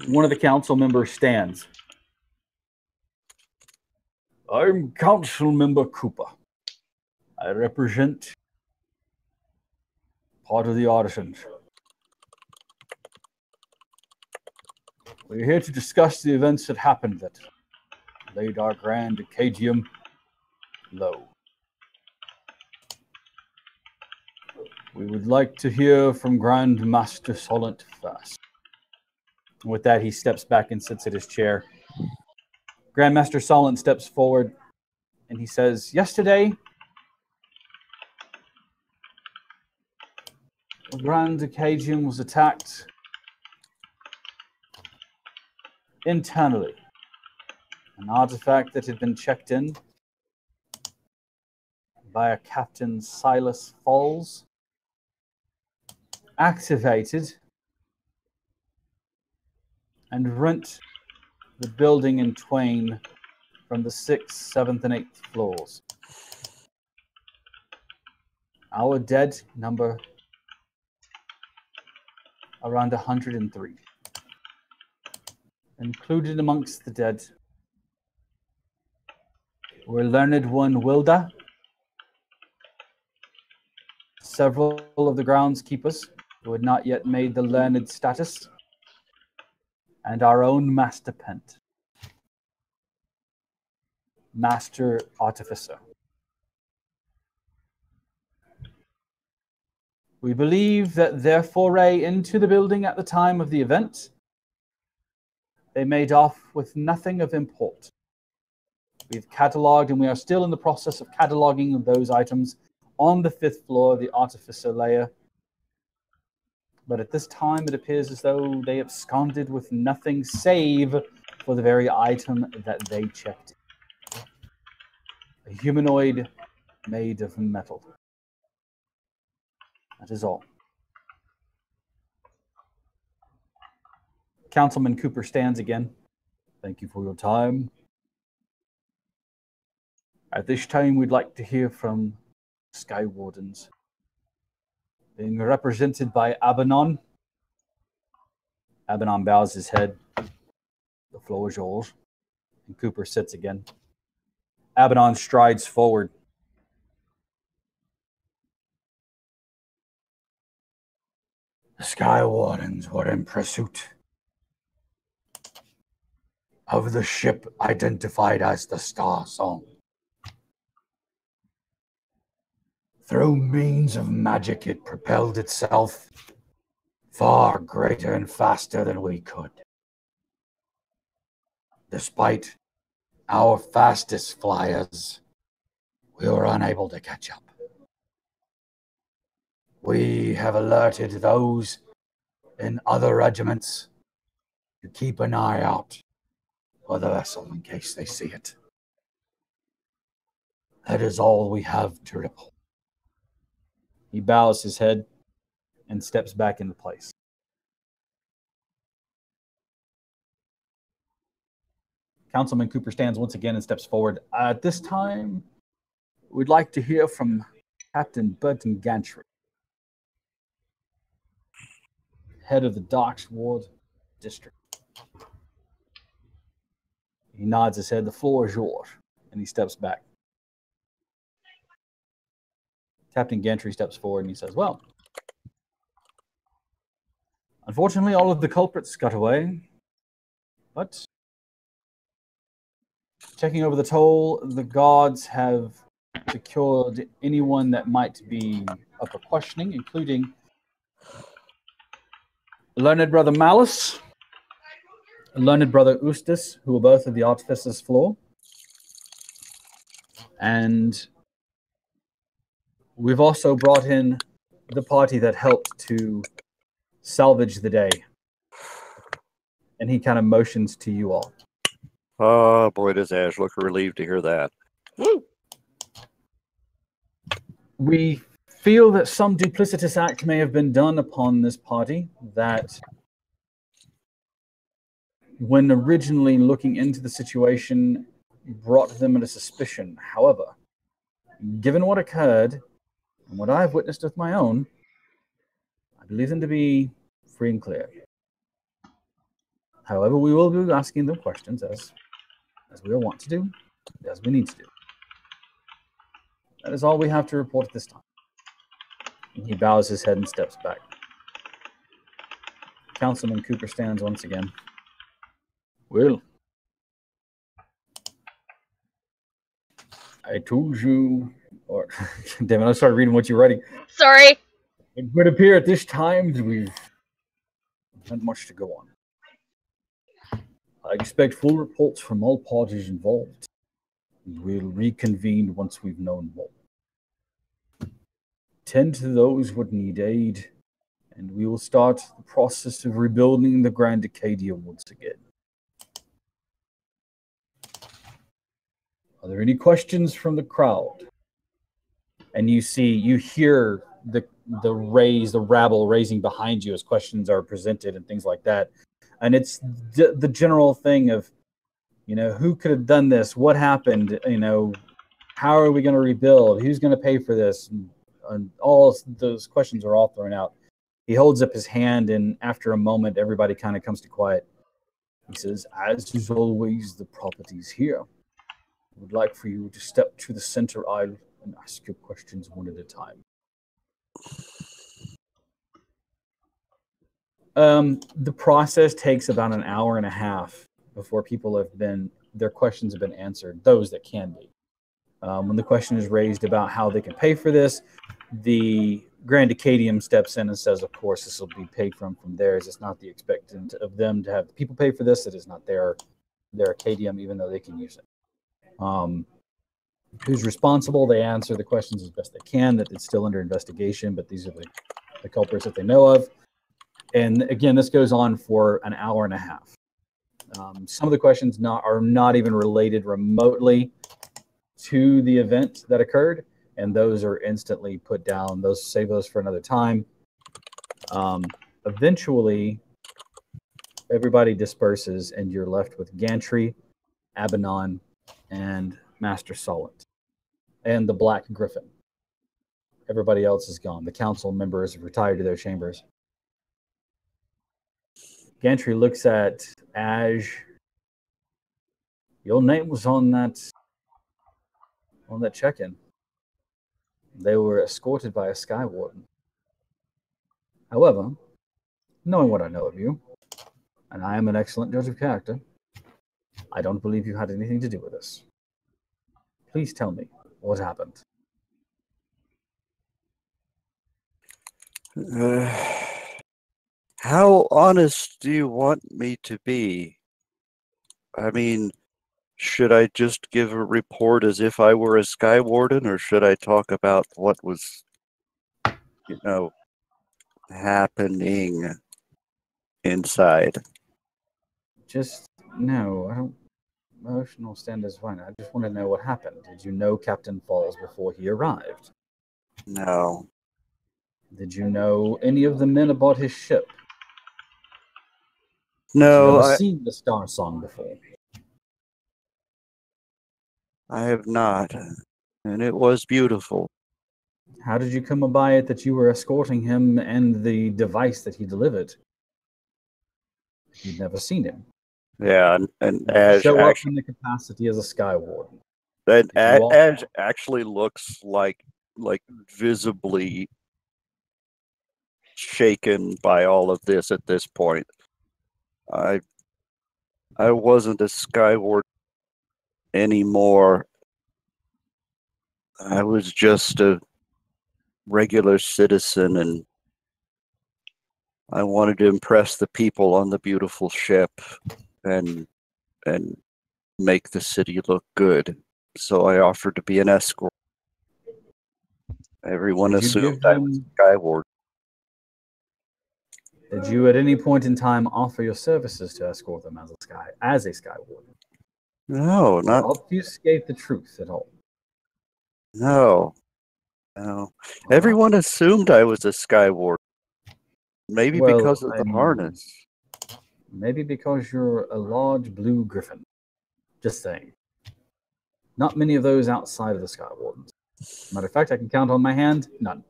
One of the council members stands. I'm Council Member Cooper. I represent part of the artisans. We're here to discuss the events that happened that laid our Grand Acadium low. We would like to hear from Grand Master Solent first. And with that, he steps back and sits at his chair. Grandmaster Solent steps forward and he says, yesterday, the Grand Acadium was attacked internally. An artifact that had been checked in by a Captain Silas Falls activated and rent the building in twain from the 6th, 7th, and 8th floors. Our dead number around 103. Included amongst the dead were Learned One Wilda, several of the groundskeepers who had not yet made the learned status, and our own Master Pent, Master Artificer. We believe that their foray into the building at the time of the event, they made off with nothing of import. We've catalogued, and we are still in the process of cataloging those items on the 5th floor of the Artificer layer. But at this time, it appears as though they absconded with nothing save for the very item that they checked. A humanoid made of metal. That is all. Councilman Cooper stands again. Thank you for your time. At this time, we'd like to hear from Sky Wardens, being represented by Abaddon. Abaddon bows his head. The floor is yours. And Cooper sits again. Abaddon strides forward. The Sky Wardens were in pursuit of the ship identified as the Star Song. Through means of magic, it propelled itself far greater and faster than we could. Despite our fastest flyers, we were unable to catch up. We have alerted those in other regiments to keep an eye out for the vessel in case they see it. That is all we have to report. He bows his head. and steps back into place. Councilman Cooper stands once again and steps forward. At this time, we'd like to hear from Captain Burton Gantry, head of the Docks Ward District. He nods his head. The floor is yours. And he steps back. Captain Gantry steps forward and he says, well, unfortunately, all of the culprits got away. But checking over the toll, the guards have secured anyone that might be up for questioning, including Learned Brother Malice, Learned Brother Eustace, who were both at the Artificer's floor. And we've also brought in the party that helped to salvage the day. And he kind of motions to you all. Oh, boy, does Ash look relieved to hear that. Woo! We feel that some duplicitous act may have been done upon this party, that when originally looking into the situation, brought them into suspicion. However, given what occurred, and what I've witnessed with my own, I believe them to be free and clear. However, we will be asking them questions as we are wont to do, as we need to do. That is all we have to report at this time. And he bows his head and steps back. Councilman Cooper stands once again. Well, I told you, or damn it, I started reading what you're writing. Sorry. It would appear at this time that we've not much to go on. I expect full reports from all parties involved. We'll reconvene once we've known more. Tend to those who need aid, and we will start the process of rebuilding the Grand Acadia once again. Are there any questions from the crowd? And you hear the rabble raising behind you as questions are presented and things like that. And it's the general thing of, who could have done this? What happened? How are we going to rebuild? Who's going to pay for this? And all those questions are all thrown out. He holds up his hand, and after a moment, everybody kind of comes to quiet. He says, as is always, the property's here. I would like for you to step to the center aisle and ask your questions one at a time. The process takes about an hour and a half before their questions have been answered, those that can be. When the question is raised about how they can pay for this, the Grand Acadium steps in and says, of course, this will be paid from theirs. It's not the expectant of them to have the people pay for this. It is not their Acadium, even though they can use it. Who's responsible? They answer the questions as best they can, that it's still under investigation, but these are the culprits that they know of. And again, this goes on for an hour and a half. Some of the questions are not even related remotely to the event that occurred, and those are instantly put down. Save those for another time. Eventually, everybody disperses, and you're left with Gantry, Abaddon, and Master Solent, and the Black Griffin. Everybody else is gone. The council members have retired to their chambers. Gantry looks at Ash. Your name was on that check-in. They were escorted by a Sky Warden. However, knowing what I know of you, and I am an excellent judge of character, I don't believe you had anything to do with this. Please tell me what happened. How honest do you want me to be? I mean, should I just give a report as if I were a Sky Warden, or should I talk about what was, happening inside? No, I don't. Emotional stand is fine. I just want to know what happened. Did you know Captain Falls before he arrived? No. Did you know any of the men aboard his ship? No, Have you ever seen the Star Song before? I have not. And it was beautiful. How did you come by it that you were escorting him and the device that he delivered? You'd never seen him. Yeah, and Ash show up actually, in the capacity as a Sky Warden. and Ash actually looks like visibly shaken by all of this at this point. I wasn't a Sky Warden anymore. I was just a regular citizen, and I wanted to impress the people on the beautiful ship and make the city look good. So I offered to be an escort. Everyone Did you assumed give I was a Sky Warden. Did you at any point in time offer your services to escort them as a Sky Warden? No, not obfuscate the truth at all. No. Everyone assumed I was a Sky Warden. Maybe because of the harness. Maybe because you're a large blue griffin. Just saying. Not many of those outside of the Sky Wardens. Matter of fact, I can count on my hand, none.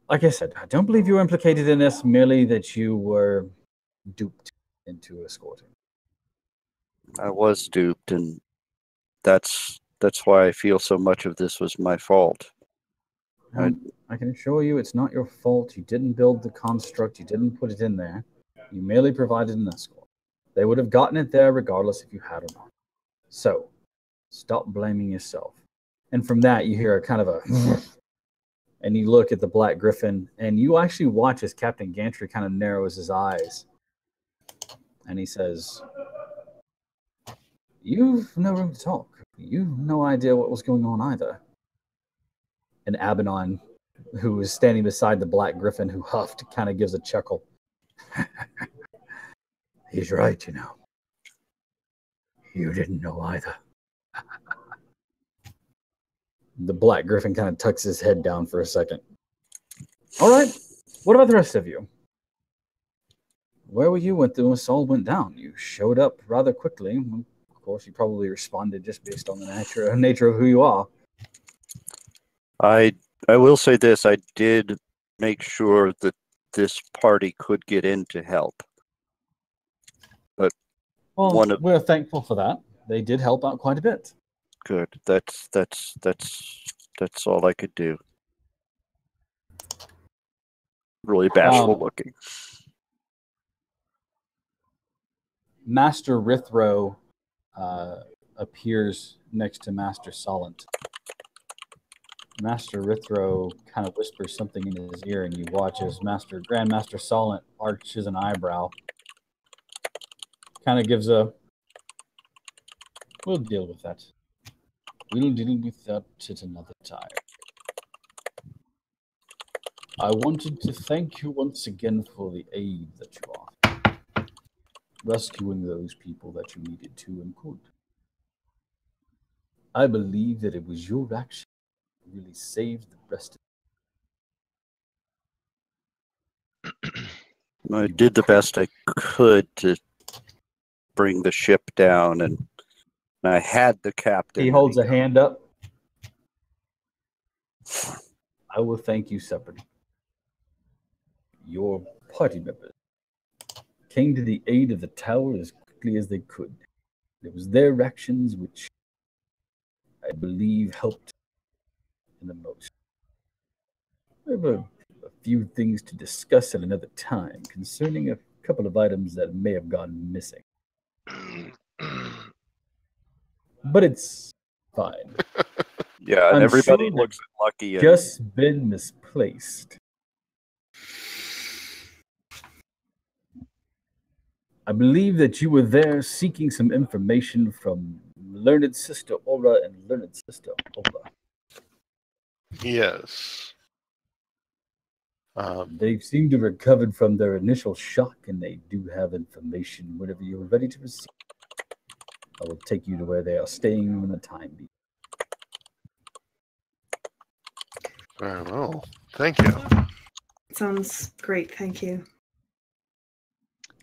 Like I said, I don't believe you were implicated in this, merely that you were duped into escorting. I was duped, and that's why I feel so much of this was my fault. I can assure you it's not your fault. You didn't build the construct. You didn't put it in there. You merely provided an escort. They would have gotten it there regardless if you had or not. So, stop blaming yourself. And from that, you hear a kind of a... and you look at the Black Griffin, and you actually watch as Captain Gantry kind of narrows his eyes. And he says, "You've no room to talk. You've no idea what was going on either." And Abaddon, who was standing beside the Black Griffin, who huffed, kind of gives a chuckle. "He's right, you know. You didn't know either." The Black Griffin kind of tucks his head down for a second. "All right. What about the rest of you? Where were you when this all went down? You showed up rather quickly. Of course, you probably responded just based on the nature of who you are." I will say this: I did make sure that this party could get in to help. But we're thankful for that. They did help out quite a bit. Good. That's all I could do. Really bashful looking. Master Rithro appears next to Master Solent. Master Rithro kind of whispers something in his ear, and you watch as Grandmaster Solent arches an eyebrow. Kind of gives a, "We'll deal with that. We'll deal with that at another time. I wanted to thank you once again for the aid that you offered, rescuing those people that you needed to and could. I believe that it was your action that really saved the rest of them." I did the best I could to bring the ship down, and I had the captain. He holds a hand up. "I will thank you separately. Your party members came to the aid of the tower as quickly as they could. It was their actions which I believe helped in the most. We have a few things to discuss at another time concerning a couple of items that may have gone missing. But it's fine." Yeah, and everybody looks lucky. Just been misplaced. I believe that you were there seeking some information from Learned Sister Aura and Learned Sister Ola. Yes. They seem to have recovered from their initial shock, and they do have information whenever you're ready to receive. I will take you to where they are staying when the time be. Very well. Thank you. Sounds great, thank you.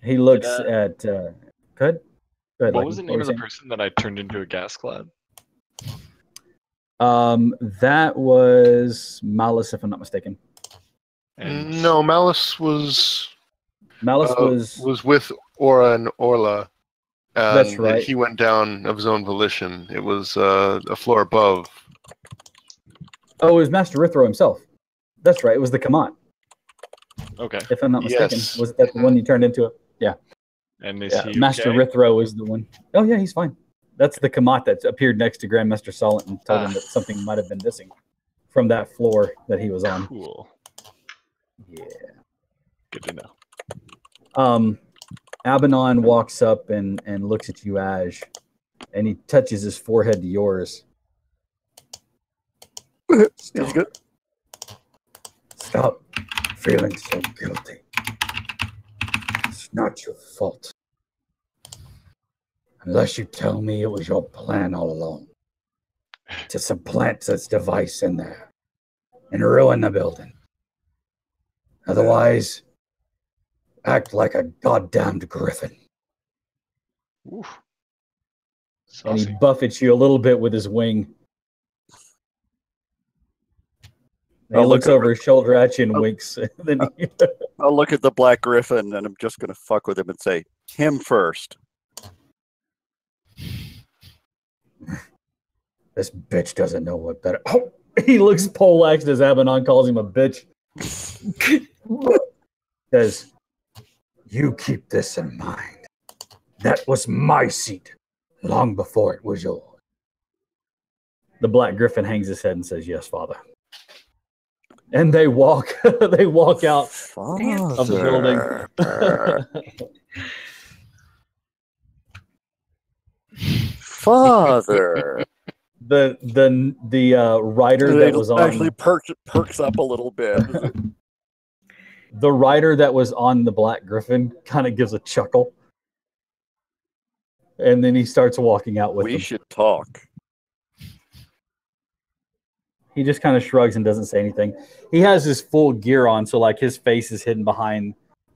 He looks at. Good. What Lucky. was the What name were of the you person that I turned into a gas cloud? saying? That was Malice, if I'm not mistaken. And No, Malice was Malice with Aura and Orla. And That's right. He went down of his own volition. It was a floor above. Oh, it was Master Rithro himself. That's right. It was the Kamat, okay. if I'm not mistaken. Yes. Was that the one you turned into? Yeah. And is Yeah. he Master okay? Rithro is the one. Oh, yeah, he's fine. That's the Kamat that appeared next to Grandmaster Solent and told him that something might have been missing from that floor that he was on. Cool. Yeah. Good to know. Abaddon walks up and looks at you, Aj, and he touches his forehead to yours. He's good. Stop feeling so guilty. It's not your fault. Unless you tell me it was your plan all along to supplant this device in there and ruin the building. Otherwise, act like a goddamned griffin. Oof. And he Saucy. buffets you a little bit with his wing. And he I'll looks look over his shoulder at you and winks. Then I'll look at the Black Griffin and I'm just going to fuck with him and say, him first. This bitch doesn't know what better. Oh, he looks poleaxed as Abaddon calls him a bitch. Says, you keep this in mind. That was my seat long before it was yours. The Black Griffin hangs his head and says, "Yes, Father." And they walk out of the building. Father. The rider that was on actually perks up a little bit. the rider that was on the Black Griffin kind of gives a chuckle, and then he starts walking out with We them. should talk. He just kind of shrugs and doesn't say anything. He has his full gear on, so like his face is hidden behind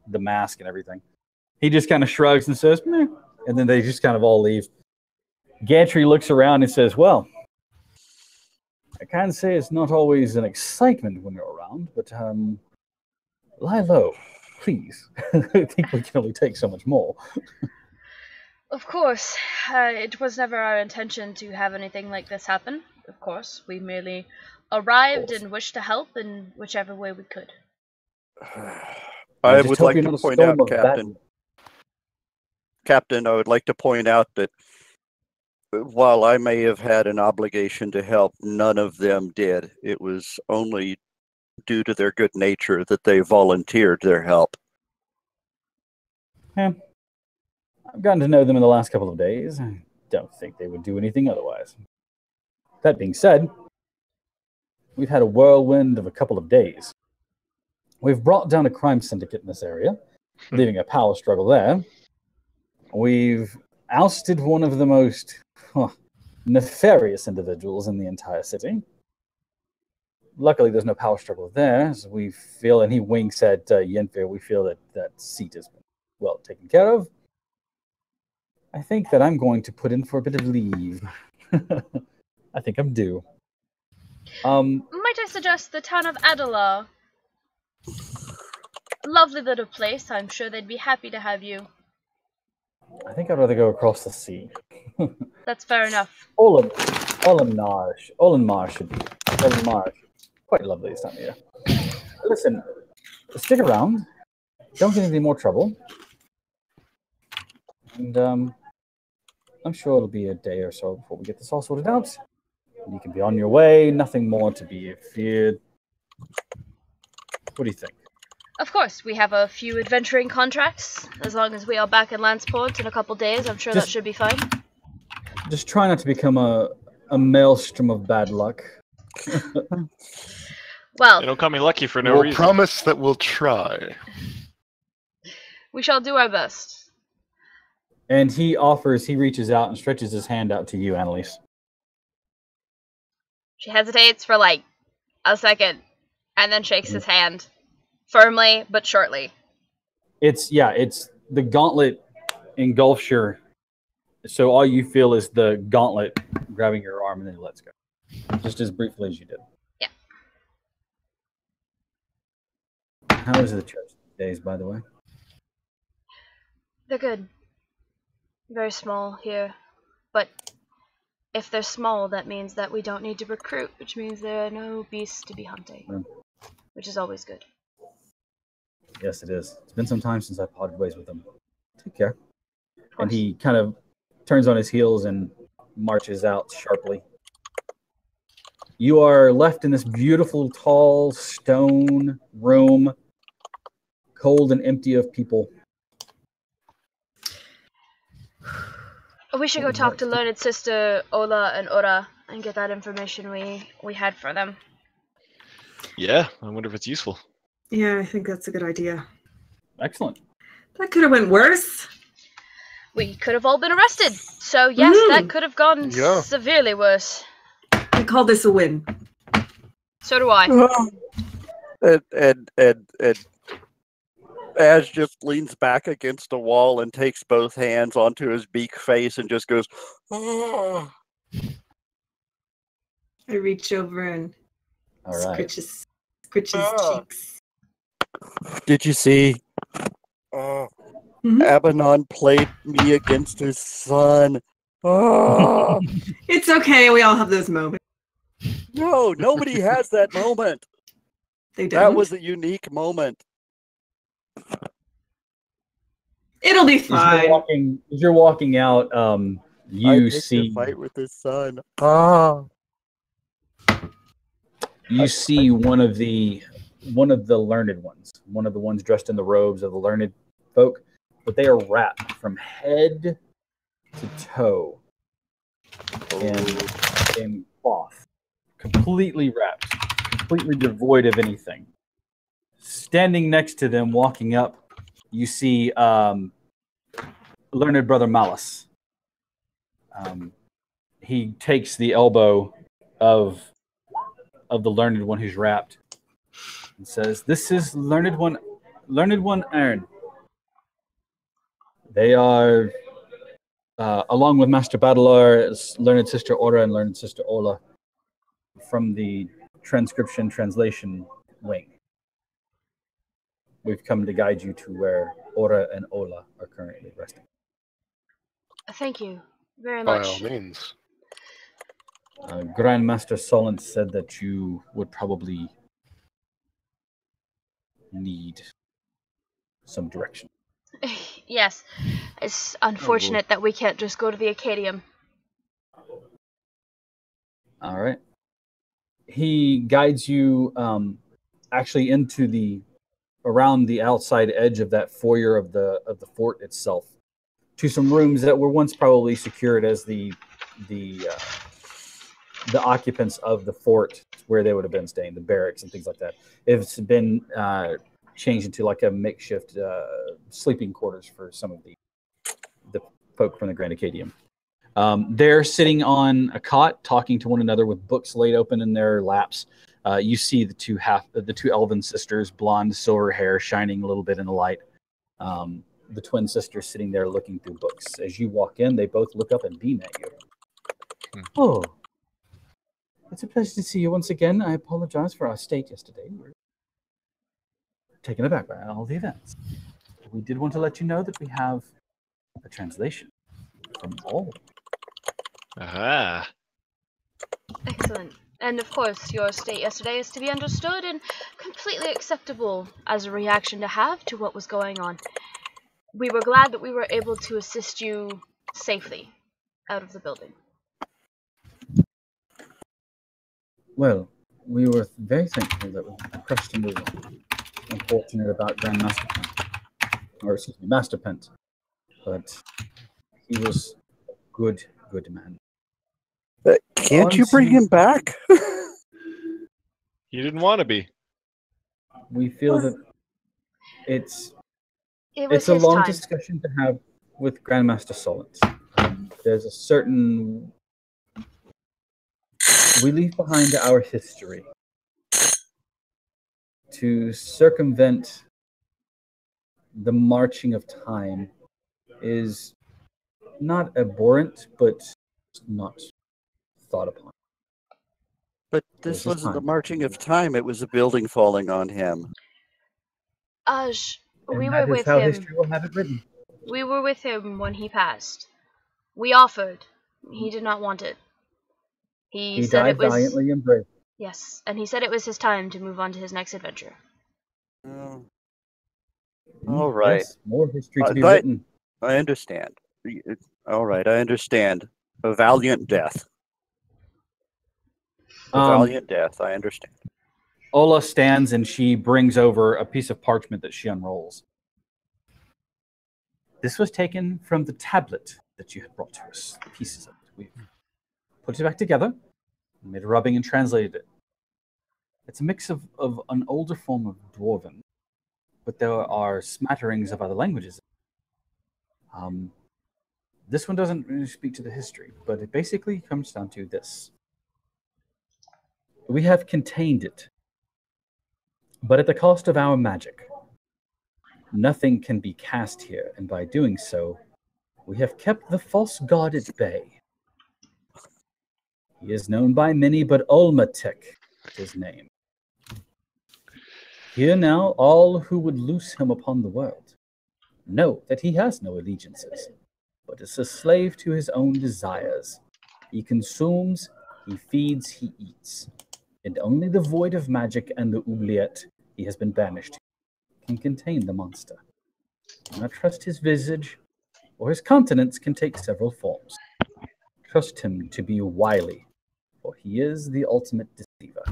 the mask and everything. He just kind of shrugs and says, "Meh," and then they just kind of all leave. Gantry looks around and says, "Well, I can't say it's not always an excitement when you're around, but lie low, please. I think we can only take so much more." Of course, it was never our intention to have anything like this happen. Of course, we merely arrived and wished to help in whichever way we could. I just would hope like you're to not a point storm out, of Captain. bad- Captain, I would like to point out that while I may have had an obligation to help, none of them did. It was only due to their good nature that they volunteered their help. Yeah. I've gotten to know them in the last couple of days. I don't think they would do anything otherwise. That being said, we've had a whirlwind of a couple of days. We've brought down a crime syndicate in this area, leaving a power struggle there. We've ousted one of the most nefarious individuals in the entire city. Luckily, there's no power struggle there, as we feel, and he winks at Yenfir, we feel that that seat has been well taken care of. I think that I'm going to put in for a bit of leave. I think I'm due. Might I suggest the town of Adalar? Lovely little place. I'm sure they'd be happy to have you. I think I'd rather go across the sea. That's fair enough. Olimar should be quite lovely this time of year. Listen, stick around. Don't get into any more trouble. And I'm sure it'll be a day or so before we get this all sorted out. You can be on your way. Nothing more to be feared. What do you think? Of course, we have a few adventuring contracts. As long as we are back in Lanceport in a couple days, I'm sure that should be fine. Just try not to become a maelstrom of bad luck. Well, They don't call me lucky for no We'll reason. promise that we'll try. we shall do our best. And he reaches out and stretches his hand out to you, Annalise. She hesitates for like a second, And then shakes his hand. Firmly, but shortly. It's the gauntlet engulfs your. So all you feel is the gauntlet grabbing your arm, and then he lets go. Just as briefly as you did. Yeah. How is the church these days, by the way? They're good. Very small here. But if they're small, that means that we don't need to recruit, which means there are no beasts to be hunting. Which is always good. Yes, it is. It's been some time since I parted ways with them. Take care. And he kind of turns on his heels and marches out sharply. You are left in this beautiful, tall, stone room, cold and empty of people. We should go talk to Learned Sister Ola and Ora and get that information we had for them. Yeah, I wonder if it's useful. Yeah, I think that's a good idea. Excellent. That could have went worse. We could have all been arrested. So yes, that could have gone severely worse. I call this a win. So do I. And Ash just leans back against a wall and takes both hands onto his beak face and just goes, "Oh." I reach over and scritch his cheeks. Did you see? Abaddon played me against his son. Oh. It's okay. We all have those moments. No, nobody has that moment. They don't. That was a unique moment. It'll be fine. As you're walking out, you see a fight with his son. You see one of the learned ones, one of the ones dressed in the robes of the learned folk, but they are wrapped from head to toe in cloth, completely wrapped, completely devoid of anything. Standing next to them, walking up, you see learned brother Malice. He takes the elbow of the learned one who's wrapped and says, "This is learned one Aaron. They are, along with Master Battler, learned sister Ora and learned sister Ola, from the transcription translation wing. We've come to guide you to where Ora and Ola are currently resting." Thank you very By much. all means. Grandmaster Solent said that you would probably need some direction. Yes. It's unfortunate that we can't just go to the Acadium. All right. He guides you actually into around the outside edge of that foyer of the fort itself, to some rooms that were once probably secured as the occupants of the fort, where they would have been staying, the barracks and things like that. It's been changed into like a makeshift sleeping quarters for some of the folk from the Grand Acadium. They're sitting on a cot, talking to one another with books laid open in their laps. You see the two elven sisters, blonde, silver hair, shining a little bit in the light. The twin sisters sitting there looking through books. As you walk in, they both look up and beam at you. Oh, it's a pleasure to see you once again. I apologize for our state yesterday. We were taken aback by all the events. We did want to let you know that we have a translation from all. Aha. Excellent. And of course, your state yesterday is to be understood and completely acceptable as a reaction to have to what was going on. We were glad that we were able to assist you safely out of the building. Well, we were very thankful that we crushed into one. Unfortunate about Grandmaster Pent. Or excuse me, Master Pent. But he was a good man. Can't you bring him back? He didn't want to be. We feel that it's was a his long time. discussion to have with Grandmaster Solent. There's a certain... We leave behind our history. to circumvent the marching of time is not abhorrent, but not thought upon. But this wasn't the marching of time, it was a building falling on him. We were with him. History will have it written. We were with him when he passed. We offered. He did not want it. He said died it was valiantly and brave. Yes, and he said it was his time to move on to his next adventure. Oh. All right. Yes, more history to be written. I understand. All right, I understand. A valiant death. A valiant death, I understand. Ola stands and she brings over a piece of parchment that she unrolls. This was taken from the tablet that you had brought to us, the pieces of it. We put it back together, made a rubbing and translated it. It's a mix of an older form of Dwarven, but there are smatterings of other languages. This one doesn't really speak to the history, but it basically comes down to this. We have contained it, but at the cost of our magic. Nothing can be cast here, and by doing so, we have kept the false god at bay. He is known by many, but Olmatic is his name. Hear now all who would loose him upon the world. Know that he has no allegiances, but is a slave to his own desires. He consumes, he feeds, he eats. And only the void of magic and the oubliette he has been banished to can contain the monster. Do not trust his visage, or his countenance can take several forms. Trust him to be wily, for he is the ultimate deceiver.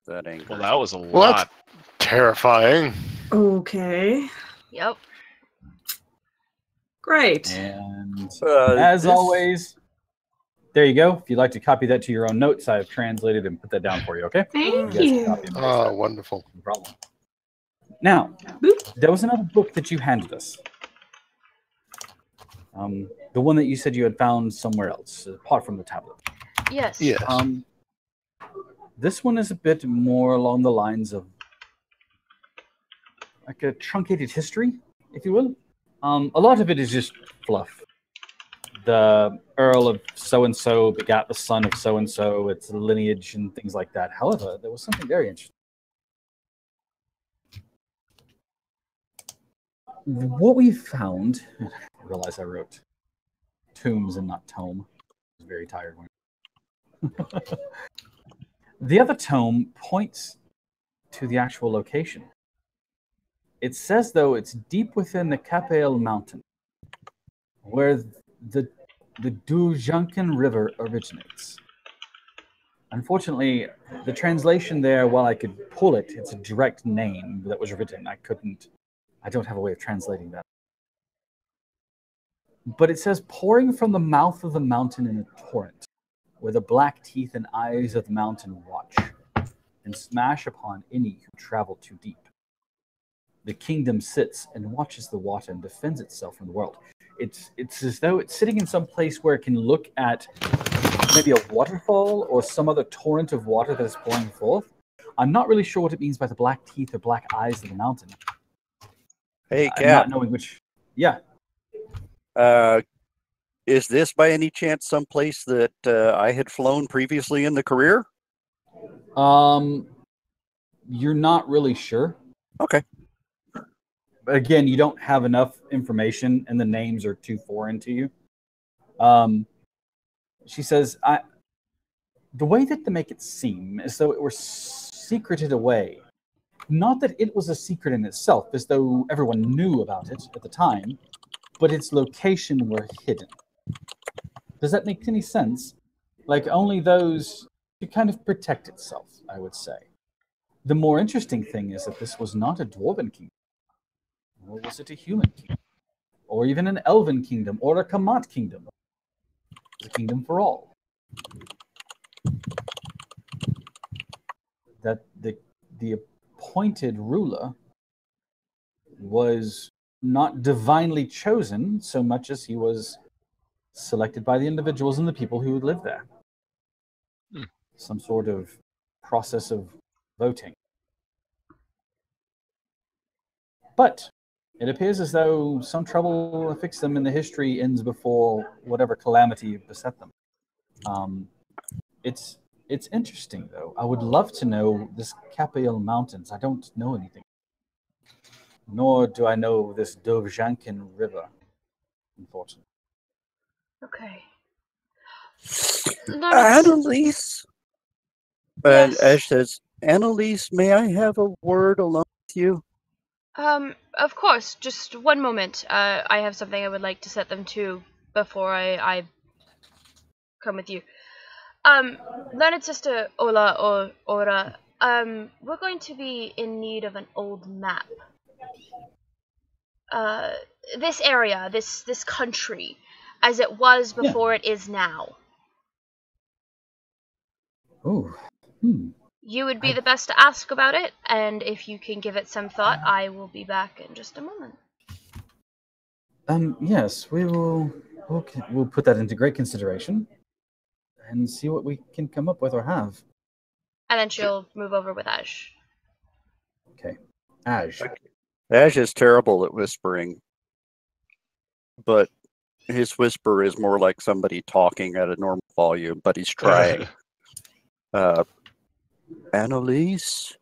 That ain't Well, that was a Well, lot. that's terrifying. Okay. Yep. Great. And as always, there you go. If you'd like to copy that to your own notes, I have translated and put that down for you, okay? Thank guys can you. copy and paste Oh, that. wonderful. No problem. Now, there was another book that you handed us. The one that you said you had found somewhere else, apart from the tablet. Yes. Yes. This one is a bit more along the lines of like a truncated history, if you will. A lot of it is just fluff. The Earl of so-and-so begat the son of so-and-so, its lineage and things like that. However, there was something very interesting. What we found, I realize I wrote tombs and not tome. I was very tired when the other tome points to the actual location. It says, though, it's deep within the Capel Mountain, where the Dujankin River originates. Unfortunately, the translation there, while I could pull it, it's a direct name that was written. I don't have a way of translating that. But it says, pouring from the mouth of the mountain in a torrent, where the black teeth and eyes of the mountain watch, and smash upon any who travel too deep. The kingdom sits and watches the water and defends itself from the world. It's as though it's sitting in some place where it can look at maybe a waterfall or some other torrent of water that is pouring forth. I'm not really sure what it means by the black teeth or black eyes of the mountain. Hey, I'm Cap. not knowing which. Yeah. Is this by any chance someplace that I had flown previously in the career? You're not really sure. Okay. But again, you don't have enough information, and the names are too foreign to you. She says, the way that they make it seem as though it were secreted away. Not that it was a secret in itself, as though everyone knew about it at the time, but its location were hidden. Does that make any sense? Like only those to kind of protect itself, I would say. The more interesting thing is that this was not a dwarven kingdom, or was it a human kingdom, or even an elven kingdom, or a Kamat kingdom. It was a kingdom for all. That the appointed ruler was not divinely chosen so much as he was selected by the individuals and the people who would live there. some sort of process of voting. But it appears as though some trouble affixed them and the history ends before whatever calamity beset them. It's interesting, though. I would love to know this Capel Mountains. I don't know anything. Nor do I know this Dovzhankin River, unfortunately. Okay. Annalise. And Yes. Ash says, Annalise, may I have a word alone with you? Of course. Just one moment. I have something I would like to set them to before I come with you. Learned Sister Ola or Ora, we're going to be in need of an old map. This area, this country, as it was before it is now. Ooh. You would be the best to ask about it, and if you can give it some thought, I will be back in just a moment. Yes, we'll put that into great consideration and see what we can come up with or have. And then she'll move over with Ash. Okay. Ash. Ash is terrible at whispering, but his whisper is more like somebody talking at a normal volume, but he's trying. Annalise,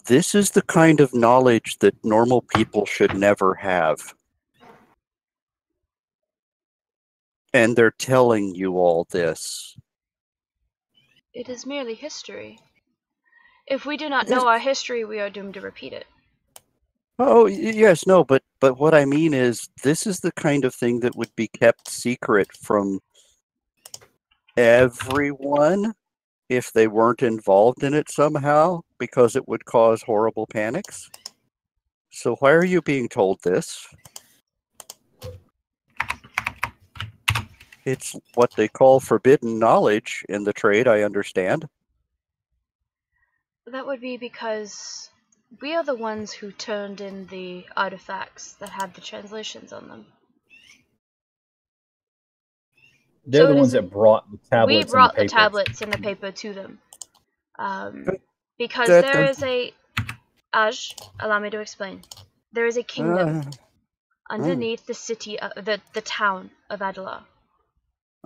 this is the kind of knowledge that normal people should never have. And they're telling you all this. It is merely history. If we do not know our history, we are doomed to repeat it. Oh, yes, no, but what I mean is, this is the kind of thing that would be kept secret from everyone if they weren't involved in it somehow, because it would cause horrible panics. So why are you being told this? It's what they call forbidden knowledge in the trade, I understand. That would be because we are the ones who turned in the artifacts that had the translations on them. They're the ones that brought the tablets. We brought and the tablets and the paper to them. Because there is a... Aj, allow me to explain. There is a kingdom underneath the city, the town of Adalar.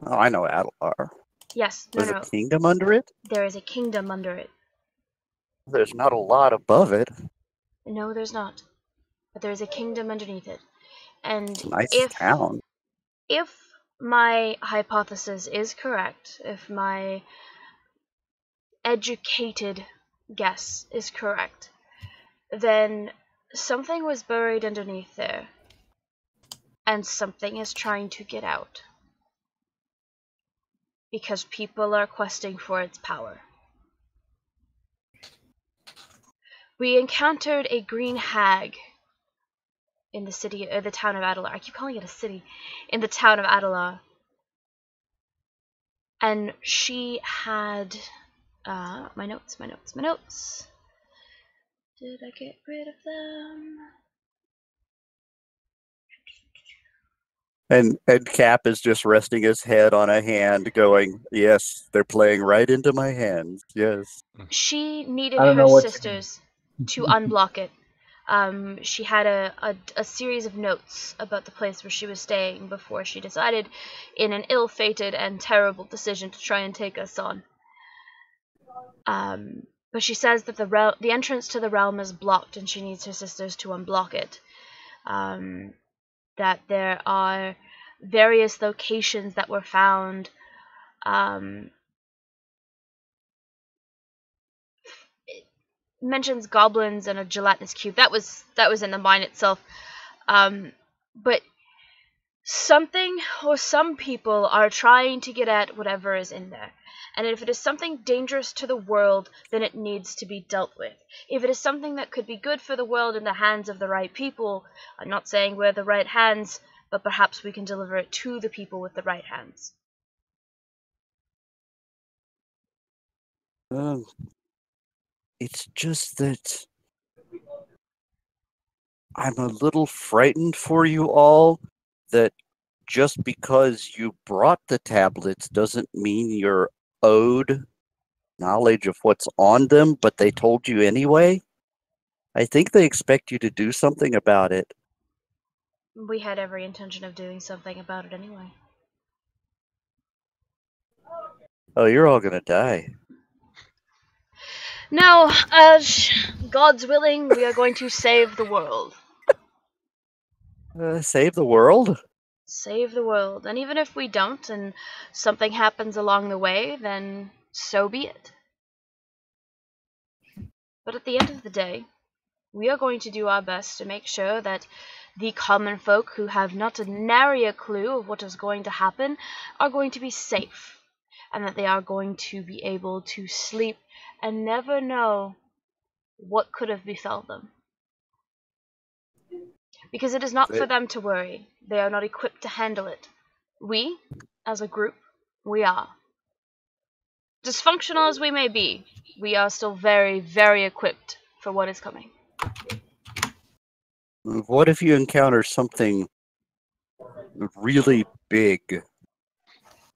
Oh, I know Adalar. Yes, There's a kingdom under it? There is a kingdom under it. There's not a lot above it. No, there's not. But there is a kingdom underneath it. And It's a nice town. If my hypothesis is correct, if my educated guess is correct, then something was buried underneath there. And something is trying to get out. Because people are questing for its power. We encountered a green hag in the city, or the town of Adalar. I keep calling it a city. In the town of Adalar. And she had... my notes. Did I get rid of them? And Cap is just resting his head on a hand going, yes, they're playing right into my hands, yes. She needed her sisters to unblock it. She had a series of notes about the place where she was staying before she decided, in an ill-fated and terrible decision, to try and take us on. But she says that the entrance to the realm is blocked and she needs her sisters to unblock it. That there are various locations that were found. It mentions goblins and a gelatinous cube. That was in the mine itself. But something or some people are trying to get at whatever is in there. And if it is something dangerous to the world, then it needs to be dealt with. If it is something that could be good for the world in the hands of the right people, I'm not saying we're the right hands, but perhaps we can deliver it to the people with the right hands. It's just that I'm a little frightened for you all that just because you brought the tablets doesn't mean you're owed knowledge of what's on them, but they told you anyway, I think they expect you to do something about it. We had every intention of doing something about it anyway. Oh, you're all gonna die. No, God's willing, we are going to save the world. Save the world? Save the world. And even if we don't, and something happens along the way, then so be it. But at the end of the day, we are going to do our best to make sure that the common folk who have not a nary a clue of what is going to happen are going to be safe, and that they are going to be able to sleep and never know what could have befell them. Because it is not for them to worry. They are not equipped to handle it. We, as a group, we are. Dysfunctional as we may be, we are still very, very equipped for what is coming. What if you encounter something really big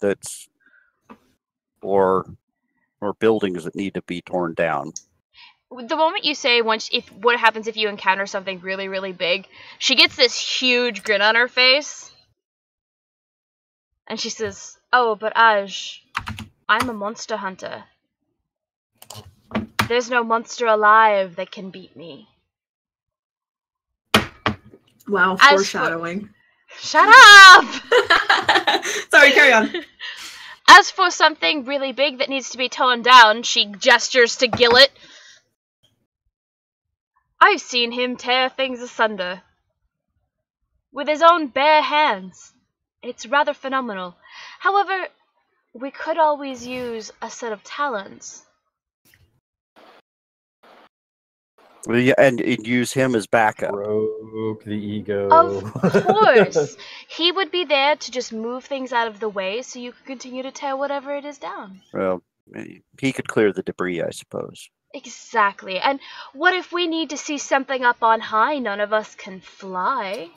that's or buildings that need to be torn down? The moment you say what happens if you encounter something really, really big, she gets this huge grin on her face. And she says, "Oh, but Aj, I'm a monster hunter. There's no monster alive that can beat me." Wow, foreshadowing. Shut up! Sorry, carry on. As for something really big that needs to be torn down, she gestures to Gillet. I've seen him tear things asunder. With his own bare hands. It's rather phenomenal. However, we could always use a set of talons. Yeah, and use him as backup. Broke the ego. Of course. He would be there to just move things out of the way so you could continue to tear whatever it is down. Well, he could clear the debris, I suppose. Exactly. And what if we need to see something up on high? None of us can fly.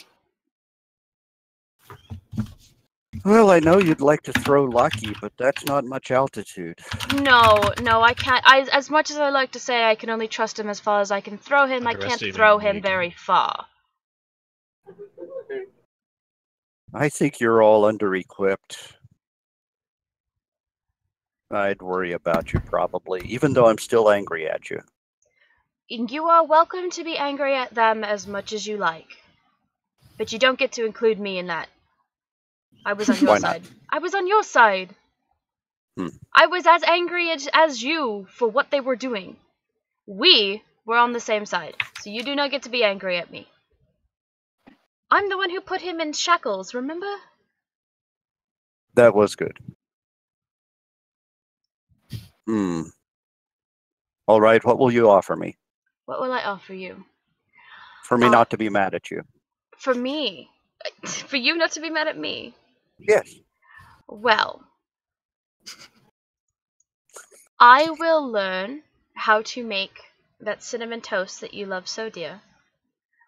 Well, I know you'd like to throw Lucky, but that's not much altitude. No, I can't. As much as I like to say I can only trust him as far as I can throw him, I can't throw him very far. I think you're all under-equipped. I'd worry about you, probably, even though I'm still angry at you. You are welcome to be angry at them as much as you like. But you don't get to include me in that. I was on your side. I was on your side. I was as angry as you for what they were doing. We were on the same side, so you do not get to be angry at me. I'm the one who put him in shackles, remember? That was good. All right, what will you offer me? What will I offer you? For me not to be mad at you. For me? For you not to be mad at me? Yes. Well, I will learn how to make that cinnamon toast that you love so dear,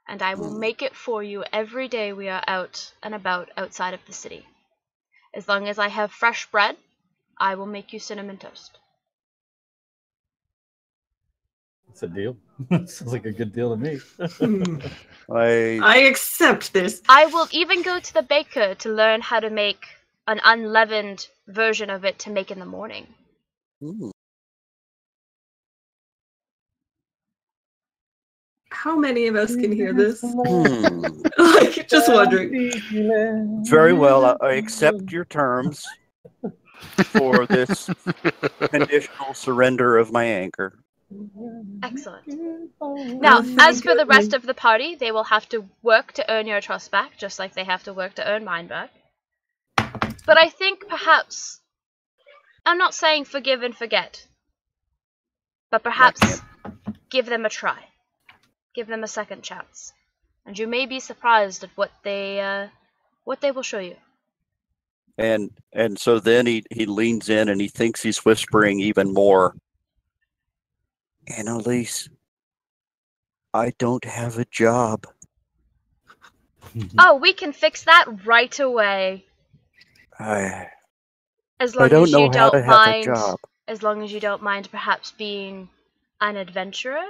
and I will make it for you every day we are out and about outside of the city. As long as I have fresh bread, I will make you cinnamon toast. It's a deal. Sounds like a good deal to me. I accept this. I will even go to the baker to learn how to make an unleavened version of it to make in the morning. How many of us can hear this? Like, just wondering. Very well, I accept your terms for this conditional surrender of my anger. Excellent. Now, as for the rest of the party, they will have to work to earn your trust back, just like they have to work to earn mine back. But I think perhaps, I'm not saying forgive and forget, but perhaps give them a try. Give them a second chance. And you may be surprised at what they will show you. And so then he leans in and he thinks he's whispering even more. Annalise, I don't have a job. Oh, we can fix that right away. As long I don't as know you how to don't have a mind, job. as long as you don't mind perhaps being an adventurer.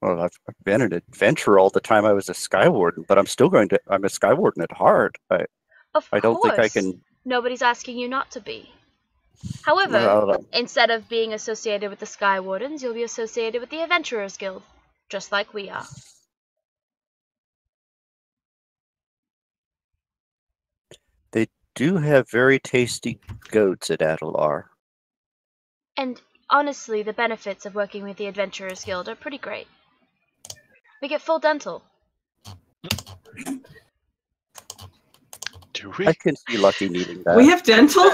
Well, I've been an adventurer all the time I was a Skywarden, but I'm a Skywarden at heart. I don't think I can. Nobody's asking you not to be. However, Well, instead of being associated with the Sky Wardens, you'll be associated with the Adventurers Guild, just like we are. they do have very tasty goats at Adelar. And honestly, the benefits of working with the Adventurers Guild are pretty great. We get full dental. Do we? I can see Lucky needing that. We have dental?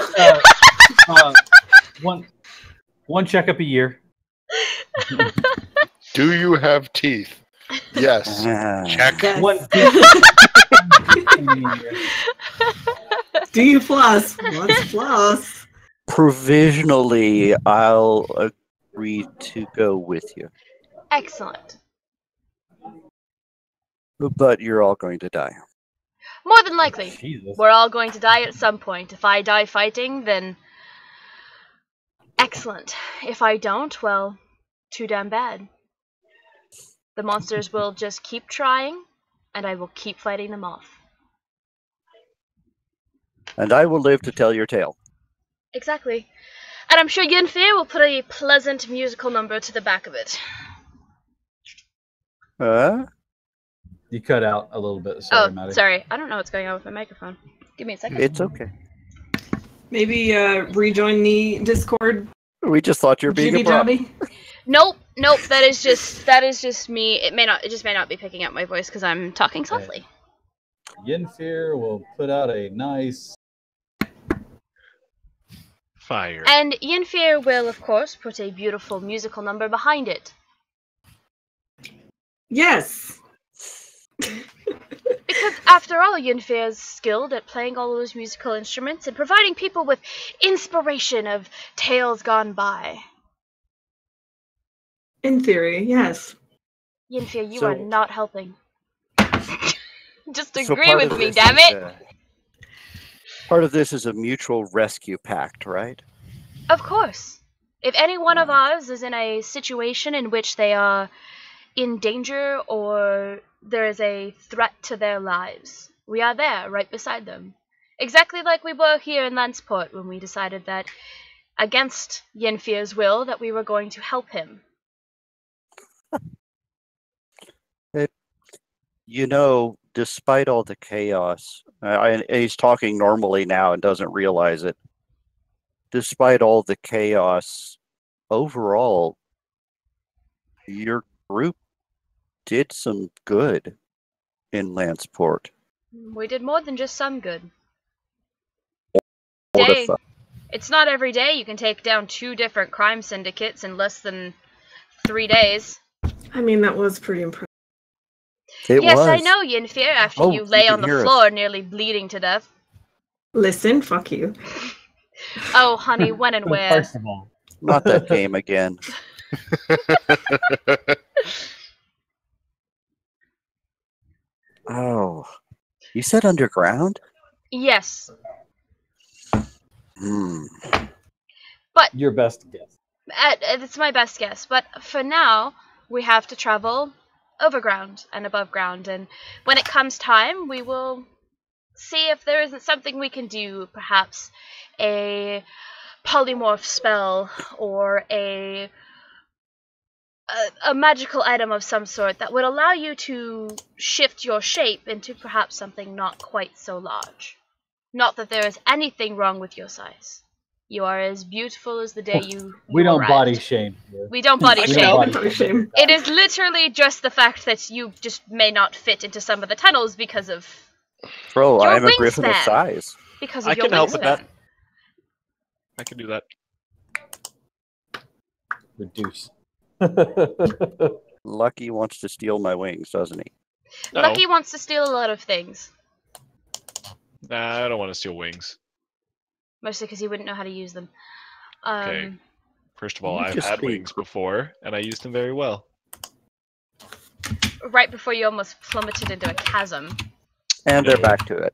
One checkup a year. Do you have teeth? Yes. Check. Yes. One. Do you floss? What's floss? Provisionally, I'll agree to go with you. Excellent. But you're all going to die. More than likely. Jesus. We're all going to die at some point. If I die fighting, then excellent. If I don't, well, too damn bad. The monsters will just keep trying, and I will keep fighting them off. And I will live to tell your tale. Exactly. And I'm sure Yunfir will put a pleasant musical number to the back of it. You cut out a little bit. Sorry, Maddie. Sorry. I don't know what's going on with my microphone. Give me a second. It's okay. Maybe rejoin the Discord. We just thought you were being a prop. Nope. That is just me. It just may not be picking up my voice because I'm talking softly. Yunfir will put out a nice fire. And Yunfir will, of course, put a beautiful musical number behind it. Yes. Because after all, Yunfir is skilled at playing all those musical instruments and providing people with inspiration of tales gone by. In theory, yes. Yunfir, you are not helping. Just So agree part with of me, this damn is, it! Part of this is a mutual rescue pact, right? Of course. If any one of ours is in a situation in which they are in danger or there is a threat to their lives, we are there, right beside them. Exactly like we were here in Lanceport when we decided that, against Yunfir's will, that we were going to help him. You know, despite all the chaos, he's talking normally now and doesn't realize it. Despite all the chaos, overall, your group did some good in Lanceport. We did more than just some good. Mortifa. It's not every day you can take down 2 different crime syndicates in less than 3 days. I mean, that was pretty impressive. Yes, was. I know, Yunfir, after Oh, you lay you on the can hear us. floor nearly bleeding to death. Listen, fuck you. Oh, honey, when and where? First of all, Not that game again. Oh, you said underground? Yes, Hmm. but your best guess. it's my best guess. But for now, we have to travel overground and above ground. And when it comes time, we will see if there isn't something we can do. Perhaps a polymorph spell or a magical item of some sort that would allow you to shift your shape into perhaps something not quite so large. Not that there is anything wrong with your size. You are as beautiful as the day you We don't arrived. body shame here. We don't body We shame. don't body shame. It is literally just the fact that you just may not fit into some of the tunnels because of Bro, your I'm a griffin of wingspan. size. Because of I your can help with wingspan. that. I can do that. Reduce. Lucky wants to steal my wings, doesn't he? No. Lucky wants to steal a lot of things, Nah, I don't want to steal wings. mostly because he wouldn't know how to use them. Okay. First of all, You I've just had think- wings before, and I used them very well. Right before you almost plummeted into a chasm. And they're back to it.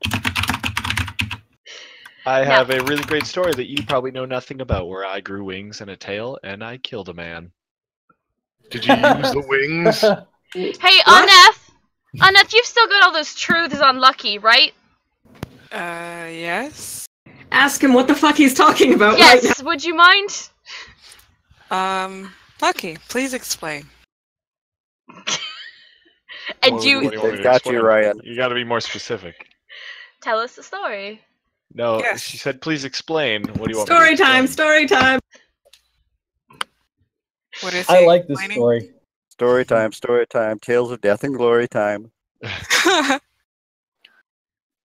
I have a really great story that you probably know nothing about, where I grew wings and a tail, and I killed a man. Did you use the wings? Hey, Aneth, you've still got all those truths on Lucky, right? Yes. Ask him what the fuck he's talking about. Yes, right would you mind? Lucky, please explain. And What you do want me to Got explain? you, Ryan. You got to be more specific. tell us the story. No, Yes. she said, please explain. What do you want Story me to time. explain? Story time. What is I he like this explaining? story. Story time. Tales of death and glory time.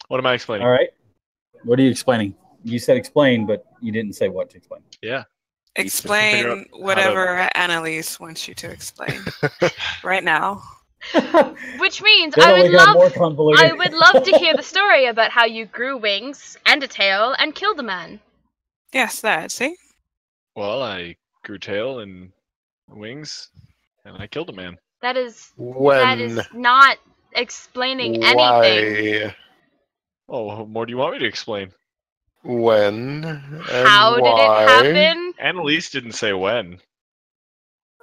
What am I explaining? All right. What are you explaining? You said explain, but you didn't say what to explain. Yeah. Figure Explain out how whatever Annalise wants you to explain right now. Which means That only got more convoluted. I would love to hear the story about how you grew wings and a tail and killed a man. Yes, that. See? Well, I grew tail and wings, and I killed a man. That is When? not explaining anything. Why? Oh, what more do you want me to explain? When? And How did why? it happen? Annalise didn't say when.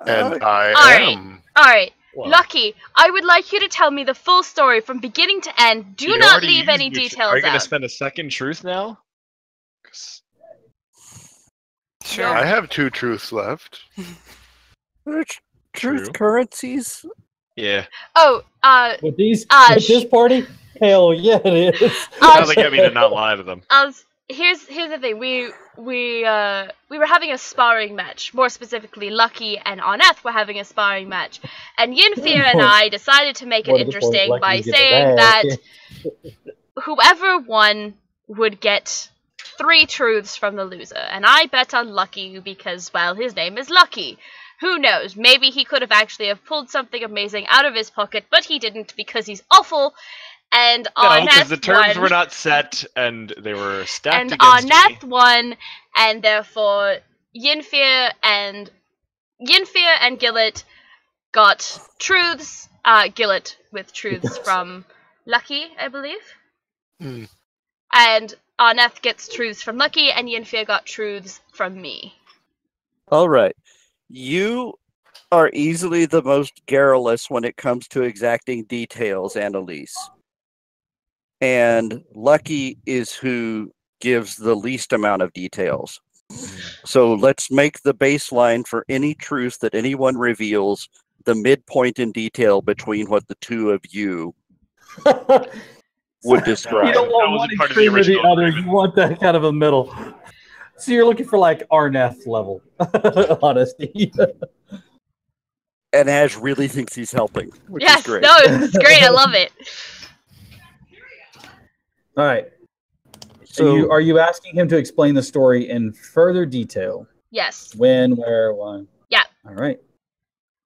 And I Alright. am. Alright, Well, Lucky, I would like you to tell me the full story from beginning to end. Do you not already leave used any your tr- details Are you going to out. spend a second truth now? 'Cause- Sure. I have 2 truths left. Truth True. currencies. Yeah. Oh, With these, Ash. with this party, hell yeah, it is. How they get me to not lie to them. here's the thing. We were having a sparring match. More specifically, Lucky and Aneth were having a sparring match, and Yinfir and I decided to make it More to the point, interesting Lucky by gets saying back. that whoever won would get 3 truths from the loser, and I bet on Lucky because, well, his name is Lucky. Who knows? Maybe he could have actually have pulled something amazing out of his pocket, but he didn't because he's awful. And No, because Aneth the terms won. were not set, and they were stacked And against me. Aneth won, and therefore Yinfir and Gillet got truths. Gillet with truths from Lucky, I believe. Hmm. And Aneth gets truths from Lucky, and Yinfir got truths from me. All right. You are easily the most garrulous when it comes to exacting details, Annalise. And Lucky is who gives the least amount of details. So let's make the baseline for any truth that anyone reveals the midpoint in detail between what the two of you would describe. You don't That want wasn't one part of the extreme or the original other. agreement. You want that kind of a middle. So you're looking for like Arneth level honesty. And Ash really thinks he's helping, which Yes, is great. no, it's great. I love it. All right. So Are you asking him to explain the story in further detail? Yes. When, where, why? Yeah. All right.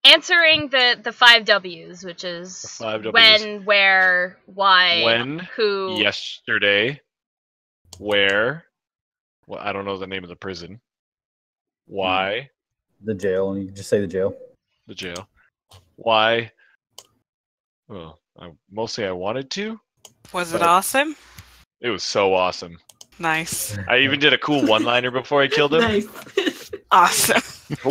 Answering the 5 W's, which is The 5 Ws. when, where, why, When, who. yesterday, where, well, I don't know the name of the prison, why, The jail, and you can just say the jail. the jail, why, well, mostly I wanted to. Was it But- awesome? It was so awesome. Nice. I even did a cool one-liner before I killed him. Nice. Awesome.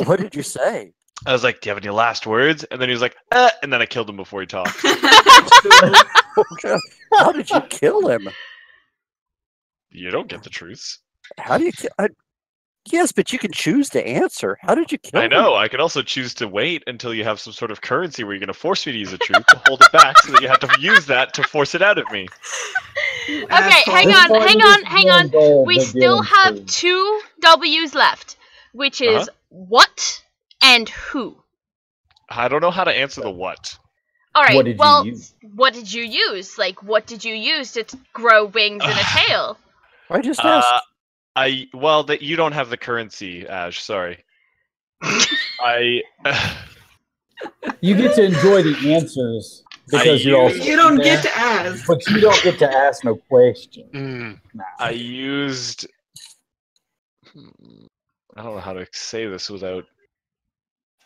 what did you say? I was like, do you have any last words? And then he was like, and then I killed him before he talked. How did you kill him? You don't get the truths. How do you kill? Yes, but you can choose to answer. How did you kill I him? know. I could also choose to wait until you have some sort of currency where you're going to force me to use a truth to hold it back so that you have to use that to force it out of me. Okay, hang on. We still have 2 W's left, which is what and who. I don't know how to answer the what. All right. What did you well, use? what did you use? Like, what did you use to grow wings and a tail? I just asked. Well, that you don't have the currency, Ash. Sorry. You get to enjoy the answs because you're also You don't get to ask. but you don't get to ask no question. I used. I don't know how to say this without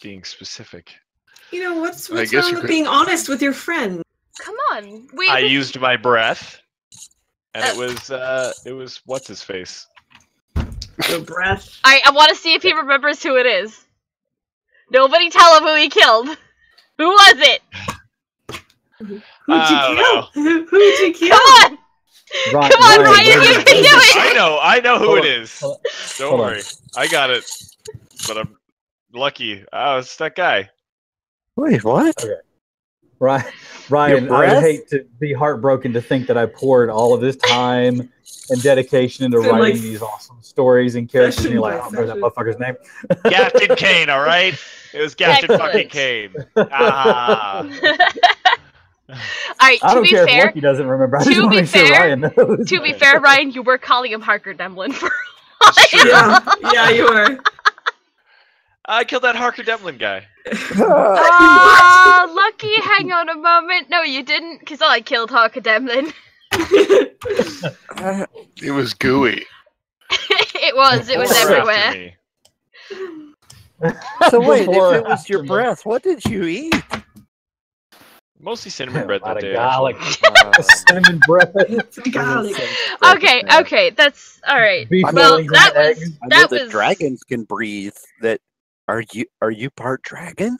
being specific. You know, what's I guess wrong you with could- being honest with your friend? Come on. I used my breath. And it was what's his face? The breath. I want to see if he remembers who it is. Nobody tell him who he killed. Who was it? Who'd you kill? Who'd you kill? Come on! Ryan, Come on, Ryan, you can do it! I know who it is. Hold Don't on. worry. I got it. But I'm lucky. Oh, it's that guy. Wait, what? Okay. Ryan, I breath? hate to be heartbroken to think that I poured all of this time and dedication into It's been writing like these awesome stories and characters, and you're like, session oh, by there's that motherfucker's name. Captain Kane, all right? It was Captain Excellent. fucking Kane. Ah. Alright, I to don't be care if fair, Lucky doesn't remember. I just to want to be make sure fair, Ryan knows. to be fair, Ryan, you were calling him Harker Demlin for Yeah, you were. I killed that Harker Demlin guy. Lucky, hang on a moment. No, you didn't, because I killed Harker Demlin. It was gooey. It was Before or after everywhere. me? So wait, Before if it was your after me. breath, what did you eat? Mostly cinnamon bread A lot that of day. garlic. actually. Cinnamon bread. Garlic. Okay, that's alright. Beef Well, Wellington that was eggs. I know that that was dragons can breathe. That are you part dragon?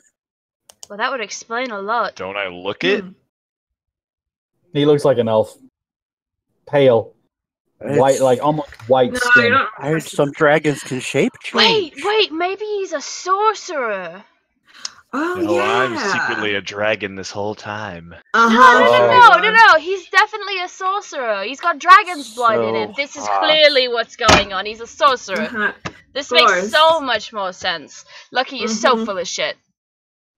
well, that would explain a lot. Don't I look it? He looks like an elf. Pale. White, like almost white No, skin. you don't. I heard some dragons can shape change. Wait, maybe he's a sorcerer. Oh, No, yeah. I'm secretly a dragon this whole time. Uh-huh. No. He's definitely a sorcerer. He's got dragon's blood in him. So This is hot. clearly what's going on. He's a sorcerer. Uh-huh. This Of makes course. so much more sense. Lucky, you're so Mhm. full of shit.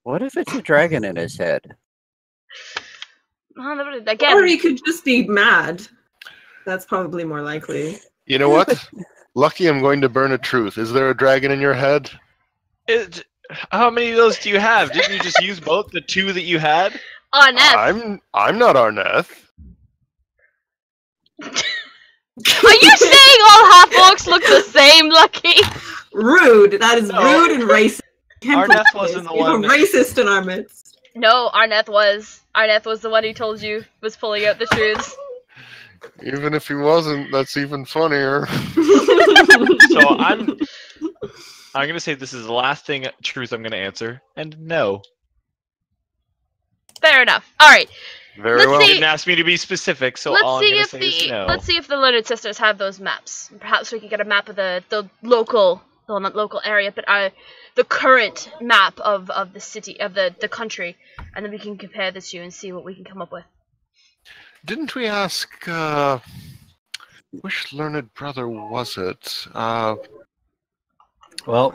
What if it's a dragon in his head? Again, Or he could just be mad. That's probably more likely. You know what? Lucky, I'm going to burn a truth. Is there a dragon in your head? How many of those do you have? Didn't you just use both the two that you had? Arneth. I'm not Arneth. Are you saying all half-orcs look the same, Lucky? Rude. That is No. rude and racist. Can't Arneth believe wasn't the we have one a that- racist in our midst. No, Arneth was. Arneth was the one who told you was pulling out the truths. Even if he wasn't, that's even funnier. So I'm gonna say this is the last truth I'm gonna answer, and no. Fair enough. All right. Very Let's well. You see- didn't ask me to be specific, so let's all I'm see gonna if say is no. let's see if the Learned Sisters have those maps. Perhaps we can get a map of the local, well, not local area, but the current map of the city of the country, and then we can compare the two and see what we can come up with. Didn't we ask, which learned brother was it? Well,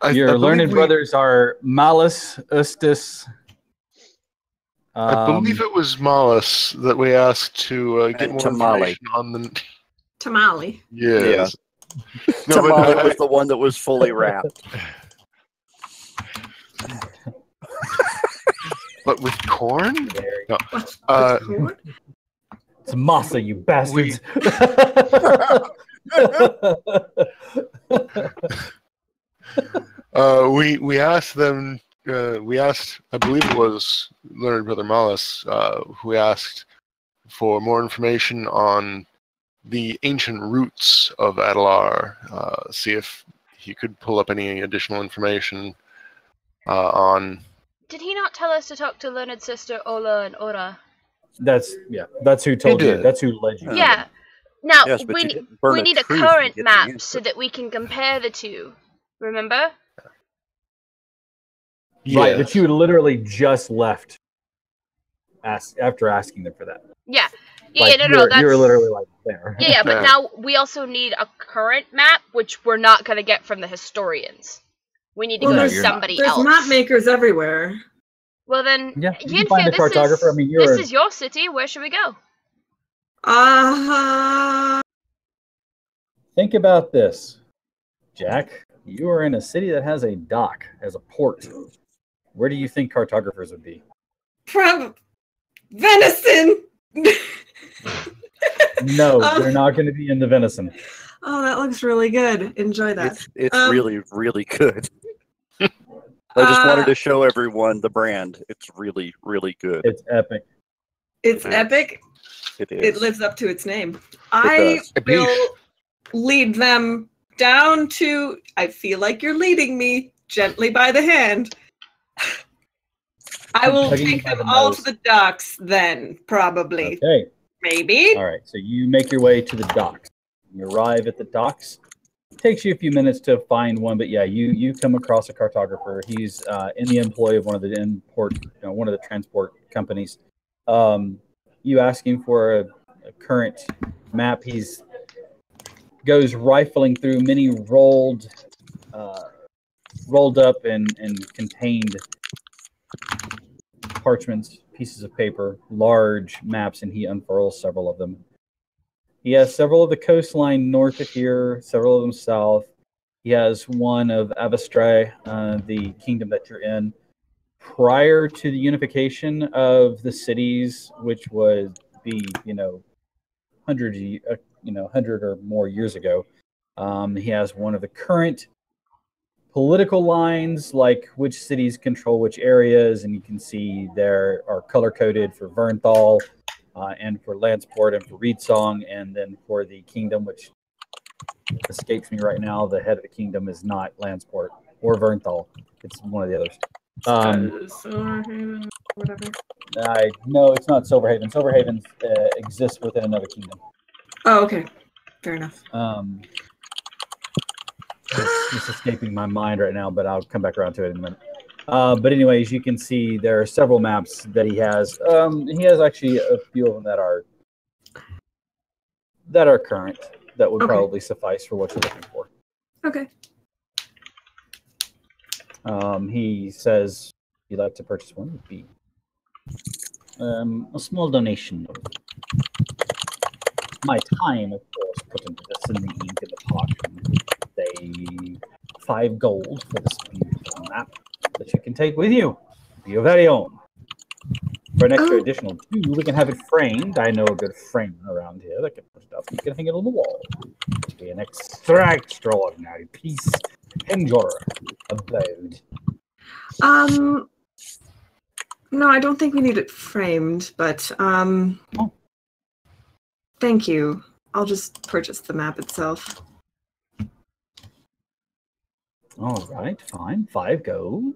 I your believe learned we- brothers are Malus, Ustis. I believe it was Malus that we asked to get And more Tamale. information on the. Tamale. Yes. No, but Tamale I- was the one that was fully wrapped. But with corn? No. What's Uh, It's masa, you bastards. we asked them. We asked, I believe it was Learned Brother Malus, who asked for more information on the ancient roots of Adalar. See if he could pull up any additional information on. Did he not tell us to talk to Learned Sister Ola and Ora? That's who told you. did. That's who led you. Yeah. Now Yes, but we you didn't burn we a need a truth to current get the map answer. so that we can compare the two. Remember? Right, but you had literally just left after asking them for that. Yeah. Like, No, that's you're literally like there. Yeah, but Yeah. now we also need a current map, which we're not gonna get from the historians. We need to Well, go No, to you're not. somebody There's else. map makers everywhere. Well then, Yeah, you can find Yinfir, a cartographer. I mean, you're this is your city. Where should we go? Think about this, Jack. You are in a city that has a dock, as a port. Where do you think cartographers would be? From venison. No, they're not going to be in the venison. Oh, that looks really good. Enjoy that. It's really, really good. I just wanted to show everyone the brand. It's really, really good. It's epic. It's epic. It is. It lives up to its name. I does. will lead them down to. I feel like you're leading me gently by the hand. I will Tugging take by them the all nose. to the docks then, probably. Okay. Maybe. All right. So you make your way to the docks. You arrive at the docks. It takes you a few minutes to find one, but yeah, you come across a cartographer. He's in the employ of one of the transport companies. You ask him for a current map. He's goes rifling through many rolled up and contained parchments, pieces of paper, large maps, and he unfurls several of them. He has several of the coastline north of here, several of them south. He has one of Avastray, the kingdom that you're in. Prior to the unification of the cities, which would be, 100 or more years ago, he has one of the current political lines, like which cities control which areas, and you can see there are color-coded for Vernthal, and for Lanceport and for Reedsong, and then for the kingdom, which escapes me right now, the head of the kingdom is not Lanceport or Vernthal. It's one of the others. Silverhaven, whatever. No, it's not Silverhaven. Silverhaven exists within another kingdom. Oh, okay. Fair enough. It's just escaping my mind right now, but I'll come back around to it in a minute. But anyways, you can see there are several maps that he has. He has actually a few of them that are current, that would probably suffice for what you're looking for. Okay. He says you'd like to purchase one would be a small donation of my time, of course, put into this in the ink in the pot. Say 5 gold for this beautiful map that you can take with you. Be your very own. For an extra additional 2, we can have it framed. I know a good frame around here that can put it up. You can hang it on the wall. It'll be an extraordinary piece in your abode. No, I don't think we need it framed, but thank you. I'll just purchase the map itself. All right, fine. 5 gold.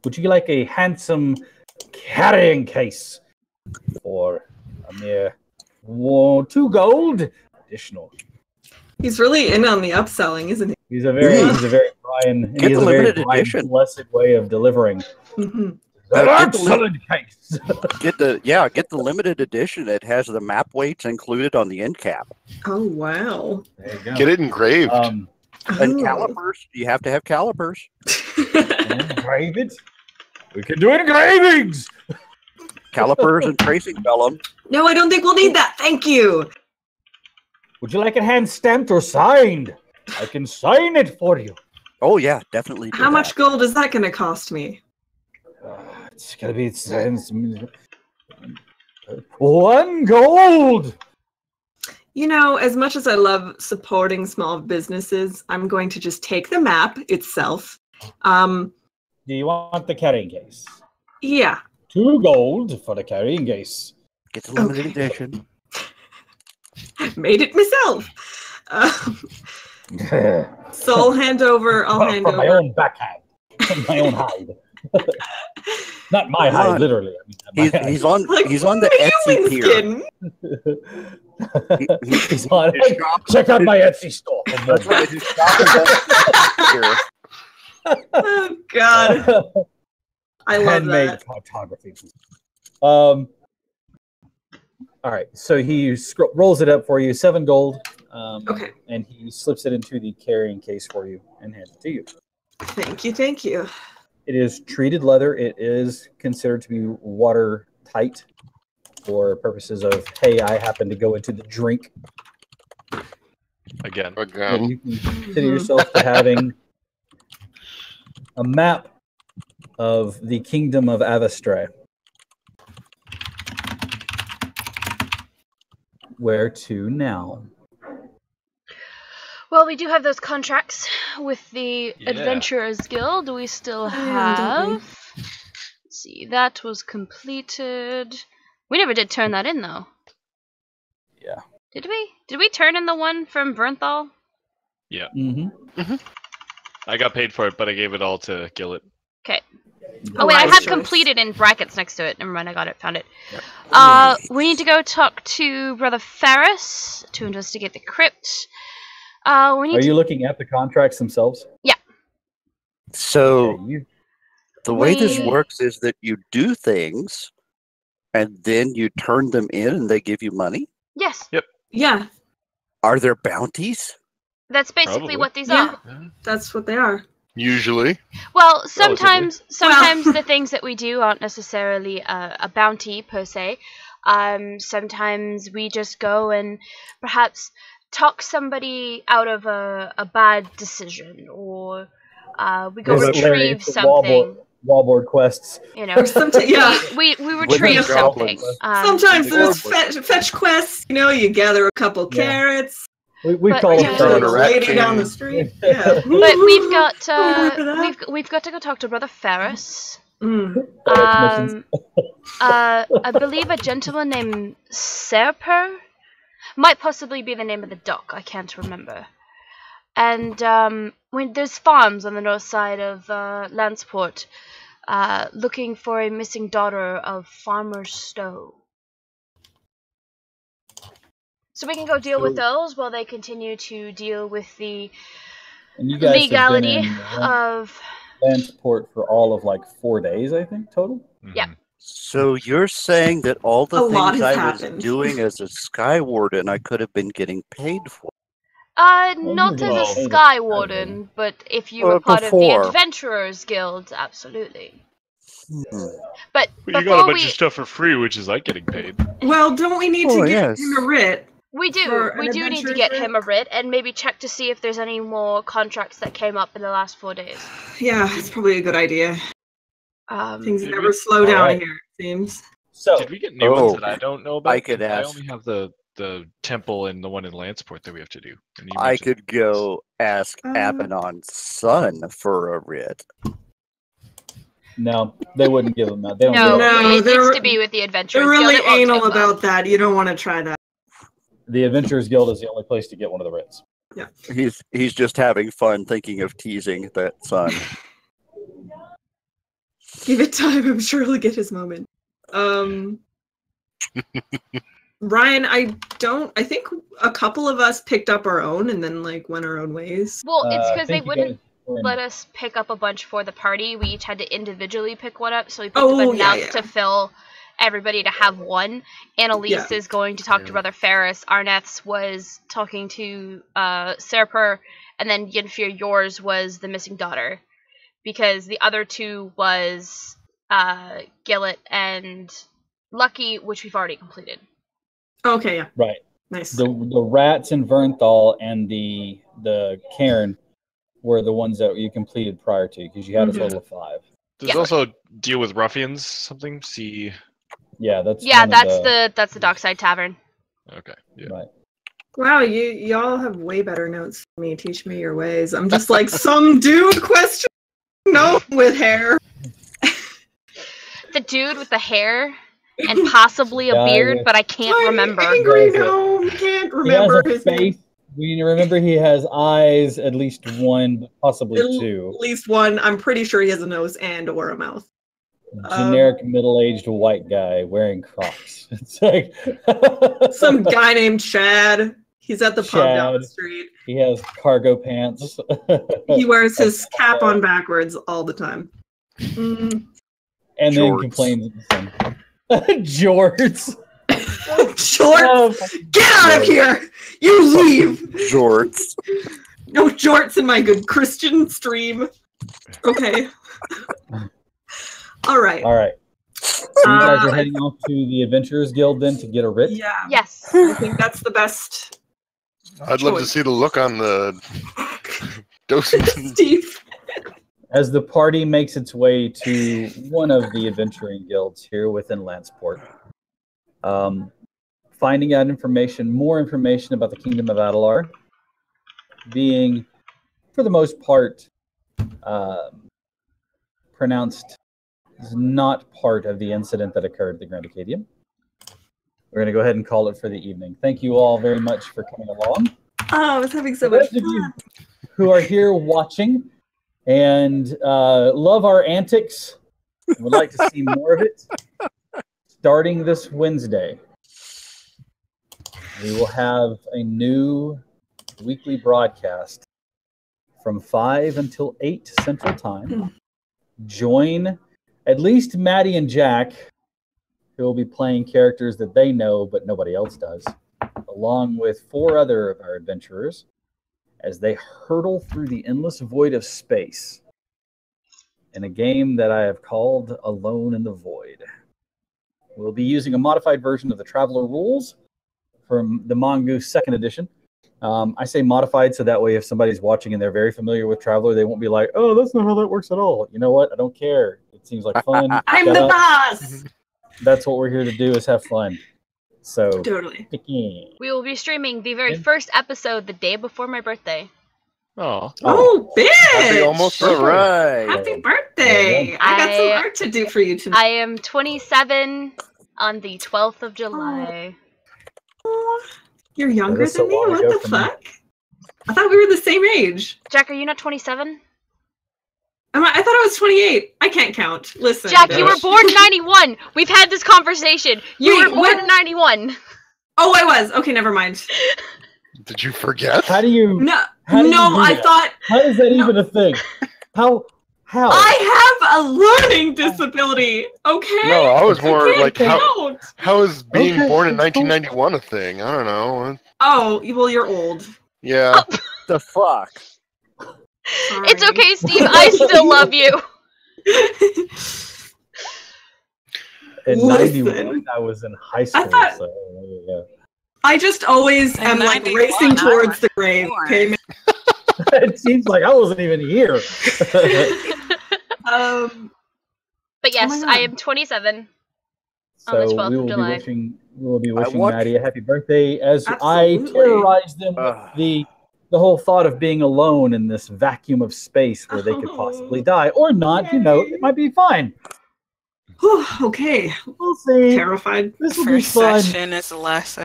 Would you like a handsome carrying case for a mere 2 gold? Additional. He's really in on the upselling, isn't he? He's a very Brian. Get the limited edition. Blessed way of delivering. Mm-hmm. Get the limited edition. It has the map weights included on the end cap. Oh wow! There you go. Get it engraved. And calipers. You have to have calipers. Engrave it. We can do engravings. Calipers and tracing vellum. No, I don't think we'll need that. Thank you. Would you like it hand stamped or signed? I can sign it for you. Oh yeah, definitely. How much gold is that going to cost me? It's gonna be 1 gold. You know, as much as I love supporting small businesses, I'm going to just take the map itself. Do you want the carrying case? Yeah. 2 gold for the carrying case. Get the limited edition. Made it myself. So I'll hand over. From my own backhand, from my own hide. Not my hide, literally. He's on the Etsy tier. He's on it. Check out my Etsy store. That's right. He's Oh God, I love handmade that. photography. All right, so he rolls it up for you, 7 gold. Okay. And he slips it into the carrying case for you and hands it to you. Thank you, thank you. It is treated leather. It is considered to be watertight for purposes of, hey, I happen to go into the drink. Again. And you can consider yourself to having a map of the kingdom of Avastray. Where to now? Well, we do have those contracts with the Adventurers Guild. We still have see, that was completed. We never did turn that in, though. Yeah. Did we? Did we turn in the one from Vernthal? Yeah. Mm-hmm. I got paid for it, but I gave it all to Gillet. Okay. Oh wait, I wise had choice. completed in brackets next to it. Never mind, I got it, found it. Yep. We need to go talk to Brother Ferris to investigate the crypt. We need Are you looking at the contracts themselves? Yeah. So Okay, you- the way this We- works is that you do things, and then you turn them in, and they give you money. Yes, Yeah, Are there bounties? that's basically Probably. what these Yeah. are. that's what they are. Usually. Well, sometimes Well- the things that we do aren't necessarily a bounty per se. Sometimes we just go and perhaps talk somebody out of a bad decision, or we go Larry, retrieve it's the something. Wallboard quests. You know, Or sometimes, yeah. we retrieve the something. goblins. Sometimes the there's goblins. fetch quests. You know, you gather a couple Yeah. carrots. We But- call Yeah. it Turn There's a a rat lady down the king. street. Yeah. But we've got Remember that? we've got to go talk to Brother Ferris. Mm. I believe a gentleman named Serper might possibly be the name of the dock. I can't remember. And when there's farms on the north side of Lanceport, looking for a missing daughter of Farmer Stowe. So we can go deal with those while they continue to deal with the And you guys legality have been in of. Lanceport for all of like 4 days, I think, total. Yeah. So you're saying that all the A lot things has I was happened. doing as a Sky Warden, I could have been getting paid for. Not Well, as a Sky Warden, but if you were Well, part before. of the Adventurers Guild, absolutely. Hmm. But But you got a before bunch of stuff for free, which is like getting paid. Well, don't we need Oh, to get yes. him a writ? we do for an need to adventurer's get writ? him a writ and maybe check to see if there's any more contracts that came up in the last 4 days. Yeah, it's probably a good idea. Things Did never we- slow down Alright. here, it seems. So Did we get new ones that I don't know about? I could I ask. only have the temple and the one in Lanceport that we have to do. And you I mentioned- could go ask Abenon's son for a writ. no, they wouldn't give them that. They don't No, do that. No, it needs they're- to be with the Adventurers They're really Guild. It won't anal take long. about that. You don't want to try that. The Adventurers Guild is the only place to get one of the writs. He's just having fun thinking of teasing that son. Give it time. I'm sure he'll get his moment. Ryan, I think a couple of us picked up our own and then like went our own ways. Well, it's I because they think you wouldn't guys were in- let us pick up a bunch for the party. We each had to individually pick one up, so we picked Oh, up yeah, enough yeah. to fill everybody to have one. Annalise is going to talk to Brother Ferris. Arneth's was talking to Serper, and then Yenfir, yours was the missing daughter, because the other two was Gillet and Lucky, which we've already completed. Okay, yeah, Right. nice. The rats in Vernthal and the cairn were the ones that you completed prior to, because you had a Mhm. total of 5. There's Yeah. also deal with ruffians something. See, Yeah, that's Yeah, one of that's the Dockside Tavern. okay, yeah. right. Wow, y'all have way better notes than me. Teach me your ways. I'm just like some dude question. No, with hair. The dude with the hair and possibly a Guy beard, with- but I can't remember. Angry Guys, gnome. Can't He has remember a his face. name. We remember he has eyes, at least one, but possibly At two. least one. I'm pretty sure he has a nose and or a mouth. Generic middle-aged white guy wearing Crocs. It's like Some guy named Chad. He's at the pub down the Chad. street. He has cargo pants. He wears his cap on backwards all the time. Mm. And then Jorts. complains at the same time. Jorts. Short, Oh, get out of here! You leave! Jorts. No jorts in my good Christian stream. Okay. All right. all right. So you guys are heading off to the Adventurers Guild then to get a writ? Yeah, Yes. I think that's the best. I'd love to choice. see the look on the Dosington. Steve. As the party makes its way to one of the adventuring guilds here within Lanceport, finding out more information about the Kingdom of Adalar, being, for the most part, pronounced is not part of the incident that occurred at the Grand Acadium. We're going to go ahead and call it for the evening. Thank you all very much for coming along. Oh, I was having so much fun. You who are here watching and love our antics and would like to see more of it, starting this Wednesday, we will have a new weekly broadcast from 5 until 8 Central Time. Join at least Maddie and Jack, who will be playing characters that they know but nobody else does, along with 4 other of our adventurers, as they hurtle through the endless void of space in a game that I have called Alone in the Void. We'll be using a modified version of the Traveler rules from the Mongoose 2nd edition. I say modified so that way if somebody's watching and they're very familiar with Traveler, they won't be like, oh, that's not how that works at all. You know what? I don't care. It seems like fun. I'm the boss! That's what we're here to do, is have fun. So totally. We will be streaming the very first episode the day before my birthday. Oh, bitch! Happy almost All right. Happy birthday! I got some art to do for you tonight. I am 27 on the 12th of July. You're younger That is so than me? long What ago the for me. fuck? I thought we were the same age. Jack, are you not 27? I thought I was 28. I can't count. Listen. Jack, bitch. you were born in 91. We've had this conversation. You Wait, were born in 91. Oh, I was. Okay, never mind. Did you forget? How do you? No, How do you no, do I that? thought How is that even a thing? How? I have a learning disability. Okay. No, I was more can't like how count. is being Okay, born in that's cool. 1991 a thing? I don't know. Oh, well, you're old. Yeah. The fuck? Sorry. It's okay, Steve. I still love you. In Listen. 91, I was in high school. thought- So, yeah. I just always In am like 91, racing I towards was the grave. born. Okay. It seems like I wasn't even here. But yes, my God. I am 27 on the So 12th we of will July. we will be wishing watch- Maddie a happy birthday as Absolutely. I terrorize them with Ugh. the whole thought of being alone in this vacuum of space where they could possibly die or not. You know, it might be fine. Whew, okay. We'll see. Terrified. This will be First fun. session is the last.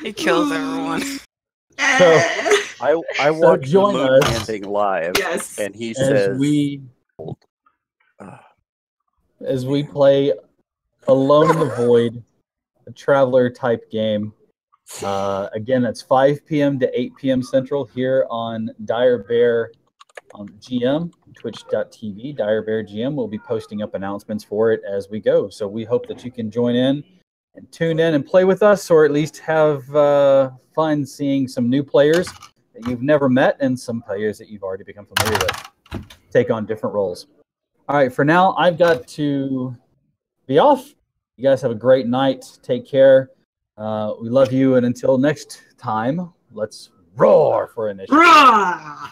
He kills everyone. So, I watched the join moon us. landing live, Yes. and he as says, we play Alone in the Void, a Traveler type game. Again, it's 5 p.m. to 8 p.m. Central here on Dire Bear on GM, twitch.tv. Dire Bear GM will be posting up announcements for it as we go. So we hope that you can join in and tune in and play with us, or at least have fun seeing some new players that you've never met and some players that you've already become familiar with take on different roles. All right, for now, I've got to be off. You guys have a great night. Take care. We love you, and until next time, let's roar for initiative. Rah!